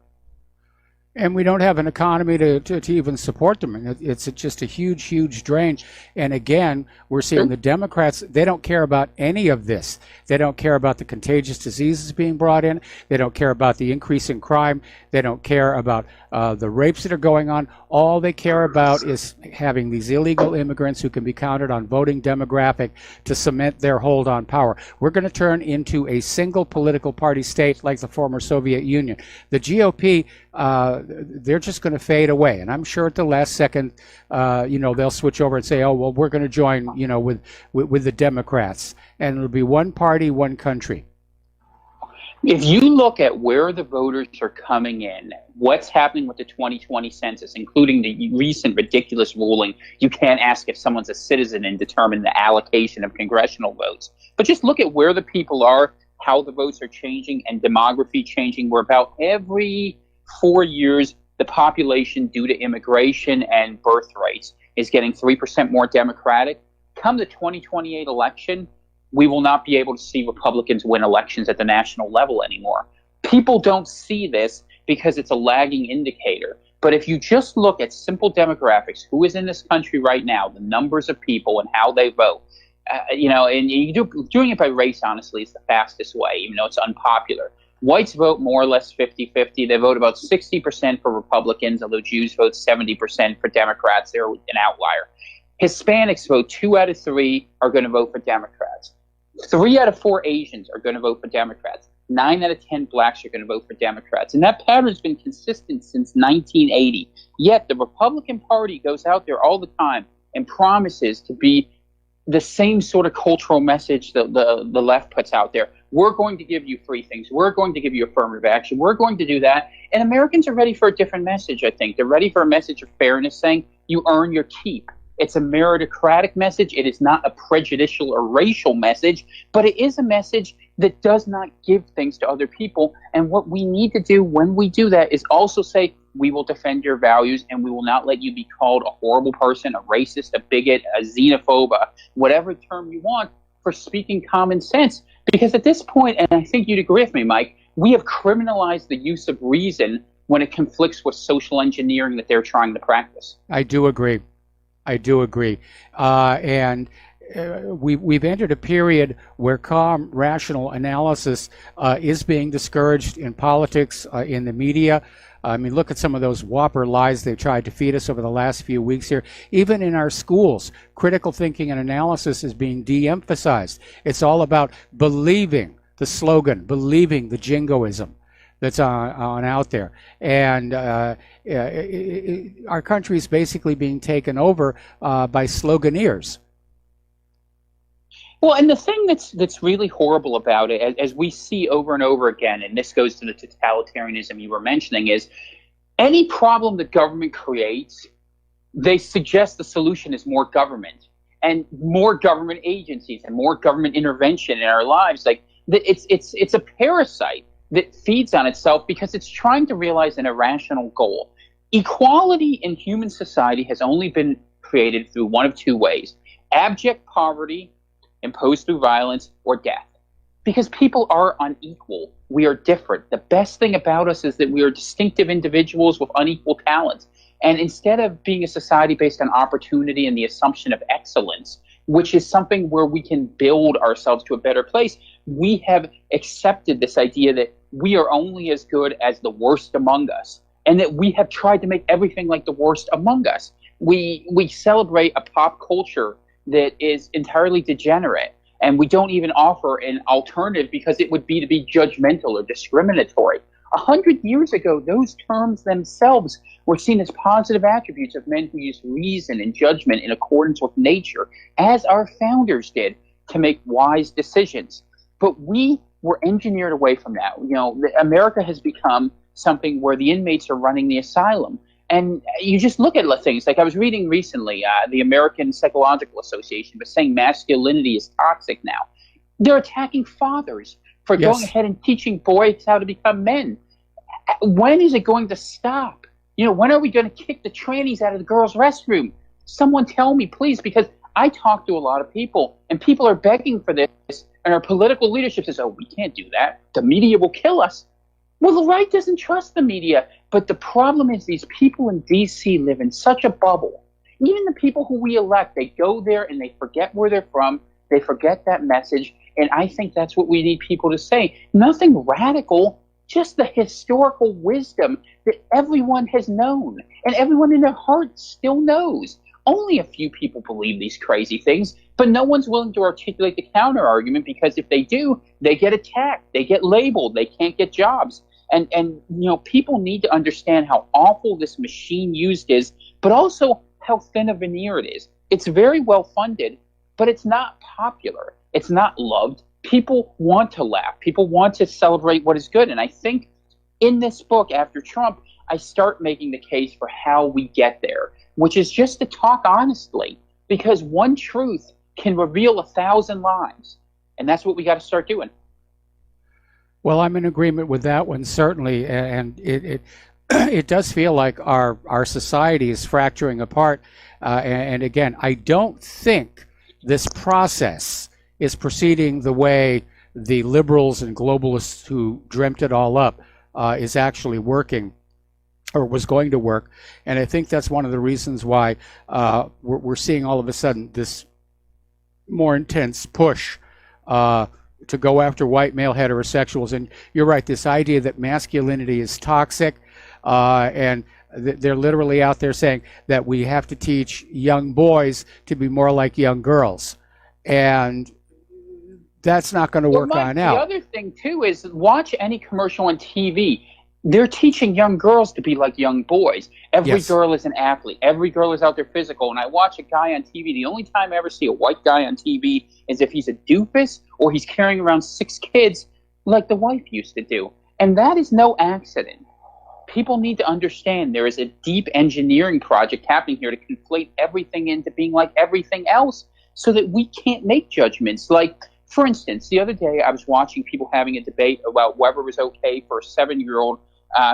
And we don't have an economy to even support them. And it's just a huge, huge drain. And again, we're seeing the Democrats, they don't care about any of this. They don't care about the contagious diseases being brought in. They don't care about the increase in crime. They don't care about the rapes that are going on. All they care about is having these illegal immigrants who can be counted on voting demographic to cement their hold on power. We're going to turn into a single political party state like the former Soviet Union. The GOP, they're just going to fade away. And I'm sure at the last second, they'll switch over and say, oh, well, we're going to join, with the Democrats. And it'll be one party, one country. If you look at where the voters are coming in, what's happening with the 2020 census, including the recent ridiculous ruling, you can't ask if someone's a citizen and determine the allocation of congressional votes. But just look at where the people are, how the votes are changing, and demography changing. Where about every 4 years, the population, due to immigration and birth rates, is getting 3% more Democratic. Come the 2028 election, we will not be able to see Republicans win elections at the national level anymore. People don't see this because it's a lagging indicator. But if you just look at simple demographics, who is in this country right now, the numbers of people and how they vote, and doing it by race, honestly, is the fastest way, even though it's unpopular. Whites vote more or less 50-50. They vote about 60% for Republicans, although Jews vote 70% for Democrats. They're an outlier. Hispanics vote 2 out of 3 are going to vote for Democrats. 3 out of 4 Asians are going to vote for Democrats. 9 out of 10 blacks are going to vote for Democrats. And that pattern has been consistent since 1980. Yet the Republican Party goes out there all the time and promises to be the same sort of cultural message that the left puts out there. We're going to give you free things. We're going to give you affirmative action. We're going to do that. And Americans are ready for a different message, I think. They're ready for a message of fairness, saying you earn your keep. It's a meritocratic message. It is not a prejudicial or racial message, but it is a message that does not give things to other people. And what we need to do when we do that is also say, we will defend your values and we will not let you be called a horrible person, a racist, a bigot, a xenophobe, whatever term you want, for speaking common sense. Because at this point, and I think you'd agree with me, Mike, we have criminalized the use of reason when it conflicts with social engineering that they're trying to practice. I do agree. And we've entered a period where calm, rational analysis is being discouraged in politics, in the media. I mean, look at some of those whopper lies they've tried to feed us over the last few weeks here. Even in our schools, critical thinking and analysis is being de-emphasized. It's all about believing the slogan, believing the jingoism that's on out there. And our country is basically being taken over by sloganeers. Well, and the thing that's really horrible about it, as we see over and over again, and this goes to the totalitarianism you were mentioning, is any problem the government creates, they suggest the solution is more government and more government agencies and more government intervention in our lives. Like it's a parasite that feeds on itself because it's trying to realize an irrational goal. Equality in human society has only been created through one of two ways: abject poverty imposed through violence, or death. Because people are unequal. We are different. The best thing about us is that we are distinctive individuals with unequal talents. And instead of being a society based on opportunity and the assumption of excellence, which is something where we can build ourselves to a better place, we have accepted this idea that we are only as good as the worst among us, and that we have tried to make everything like the worst among us. We celebrate a pop culture that is entirely degenerate, and we don't even offer an alternative because it would be to be judgmental or discriminatory. 100 years ago, those terms themselves were seen as positive attributes of men who used reason and judgment in accordance with nature, as our founders did, to make wise decisions. But we were engineered away from that. You know, America has become something where the inmates are running the asylum. And you just look at things like I was reading recently, the American Psychological Association was saying masculinity is toxic now. They're attacking fathers for going ahead and teaching boys how to become men. When is it going to stop? You know, when are we going to kick the trannies out of the girls' restroom? Someone tell me, please, because I talk to a lot of people, and people are begging for this, and our political leadership says, oh, we can't do that. The media will kill us. Well, the right doesn't trust the media, but the problem is these people in D.C. live in such a bubble. Even the people who we elect, they go there and they forget where they're from, they forget that message, and I think that's what we need people to say. Nothing radical, just the historical wisdom that everyone has known, and everyone in their heart still knows. Only a few people believe these crazy things, but no one's willing to articulate the counter-argument because if they do, they get attacked, they get labeled, they can't get jobs. And you know, people need to understand how awful this machine used is, but also how thin a veneer it is. It's very well funded, but it's not popular. It's not loved. People want to laugh. People want to celebrate what is good. And I think in this book, after Trump, I start making the case for how we get there, which is just to talk honestly, because one truth can reveal 1,000 lies. And that's what we got to start doing. Well, I'm in agreement with that one, certainly, and it does feel like our society is fracturing apart. And again, I don't think this process is proceeding the way the liberals and globalists who dreamt it all up is actually working, or was going to work. And I think that's one of the reasons why we're seeing all of a sudden this more intense push to go after white male heterosexuals. And you're right, this idea that masculinity is toxic, and they're literally out there saying that we have to teach young boys to be more like young girls. And that's not going to work on out. The other thing, too, is watch any commercial on TV. They're teaching young girls to be like young boys. Every girl is an athlete. Every girl is out there physical. And I watch a guy on TV. The only time I ever see a white guy on TV is if he's a doofus or he's carrying around 6 kids like the wife used to do. And that is no accident. People need to understand there is a deep engineering project happening here to conflate everything into being like everything else so that we can't make judgments. Like, for instance, the other day I was watching people having a debate about whether it was okay for a 7-year-old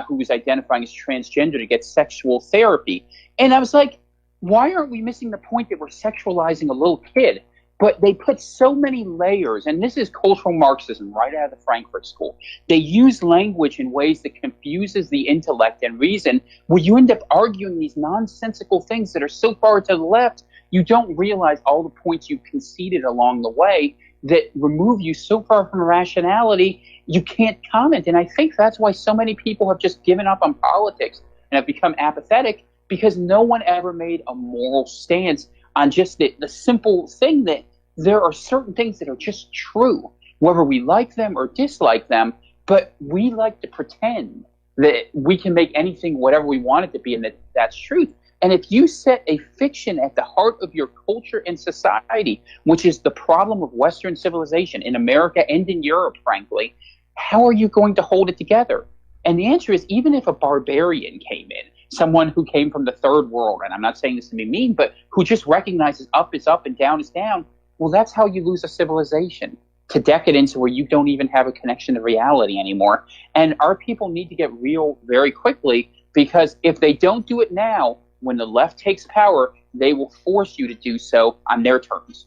who was identifying as transgender to get sexual therapy. And I was like, why aren't we missing the point that we're sexualizing a little kid? But they put so many layers, and this is cultural Marxism right out of the Frankfurt School. They use language in ways that confuses the intellect and reason, where you end up arguing these nonsensical things that are so far to the left, you don't realize all the points you've conceded along the way that remove you so far from rationality, you can't comment. And I think that's why so many people have just given up on politics and have become apathetic, because no one ever made a moral stance on just the simple thing that there are certain things that are just true, whether we like them or dislike them, but we like to pretend that we can make anything whatever we want it to be and that that's truth. And if you set a fiction at the heart of your culture and society, which is the problem of Western civilization in America and in Europe, frankly, how are you going to hold it together? And the answer is, even if a barbarian came in, someone who came from the third world, and I'm not saying this to be mean, but who just recognizes up is up and down is down, well, that's how you lose a civilization, to decadence where you don't even have a connection to reality anymore. And our people need to get real very quickly, because if they don't do it now, when the left takes power, they will force you to do so on their terms.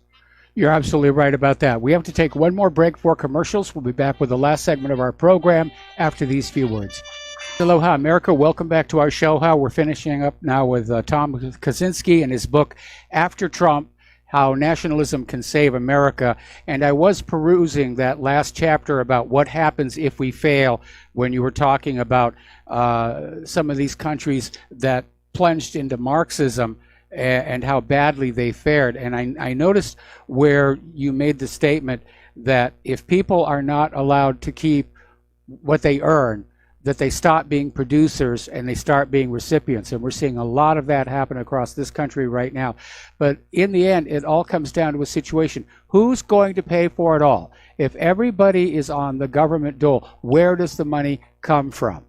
You're absolutely right about that. We have to take one more break for commercials. We'll be back with the last segment of our program after these few words. Aloha, America. Welcome back to our show. We're finishing up now with Tom Kaczynski and his book, After Trump, How Nationalism Can Save America. And I was perusing that last chapter about what happens if we fail, when you were talking about some of these countries that plunged into Marxism and how badly they fared. And I noticed where you made the statement that if people are not allowed to keep what they earn, that they stop being producers and they start being recipients. And we're seeing a lot of that happen across this country right now. But in the end, it all comes down to a situation. Who's going to pay for it all? If everybody is on the government dole, where does the money come from?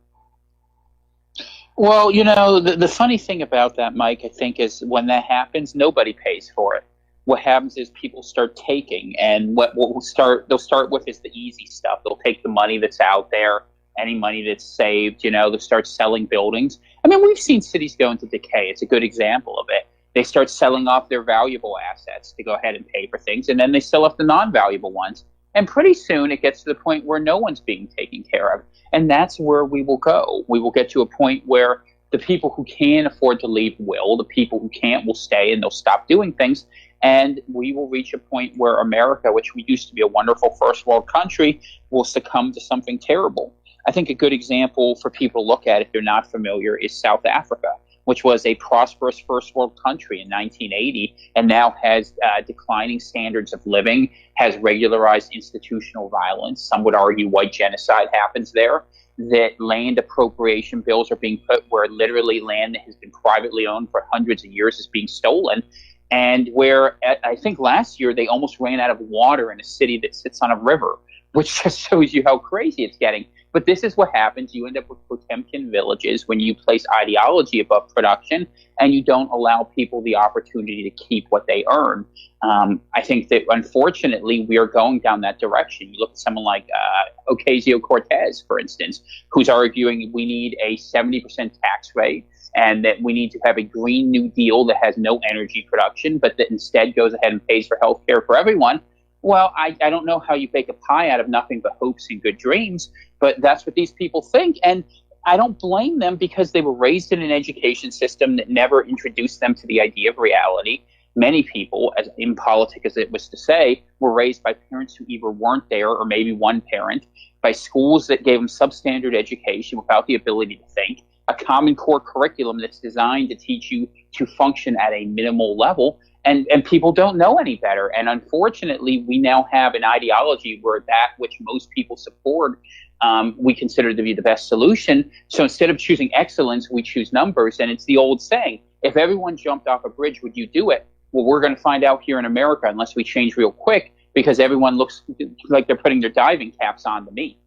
Well, you know, the funny thing about that, Mike, I think, is when that happens, nobody pays for it. What happens is people start taking, and what they'll start with is the easy stuff. They'll take the money that's out there, any money that's saved, you know, they'll start selling buildings. I mean, we've seen cities go into decay. It's a good example of it. They start selling off their valuable assets to go ahead and pay for things, and then they sell off the non-valuable ones. And pretty soon it gets to the point where no one's being taken care of. And that's where we will go. We will get to a point where the people who can afford to leave will, the people who can't will stay, and they'll stop doing things. And we will reach a point where America, which we used to be a wonderful first world country, will succumb to something terrible. I think a good example for people to look at, if you're not familiar, is South Africa, which was a prosperous first world country in 1980 and now has declining standards of living, has regularized institutional violence. Some would argue white genocide happens there, that land appropriation bills are being put where literally land that has been privately owned for hundreds of years is being stolen, and where I think last year they almost ran out of water in a city that sits on a river, which just shows you how crazy it's getting. But this is what happens. You end up with Potemkin villages when you place ideology above production and you don't allow people the opportunity to keep what they earn. I think that, unfortunately, we are going down that direction. You look at someone like Ocasio-Cortez, for instance, who's arguing we need a 70% tax rate and that we need to have a Green New Deal that has no energy production, but that instead goes ahead and pays for health care for everyone. Well, I don't know how you bake a pie out of nothing but hopes and good dreams, but that's what these people think. And I don't blame them, because they were raised in an education system that never introduced them to the idea of reality. many people, as impolitic as it was to say, were raised by parents who either weren't there or maybe one parent, by schools that gave them substandard education without the ability to think, a common core curriculum that's designed to teach you to function at a minimal level. And people don't know any better. And unfortunately, we now have an ideology where that which most people support, we consider to be the best solution. So instead of choosing excellence, we choose numbers. And it's the old saying, if everyone jumped off a bridge, would you do it? Well, we're going to find out here in America unless we change real quick, because everyone looks like they're putting their diving caps on to me.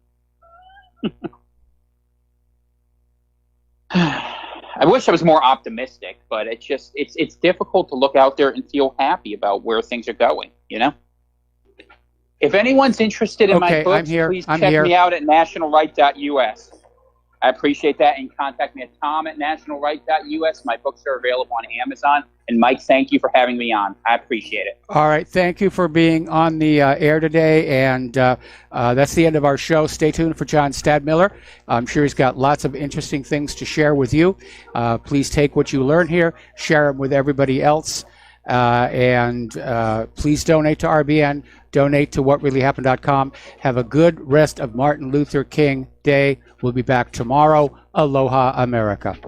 I wish I was more optimistic, but it's difficult to look out there and feel happy about where things are going, you know? If anyone's interested in my books, please check me out at nationalright.us. I appreciate that, and contact me at tom@nationalright.us. My books are available on Amazon. And Mike, thank you for having me on. I appreciate it. All right. Thank you for being on the air today. And that's the end of our show. Stay tuned for John Stadmiller. I'm sure he's got lots of interesting things to share with you. Please take what you learn here, share them with everybody else. And please donate to RBN. Donate to whatreallyhappened.com. Have a good rest of Martin Luther King Day. We'll be back tomorrow. Aloha, America.